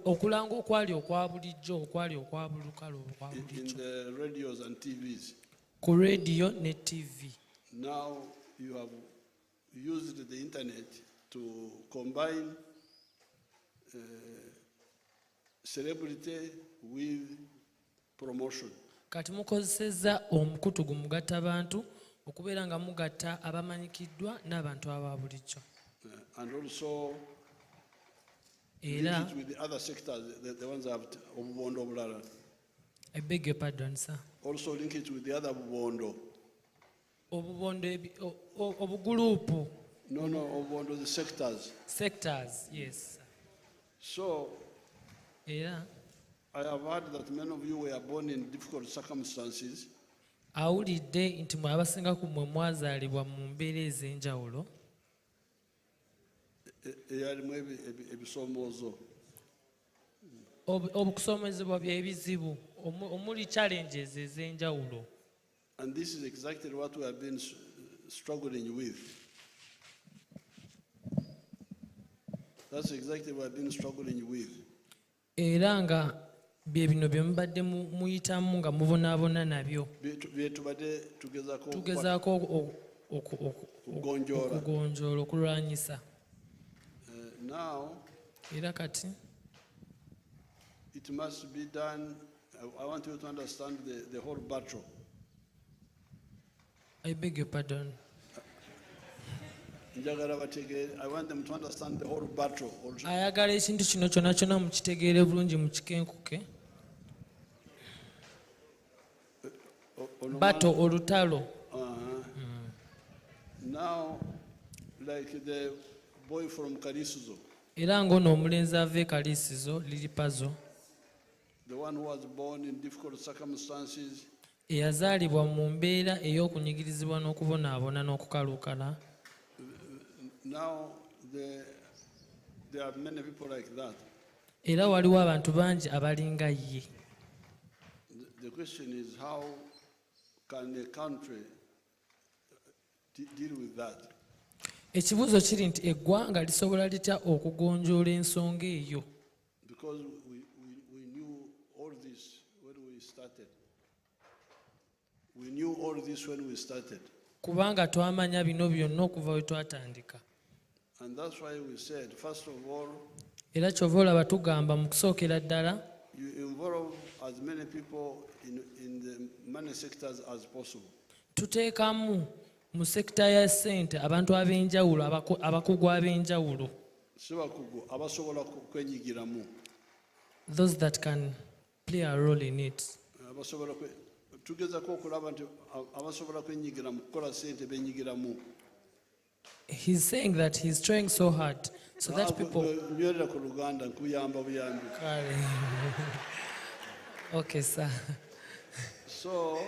okulanga okwali okwa bulijjo okwali okwa bulukale okwa bulijjo. In the radios and TVs. Ku radio ne TV. Now you have used the internet to combine celebrity with promotion. Kati mukozesezza omukutu gumugatta abantu okubeera nga mugatta abamanyikiddwa n'abantu aba bulijjo. And also era with the other sectors, the ones that have obubondo obulala. I beg your pardon, sir. Also link it with the other obubondo. Obubondo obugulupu. No, obubondo, the sectors. Sectors, yes. So era I have heard that many of you were born in difficult circumstances. awulidde nti mwe abasinga ku mmwe mwazaalibwa mu mbeera ez'enjawulo eyalimu ebisoomoozo. obukusoomezebwa by'ebizibu omuli challenges ez'enjawulo. And this is exactly what we have been struggling with. That's exactly what we have been struggling with. Era nga bye bino bye mubadde muyitamu nga mubonaabona nabyo. Tugezaako okugonjoola okulwanyisa. Now, era kati it must be done. I want you to understand the whole battle. I beg your pardon. I want them to understand the whole battle. Ayagala ekintu kino kyonna kyonna mukitegeere bulungi mukikenkuke. Battle olutalo. Now, like the boy from Kalisizo. Era ng'ono omulenzi ava e Kalisizo Liripazo. The one who was born in difficult circumstances. Eyazaalibwa mu mbeera ey'okunyigirizibwa n'okubonaabona n'okukaluukana. Now there are many people like that. Era waliwo abantu bangi abalinga ye. The question is, how can a country deal with that? Ekibuuzo kiri nti eggwanga lisobola litya okugonjoola ensonga eyo. Because we knew all this when we started. We knew all this when we started. Kubanga twamanya bino byonna okuva we twatandika. And that's why we said, first of all, era kyova olaba tugamba mu kusookera ddala you involve as many people in the money sectors as possible. tuteekamu mu sekita ya ssente abantu ab'enjawulo abakugu ab'enjawulo. Si bakugu abasobola kwenyigiramu. Those that can play a role in it. Tugezaako okulaba nti abasobola kwenyigira mu kukola ssente benyigiramu. He's saying that he's trying so hard so that people. Okay, sir. So,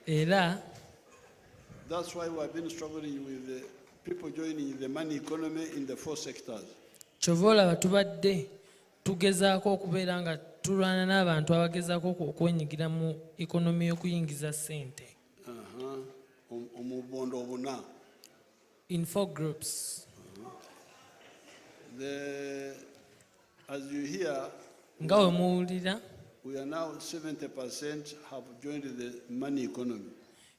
era that's why we have been struggling with the people joining the money economy in the 4 sectors. Kyova olaba tubadde tugezaako okubeera nga tulwana n'abantu abagezaako okwenyigira mu ikonomi y'okuyingiza ssente. Omubondo obuna. In 4 groups. As you hear, nga we muwulira, we are now 70% have joined the money economy.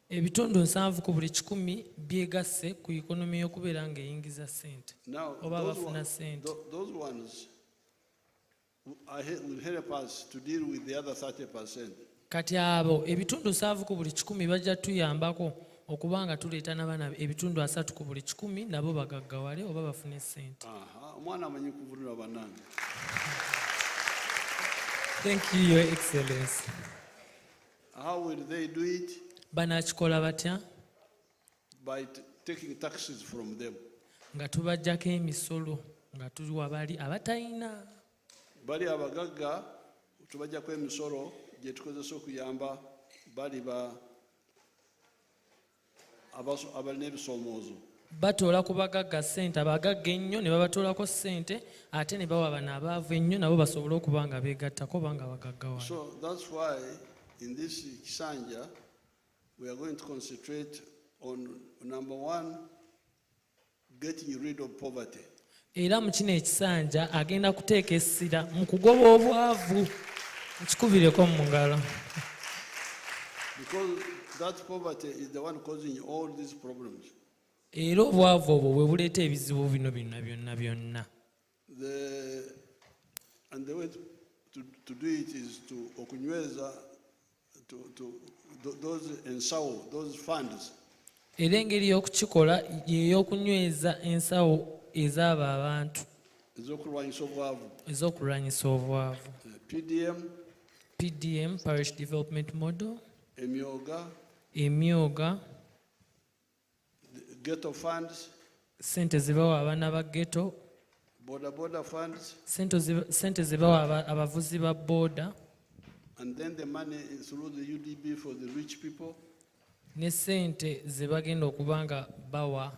Ebitundu 7 ku buli 100 byegasse ku ikonomi y'okubeera ng'eyingiza ssente oba bafuna ssente. Those ones will help us to deal with the other 30%. Kati abo ebitundu 7 ku buli 100 bajja tuyambako okubanga tuleeta n'abaana ebitundu 3 ku buli 100 nabo bagaggawale oba bafune ssente. Omwana amanyi kuvunula bannange. Thank you, Your Excellency. How will they do it? Banakikola batya? By taking taxes from them. Nga tubajjako emisolo nga tuwa bali abatalina. Bali abagagga tubajjako emisolo gye tukozesa okuyamba bali abalina ebisoomoozo. Batoola ku bagagga ssente abagagga ennyo ne babatoolako ssente ate ne bawa bano abaavu ennyo nabo basobole okuba nga beegattako oba nga bagaggawala. So that's why in this Kisanja we are going to concentrate on number 1, getting rid of poverty. Era mu kino ekisanja agenda kuteeka essira mu kugoba obwavu. Nkikubireko mu ngalo. Because that poverty is the one causing all these problems. Era obwavu obwo bwe buleeta ebizibu bino byonna byonna. And the way to do it is to okunyweza to those ensawo, those funds. Era engeri y'okukikola y'eyokunyweza ensawo ez'abo abantu. Ez'okulwanyisa obwavu. PDM, Parish Development Model. Emyoga. Ghetto funds. Sente zibawa abaana ba ghetto. border funds, sente ze bawa abavuzi ba boda, and then the money is through the UDB for the rich people. ne sente ze bagenda okuba nga bawa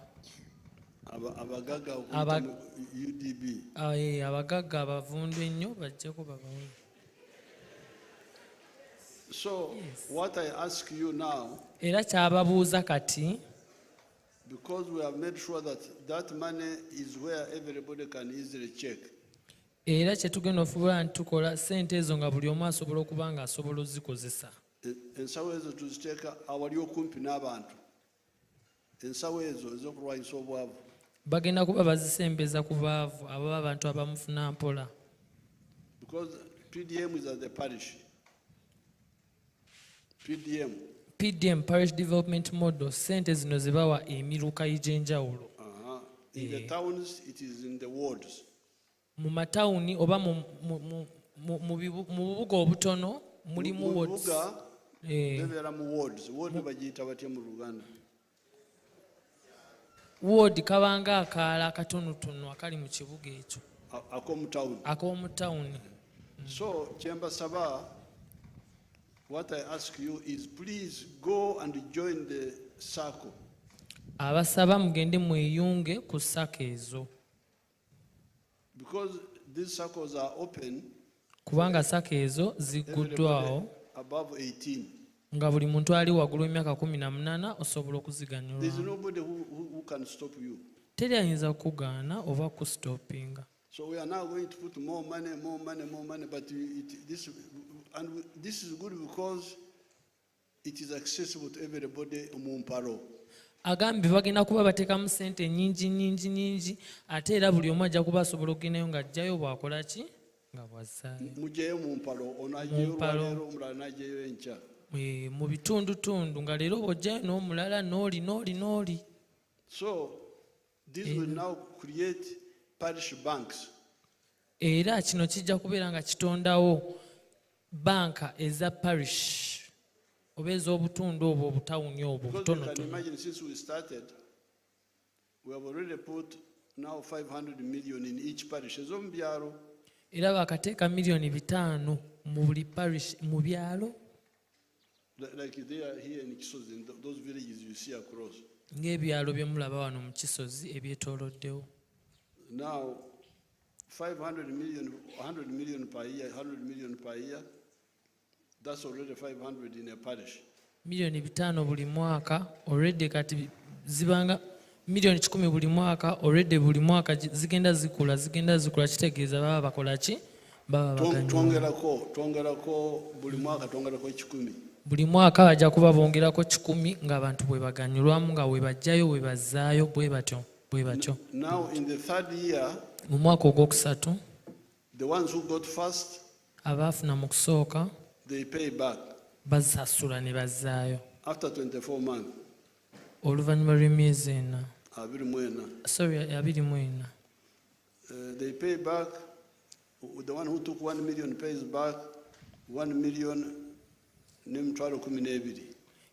Abagaga Aba- UDB. abagagga abavundu ennyo bajjeko babawe. So what I ask you now, Era kyababuuza kati, because we have made sure that that money is where everybody can easily check. era kye tugenda ofuba nti tukola sente ezo nga buli omu asobola okuba nga asobola ozikozesa. Ensawo ezo tuziteeka awali okumpi n'abantu. Ensawo ezo ez'okulwanyisa obwavu. Bagenda kuba bazisembeza ku baavu abo abantu abamufuna mpola. Because PDM is at the parish. PDM, Parish Development Model, sente zino zibawa emiruka y'enjawulo. In the towns, it is in the wards. Mu matawuni oba mu bubuga obutono mulimu wards. Bebeera mu wards. Ward bagiyita batya mu Luganda? Ward kabanga akaala akatonotono akali mu kibuga ekyo. Ak'omu tawuni. So, kyembasaba, what I ask you is please go and join the circle. Abasaba mugende mweyunge ku ssaka ezo. Because these circles are open. Kubanga ssaka ezo ziguddwawo. Above 18. Nga buli muntu ali waggulu w'emyaka 18 osobola okuziganyulwa. There is nobody who can stop you. Teri ayinza kukugaana oba kustopinga. So we are now going to put more money, but this is good because it is accessible to everybody mumparo. Agambye bagenda kuba bateekamu sente nyingi ate era buli omu ajja kuba asobola okugendayo ng'ajjayo bw'akola ki nga bw'azzaayo. Mujjayo mumpalo, ono ajjayo olwaleero omulala n'ajjayo enkya. Mu bitundutundu nga leero bw'ojjayo n'omulala n'oli. So this will now create parish banks. Era kino kijja kubeera nga kitondawo banka eza parish oba ez'obutundu obwo obutawuni obwo butonotono. Imagine since we started, we have already put now 500 million in each parish. Ez'omu byalo. Era bakateeka miliyoni 5 mu buli parish mu byalo. Like they are here in Kisozi, in those villages you see across. Ng'ebyalo bye mulaba wano mu Kisozi ebyetooloddewo. Now, 500 million, 100 million per year, 100 million per year, that's already 500 in a parish. Miliyoni 5 buli mwaka, already kati zibanga miliyoni 10 buli mwaka, already buli mwaka zigenda zikula, kitegeeza baba bakola ki? Baba baganyula. Twongerako buli mwaka twongerako 10. Buli mwaka bajja kuba bongerako 10 ng'abantu bwe baganyulwamu nga bwe bajjayo bwe bazzaayo bwe batyo. Now in the third year, mu mwaka ogwokusatu, the ones who got first, abaafuna mu kusooka, they pay back. Basasula ne bazzaayo. After 24 months. Oluvannyuma lw'emyezi 4. 24. They pay back. The one who took 1 million pays back 1 million n'emitwalo 12.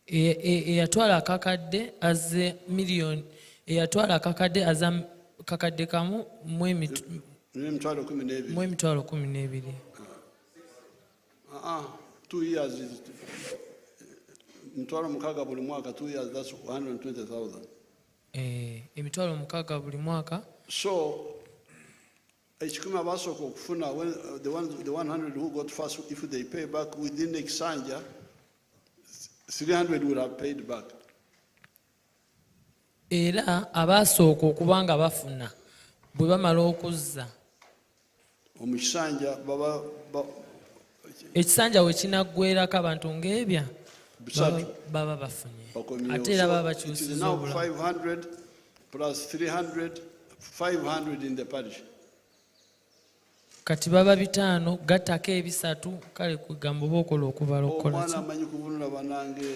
Eyatwala akakadde azze miliyoni. Eyatwala akakadde aza kakadde kamu mu n'emitwalo 12. Mu emitwalo 12. 2 years is emitwalo 6 buli mwaka. 2 years, that's 120,000. Emitwalo 6 buli mwaka. So ekikumi abasooka okufuna, the 100 who got first, if they pay back within Ekisanja, 300 would have paid back. Era abasooka okuba nga bafuna bwe bamala okuzza omukisanja baba ekisanja we kinaggwerako abantu ng'ebya baba bafunye ate era baba bakyusiza obulamu. 500 plus 300, 500 in the parish. Kati baba 5 gattako 3 kale kugamba oba okola okubala okukola omwana amanyi kubunula banange.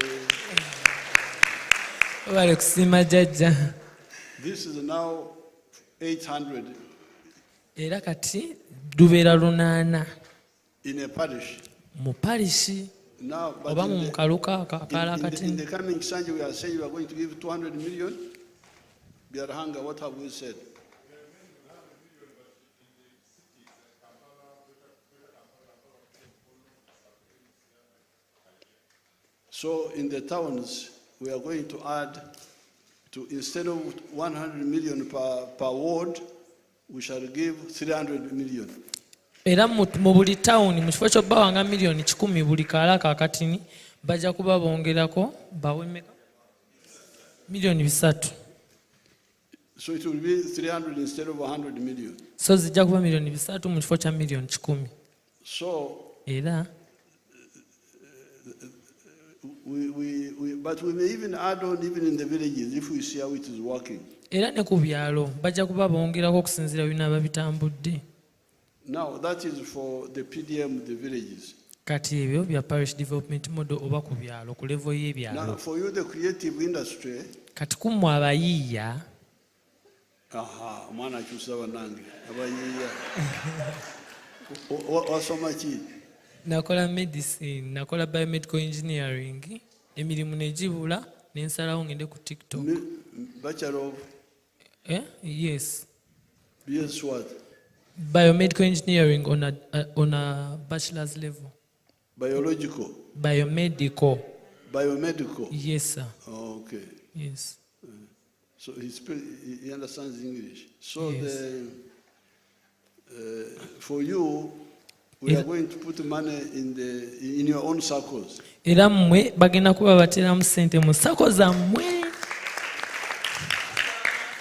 Bale kusiima Jaja. This is now 800. Era kati dubeera 800 in a parish. Mu parishi. Now, but oba mu kaluka akala kati. In the coming Sunday, we are saying we are going to give 200 million. Biarhanga, what have we said? So in the towns, we are going to add to, instead of 100 million per ward, we shall give 300 million. Era mu buli tawuni mu kifo ky'obbawanga miliyoni 100 buli kaala kakatini bajja kuba bongerako bawemeka miliyoni 3. So it will be 300 instead of 100 million. So zijja kuba miliyoni 3 mu kifo kya miliyoni 10. So era but we may even add on even in the villages if we see how it is working. Era ne ku byalo bajja kuba bongerako okusinziira binaaba bitambudde. Now that is for the PDM, the villages. Kati ebyo bya parish development model oba ku byalo ku level y'ebyalo. Now for you the creative industry. Kati kummwe abayiiya. Aha, mwana akyusa bannange abayiiya. Wasoma ki? Nakola medicine, nakola biomedical engineering, emirimu negibula nensalawo ngende ku TikTok. Bachelor of? Yes. BS what? Biomedical engineering on a bachelor's level. Biological? Biomedical. Biomedical? Yes, sir. Oh, okay. Yes. So he understands English. So yes. For you, we are going to put money in your own circles. Era mmwe bagenda kuba bateramu ssente mu sako zammwe.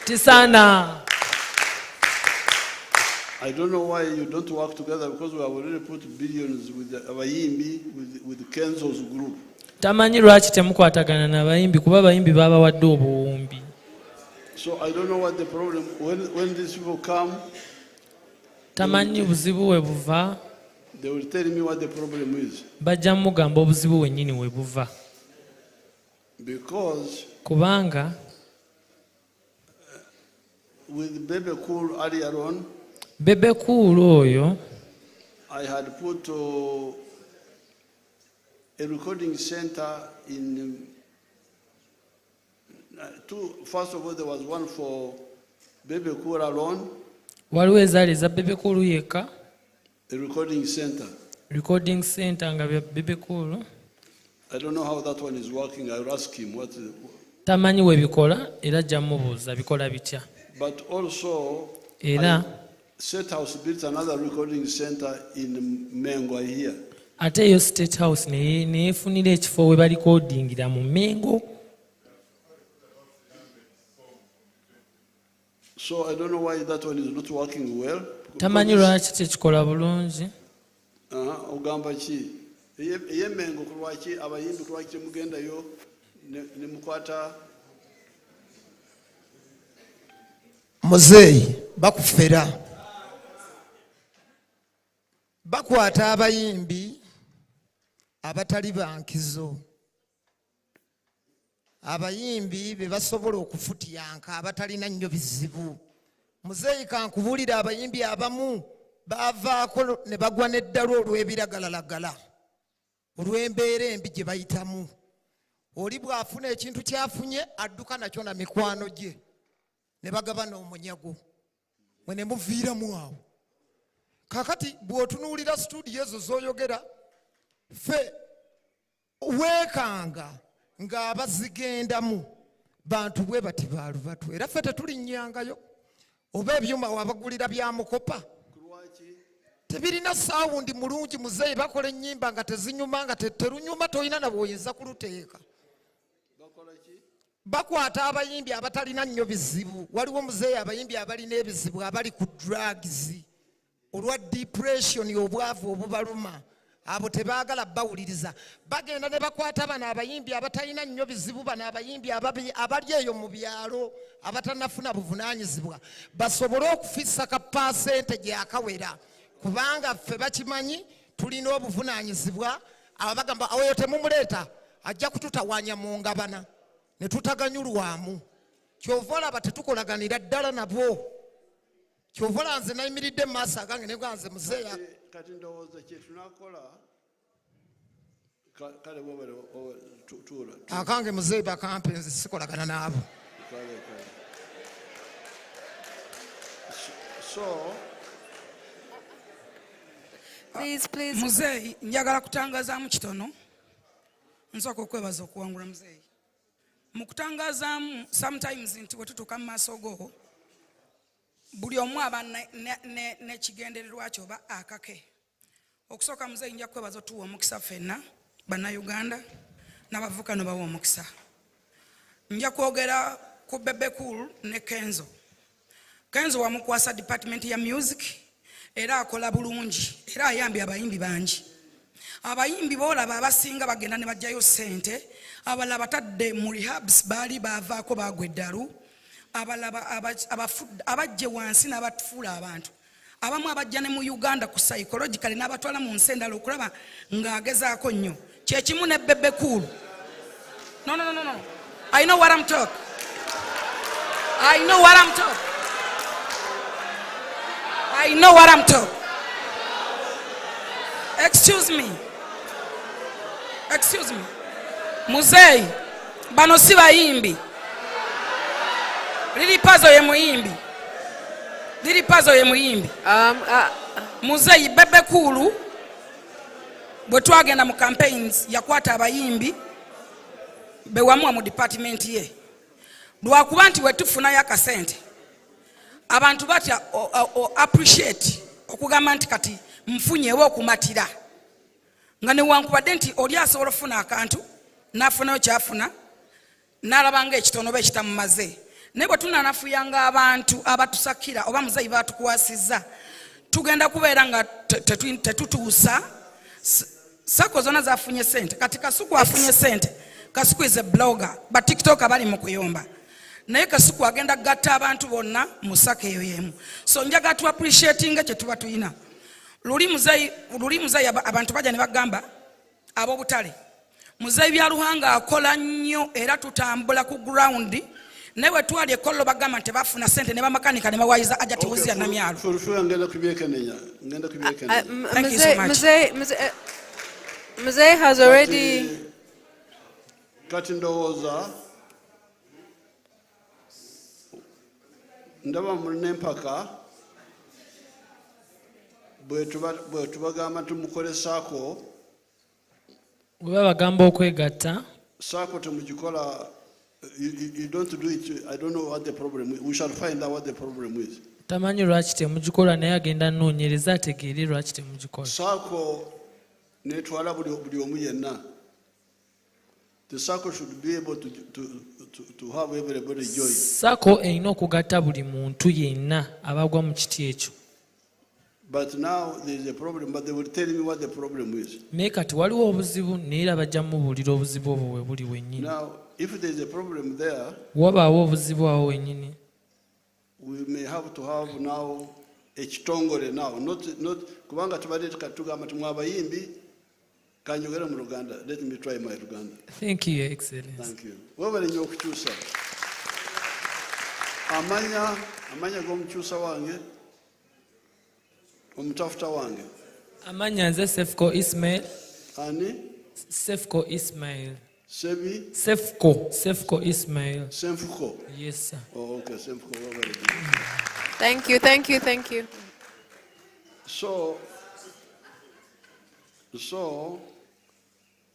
Tisana. I don't know why you don't work together because we have already put billions with Abayimbi, with Kenzo's group. Tamanyi lwaki temukwatagana n'abayimbi kuba abayimbi babawadde obuwumbi. So I don't know what the problem when these people come. Tamanyi buzibu we buva. They will tell me what the problem is. Bajja mugamba obuzibu wennyini we buva. Because kubanga with Bebe Cool earlier on, Bebe Cool oyo I had put a recording center in first of all there was one for Bebe Cool alone. Waliwo ezaali eza Bebe Cool yekka. A recording center. Recording center nga bya Bebe Cool. I don't know how that one is working. I will ask him what. Tamanyi we bikola era ajja mubuuza bikola bitya. But also era State House built another recording center in Mengo here. Ate yo State House ne yefunira ekifo we bali recordingira mu Mengo. So I don't know why that one is not working well. Tamanyi lwaki tekikola bulungi. Ogamba ki? Eyemengo kulwaki abayimbi kulwaki mugendayo ne mukwata muzeeyi bakufera bakwata abayimbi abatali bankizo abayimbi be basobola okufutyanka abatalina nnyo bizibu. Muzeeyi kankubuulira abayimbi abamu baavaako ne bagwa n'eddala olw'ebiragalalagala olw'embeera embi gye bayitamu. Oli bw'afuna ekintu kyafunye adduka nakyo na mikwano gye ne bagaba n'omunyago mwe ne muviiramu awo. Kakati bw'otunuulira studio ezo z'oyogera ffe weekanga ng'abazigendamu bantu bwe bati baalubatu era ffe tetulinnyangayo oba ebyuma wabagulira bya mukopa tebirina saawundi mulungi. Muzeeyi bakola ennyimba nga tezinyuma nga terunyuma toyina na bw'oyinza kuluteeka. Bakwata abayimbi abatalina nnyo bizibu. Waliwo muzeeyi abayimbi abalina ebizibu abali ku drugs olwa depression obwavu obubaluma abo tebaagala bawuliriza. Bagenda ne bakwata bano abayimbi abatalina nnyo bizibu bano abayimbi abali eyo mu byalo abatanafuna buvunaanyizibwa basobole okufissa ka percentage akawera kubanga ffe bakimanyi tulina obuvunaanyizibwa. Abagamba oyo temumuleeta ajja kututawaanya mu ngabana ne tutaganyulwamu. Kyova olaba tetukolaganira ddala nabo. Kyova olaba nze nayimiridde mu maaso agange ne bwa nze muzeeya kati ndowooza kye tunakola kale bwobale tuula akange muzeeyi bakampe nze sikolagana naabo. So Please. Muzeeyi njagala kutangazaamu kitono. nsooka okwebaza okuwangula muzeeyi mu kutangazaamu sometimes nti bwe tutuuka mu maaso go buli omu aba n'ekigendererwa kyo oba akake. Okusooka muzeeyi nja kwebaza otuwa omukisa ffenna bannayuganda n'abavubuka n'obawa omukisa. Nja kwogera ku Bebe Cool ne Kenzo. Kenzo wamukwasa department ya music era akola bulungi era ayambye abayimbi bangi. Abayimbi boolaba abasinga bagenda ne bajjayo ssente, abalala batadde mu rehabs baali baavaako baagwa eddalu, abalala abajje wansi n'abatufuula abantu. Abamu abajja ne mu Uganda ku psychologically n'abatwala mu nsi endala okulaba ng'agezaako nnyo. Kye kimu ne Bebe Cool. No. I know what I'm talking. I know what I'm talking. Excuse me. Muzeeyi, bano si bayimbi. Lili Pazo ye muyimbi. Muzeeyi, Bebe Cool bwe twagenda mu campaigns yakwata abayimbi bewamuwa mu department ye. Lwakuba nti we tufunayo akasente abantu batya appreciate okugamba nti kati nfunyeewo okumatira nga newankubadde nti oli asobola ofuna akantu n'afunayo kyafuna n'alaba ng'ekitono oba ekitamumaze. Naye bwe tunaanafuyanga abantu abatusakira oba muzeeyi batukwasizza tugenda kubeera nga tetutuusa. Sako zonna zafunye sente. Kati Kasuku afunye sente. Kasuku is a blogger. Ba TikTok bali mu kuyomba. Naye Kasuku agenda gatta abantu bonna mu sako eyo yemu. So njaga tu appreciating kye tuba tuyina. Luli muzeeyi abantu bajja ne bagamba ab'obutale. Muzeeyi Byaluhanga akola nnyo era tutambula ku ground. Naye bwe twali ekkollo bagamba nti bafuna sente ne bamakanika ne bawayiza aja tewuzia namyalo. Muzeeyi has already kati ndowooza ndaba mulina empaka bwe tubagamba tumukole saako bwe babagamba okwegatta saako temugikola. You don't do it. I don't know what the problem is. We shall find out what the problem is. Tamanyi lwaki temugikola naye agenda anoonyereza ategeere lwaki temugikola. Saako netwala buli omu yenna. The circle should be able to have everybody join. Sako erina okugatta buli muntu yenna abagwa mu kiti ekyo. But now there is a problem, but they will tell me what the problem is. Naye kati waliwo obuzibu naye era bajja mubuulira obuzibu obwo we buli wennyini. Now, if there is a problem there, wabaawo obuzibu awo wennyini. We may have to have now ekitongole now, not kubanga tubadde tugamba tumwabayimbi. Can you get him Uganda? Let me try my Uganda. Thank you, Your Excellency. Thank you. Wewe ni okukyusa. Amanya g'omukyusa wange. Omutafuta wange. Amanya nze Sefco Ismail. Ani? Sefco Ismail. Sebi? Sefco Ismail. Sefco? Yes, sir. Oh, okay, Sefco. Thank you. So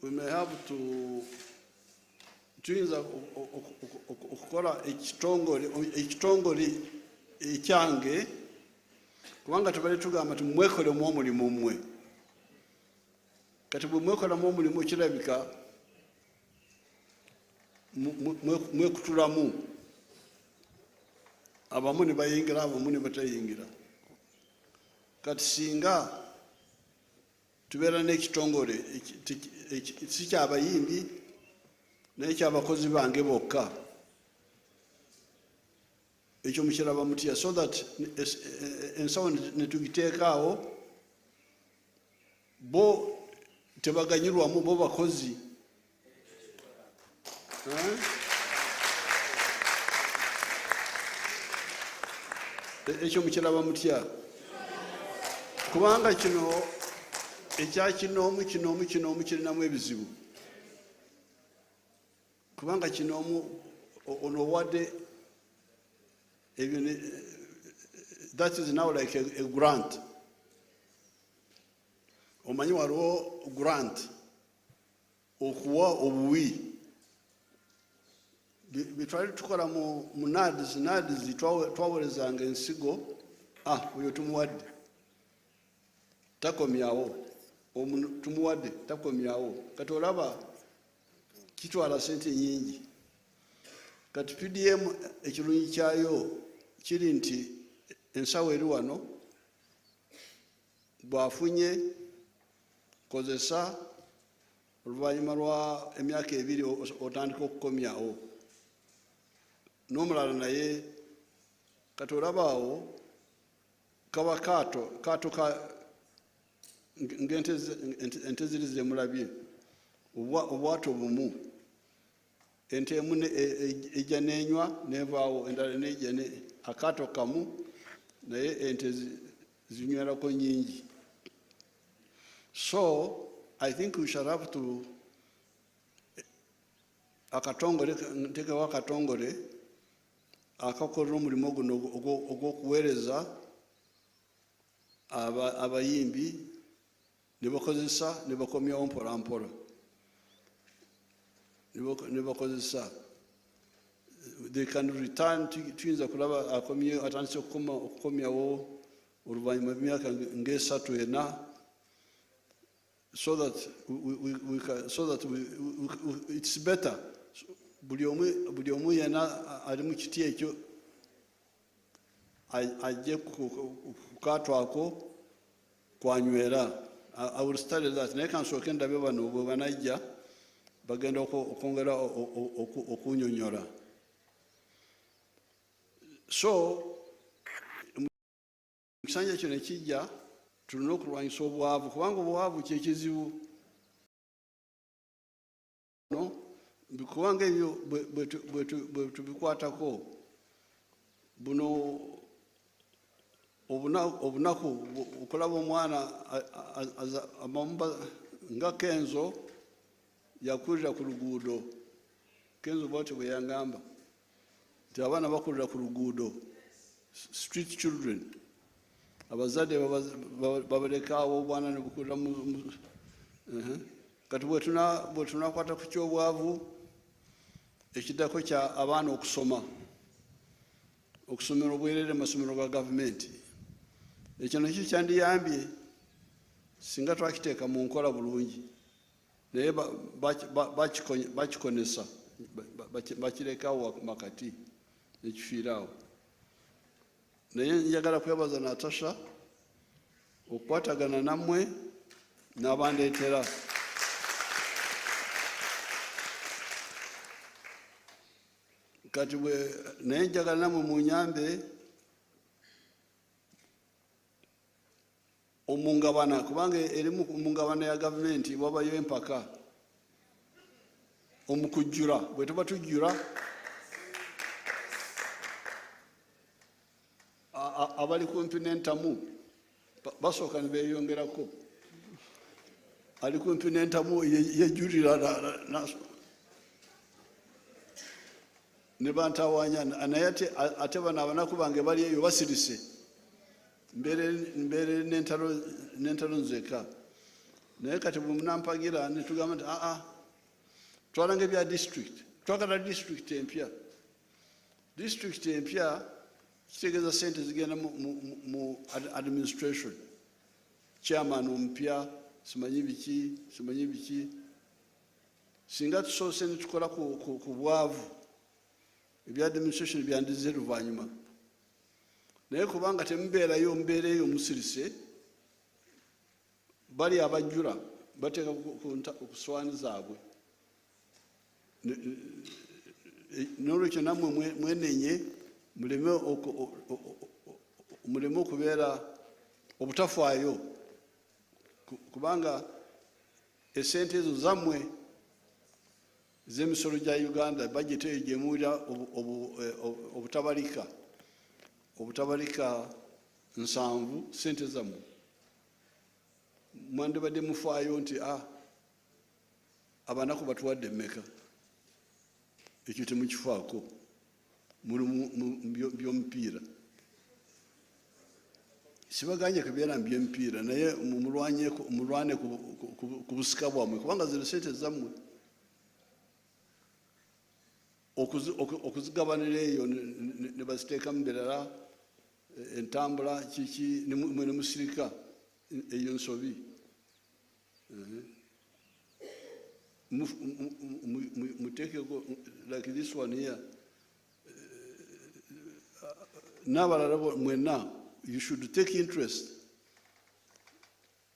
we may have to tuyinza okukola ekitongole ekyange kubanga tubali tugamba tumwekolemu omulimu mmwe. Kati bwe mwekolemu omulimu kirabika mwekutulamu abamu ne bayingira abamu ne batayingira. Kati singa tubeera n'ekitongole si kyabayimbi naye kyabakozi bange bokka ekyo mukiraba mutya so that ensawo ne tugiteekaawo bo tebaganyirwamu bo bakozi ekyo mukiraba mutya kubanga kino ekyakinoomu kirinamu ebizibu kubanga kinoomu ono wadde that is now like a grant. Omanyi waliwo grant okuwa obuwi bitwali tukola mu nadizi twawerezanga ensigo oyo tumuwadde takomyawo tumuwadde takomyawo kati olaba kitwala sente nyingi kati PDM ekirungi kyayo kiri nti ensawo eri wano bwafunye kozesa oluvannyuma lwa emyaka 2 otandika okukomyawo n'omulala naye kati olabaawo kaba kaato ng'ente ziri zemulabye obwato bumu ente emu ejja n'enywa nevaawo endala nejja akaato kamu naye ente zinywerako nyingi. So I think we shall have to nteekawo akatongole akakolera omulimu guno ogw'okuweereza abayimbi ne bakozesa ne bakomyawo mpolampola ne bakozesa they can return tuyinza kulaba akomyewo atandise okukomyawo oluvannyuma bw'emyaka ng'esatu ena so that it's better buli omu yena ali mu kiti ekyo ajje ku kaato ako kwanywera. I will study that naye kansooke ndabe bano bwe banajja bagenda okwongera okunyonyola. So ekisanja kino ekijja tulina okulwanyisa obwavu kubanga obwavu kyekizibu kubanga ebyo bwe tubikwatako buno obunaku okulaba omwana amamba nga Kenzo yakulira ku luguudo. Kenzo bwatyo bwe yangamba nti abaana bakulira ku luguudo, street children, abazadde babalekaawo obwana ne bukulira kati bwe tunakwata ku kyobwavu ekiddako kya abaana okusomera obwereere mu masomero ga gavumenti. Ekyo nakyo kyandiyambye singa twakiteeka mu nkola bulungi naye bakikonesa bakirekawo makati nekifiiraawo. Naye njagala kwebaza Natasha okukwatagana nammwe n'abandeetera. Kati naye njagala nammwe munyambe omungabana kubanga erimu omungabana ya gavumenti wabayo empaka omukujjula bwe tuba tujjula abali kumpi n'entamu basooka ne beeyongerako ali kumpi n'entamu yejjulira ne bantawanya naye ate bano abanaku bange bali eyo basirise mbeere n'entalo nzeka. Naye kati bwe munampagira ne tugamba nti twalanga ebya district twagala district empya. District empya kitegeeza sente zigenda mu administration, chairman omupya simanyi biki. Singa tusoose ne tukola ku bwavu ebya administration byandize luvannyuma naye kubanga temubeerayo mubeera eyo musirise bali abajjula bateeka ku swaani zaabwe n'olwekyo nammwe mwenenye muleme okubeera obutafaayo kubanga esente ezo zammwe z'emisolo gya Uganda bajeti eyo gyemuwulira obutabalika 7 sente zammwe mwandibadde mufaayo nti abanaku batuwadde mmeka. Ekyo temukifaako muli mu by'omupiira. Sibaganye kubeera mu by'emipiira naye mulwane ku busika bwammwe kubanga zino sente zammwe. okuzigabanira eyo ne baziteeka mu birala entambula kiki ne musirika eyo nsobi muteekeko like this one here n'abalala mwenna you should take interest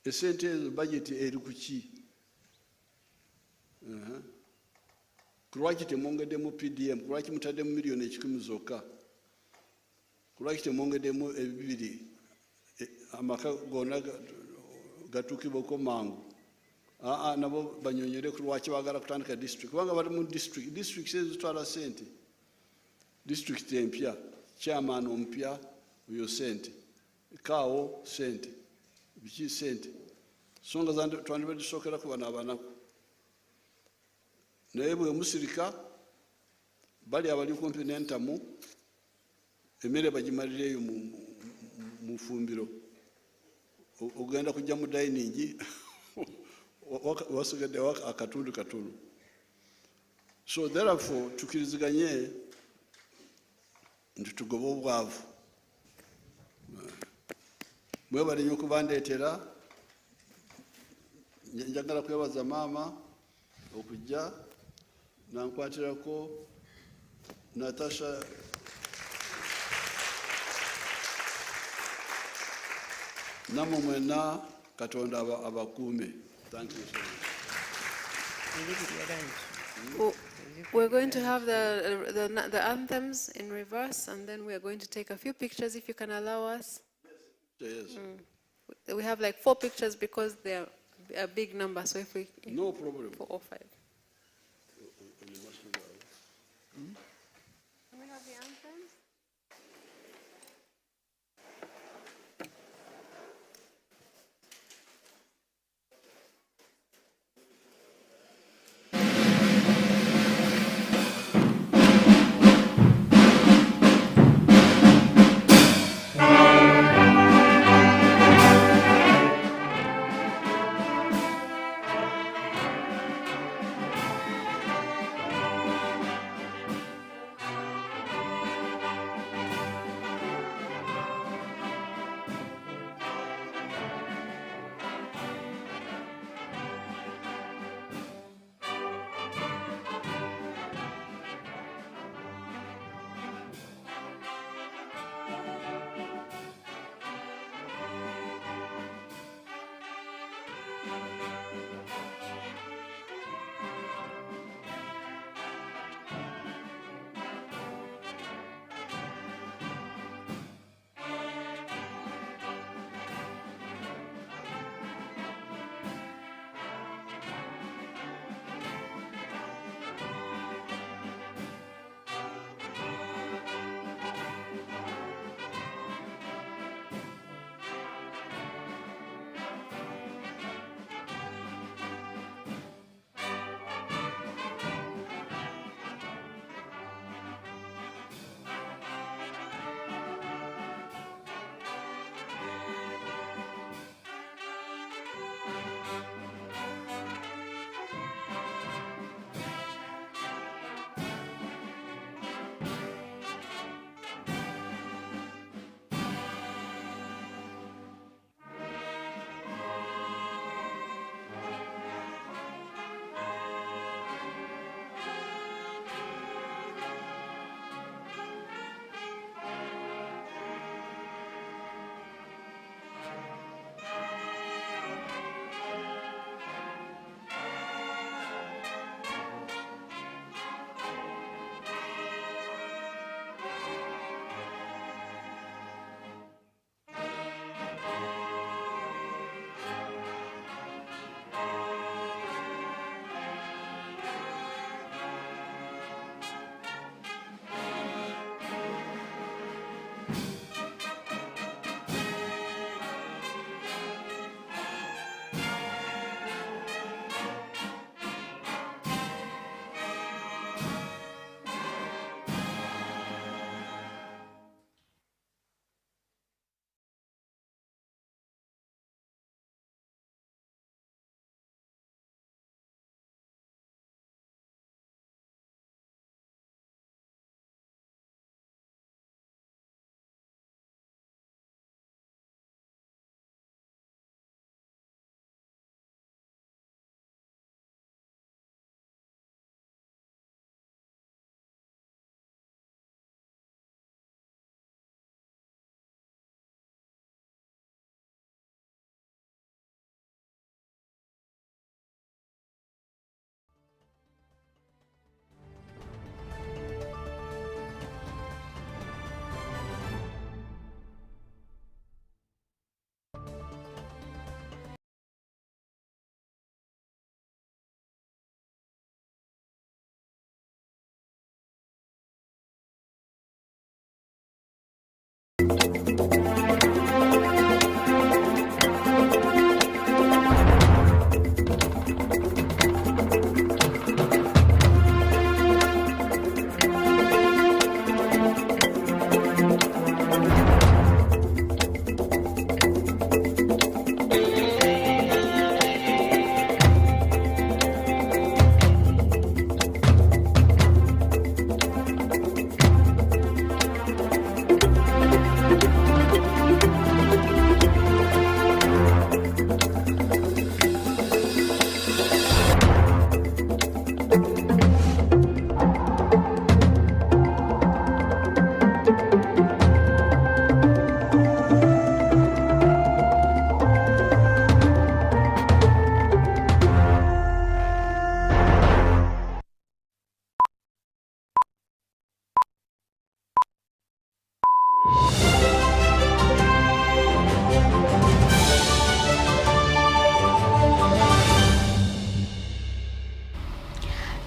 esente ezo budget eri ku ki kulwaki temwongeddemu PDM kulwaki mutaddemu miliyoni 1,000 zokka kulwaki temwongeddemu ebibiri amaka gonna gatuukibweko mangu nabo banyonyere kulwaki baagala kutandika district kubanga bali mu district ezitwala sente district empya chairman omupya oyo sente kaawo sente biki sente songa twandibadde tusookeraku bano abanaku naye bwe musirika bali abali kumpi n'entamu emmere bagimalireeyo mu fumbiro ogenda kujja mu dining wasigaddewo akatundu katono so therefore tukiriziganye nti tugobe obwavu mwebale nnyo okubandeetera njagala kwebaza maama okujja nankwatirako Natasha namwe mwenna Katonda abakuume. Thank you so much. We're going to have the anthems in reverse, and then we are going to take a few pictures, if you can allow us. Yes. We have like 4 pictures because they're a big number, so if we... No problem. 4 or 5. Can we have the anthems?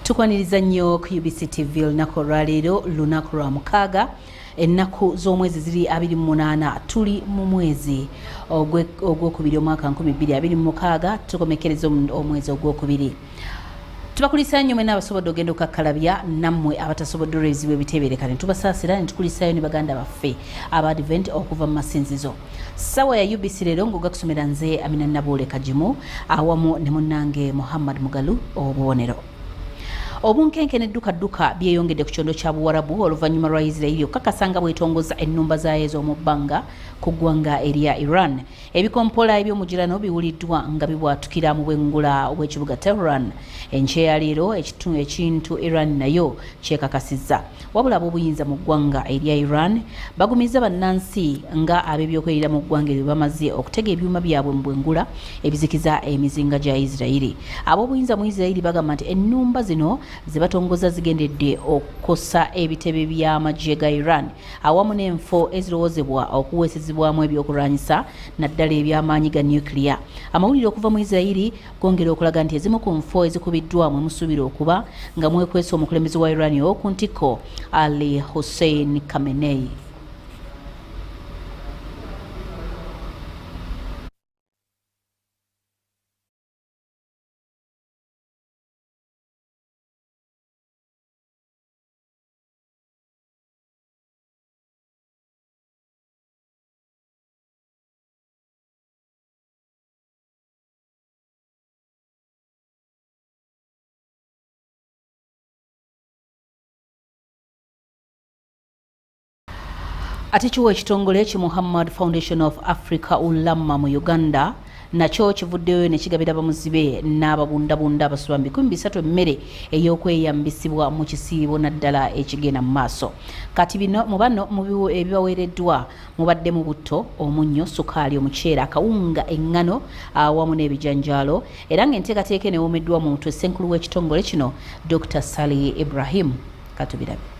Tukwaniriza nnyo ku UBC TV olunaku olwaleero lunaku lwa mukaaga ennaku z'omwezi ziri 28 tuli mu mwezi ogwokubiri omwaka 2026 tukomekereza omwezi ogwokubiri. Tubakulisa nnyo mwena abasobodde ogenda okukakkalabya nammwe abatasobodde olw'ebizibu ebiteebeereka ne tubasaasira ne tukulisayo ne baganda baffe aba Advent okuva mu masinzizo. Ssaawa ya UBC leero ng'ogakusomera nze Amina Nabuule Kajimu awamu ne munnange Muhammad Mugalu obubonero. Obunkenke n'eddukadduka byeyongedde ku kyondo kya Buwarabu oluvannyuma lwa Isirayiri okukakasa nga bw'etongoza ennumba zaayo ez'omu bbanga ku ggwanga erya Iran. Ebikompoola eby'omugirano biwuliddwa nga bibwatukira mu bwengula obw'ekibuga Tehran. Enkya leero ekintu Iran nayo kyekakasizza. Wabula ab'obuyinza mu ggwanga erya Iran bagumiza bannansi nga ab'ebyokwerinda mu ggwanga eryo bamaze okutega ebyuma byabwe mu bwengula ebizikiza emizinga gya Isirayiri. Ab'obuyinza mu Isirayiri bagamba nti ennumba zino ze batongoza zigendedde okukosa ebitebe by'amagye ga Iran awamu n'enfo ezirowoozebwa okuweesezebwamu ebyokulwanyisa naddala eby'amaanyi ga nuclear. Amawulire okuva mu Isirayiri gongera okulaga nti ezimu ku nfo ezikubiddwamu emusuubira okuba nga mwekwesa omukulembeze wa Iran ku ntikko Ali Hussein Khamenei. Ate kiwa ekitongole ki Muhammad Foundation of Africa Ulama mu Uganda nakyo kivuddeyo ne kigabira bamuzibe n'ababundabunda abasula 300 emmere ey'okweyambisibwa mu kisiibo naddala ekigenda mu maaso. Kati bino mu bano mu ebibaweereddwa mubaddemu butto, omunnyo, sukaali, omuceere, akawunga, eŋŋano awamu n'ebijanjaalo era ng'enteekateeka eneewoomeddwa mu mutwe ssenkulu w'ekitongole kino Dr. Sali Ibrahim. Katubirabe.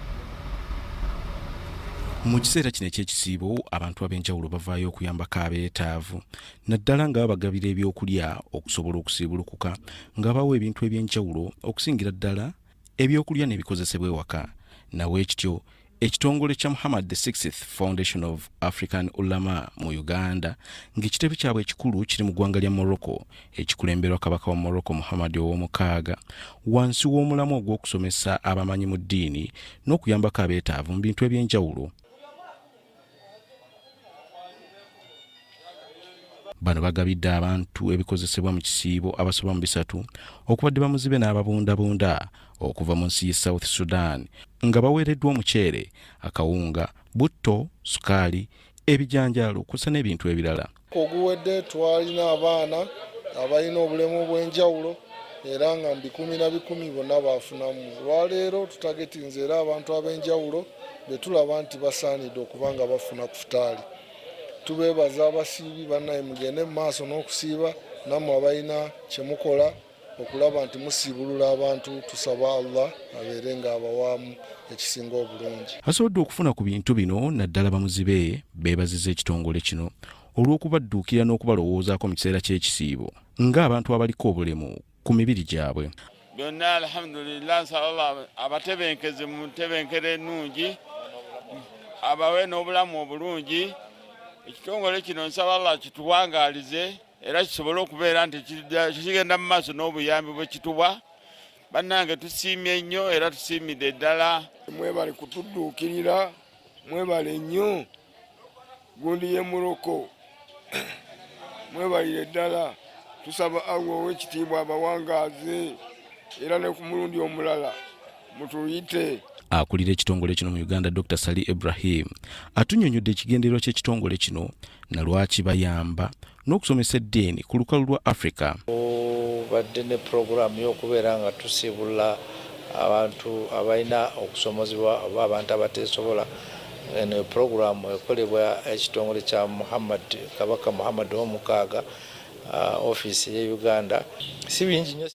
Mu kiseera kino eky'ekisiibo abantu ab'enjawulo bavaayo okuyambako abeetaavu naddala nga babagabira ebyokulya okusobola okusiibulukuka nga bawa ebintu eby'enjawulo okusingira ddala ebyokulya n'ebikozesebwa ewaka. Naweekityo ekitongole kya Muhammad VI Foundation of African Ulama mu Uganda ng'ekitebe kyabwe ekikulu kiri mu ggwanga lya Morocco ekikulemberwa kabaka wa Morocco Muhammad ow'omukaaga wansi w'omulamu ogw'okusomesa abamanyi mu ddiini n'okuyambako abeetaavu mu bintu eby'enjawulo. Bano bagabidde abantu ebikozesebwa mu kisiibo abasoba mu 3 okubadde bamuzibe n'ababundabunda okuva mu nsi y'e South Sudan nga baweereddwa omuceere, akawunga, butto, sukaali, ebijanjaalo kusa n'ebintu ebirala. Oguwedde twalina abaana abalina obulemu obw'enjawulo era nga 10 bonna baafunamu. Lwaleero tutagetinze era abantu ab'enjawulo be tulaba nti basaanidde okuba nga bafuna ku futaali. Tubeebaza abasiibi bannaye mugende mu maaso n'okusiiba nammwe abalina kye mukola okulaba nti musiibulula abantu. Tusaba Allah abeere nga abawaamu ekisinga obulungi. Asobodde okufuna ku bintu bino naddala bamuzibe beebaziza ekitongole kino olw'okubadduukira n'okubalowoozaako mu kiseera ky'ekisiibo ng'abantu abaliko obulemu ku mibiri gyabwe. Byonna alhamdulillah nsaba abatebenkeze mu ntebenkere ennungi abawe n'obulamu obulungi. Ekitongole kino nsaba Allah kituwangaalize era kisobole okubeera nti kigenda mu maaso n'obuyambi bwe kituwa. Bannange tusiimye nnyo era tusiimidde ddala. Mwebale kutudduukirira, mwebale nnyo. Gundi ye Morocco mwebalire ddala. Tusaba Allah ow'ekitiibwa abawangaaze era ne ku mulundi omulala mutuyite. Akulira ekitongole kino mu Uganda Dr. Sali Ibrahim atunnyonnyodde ekigendererwa ky'ekitongole kino na lwaki bayamba n'okusomesa eddiini ku lukalu lwa Africa. Badde ne puroguramu y'okubeera nga tusiibula abantu abalina okusomozebwa oba abantu abateesobola. Eno puroguramu ekolebwa ekitongole kya Kabaka Muhammad ow'omukaaga ofiisi y'e Uganda. Si bingi nnyo.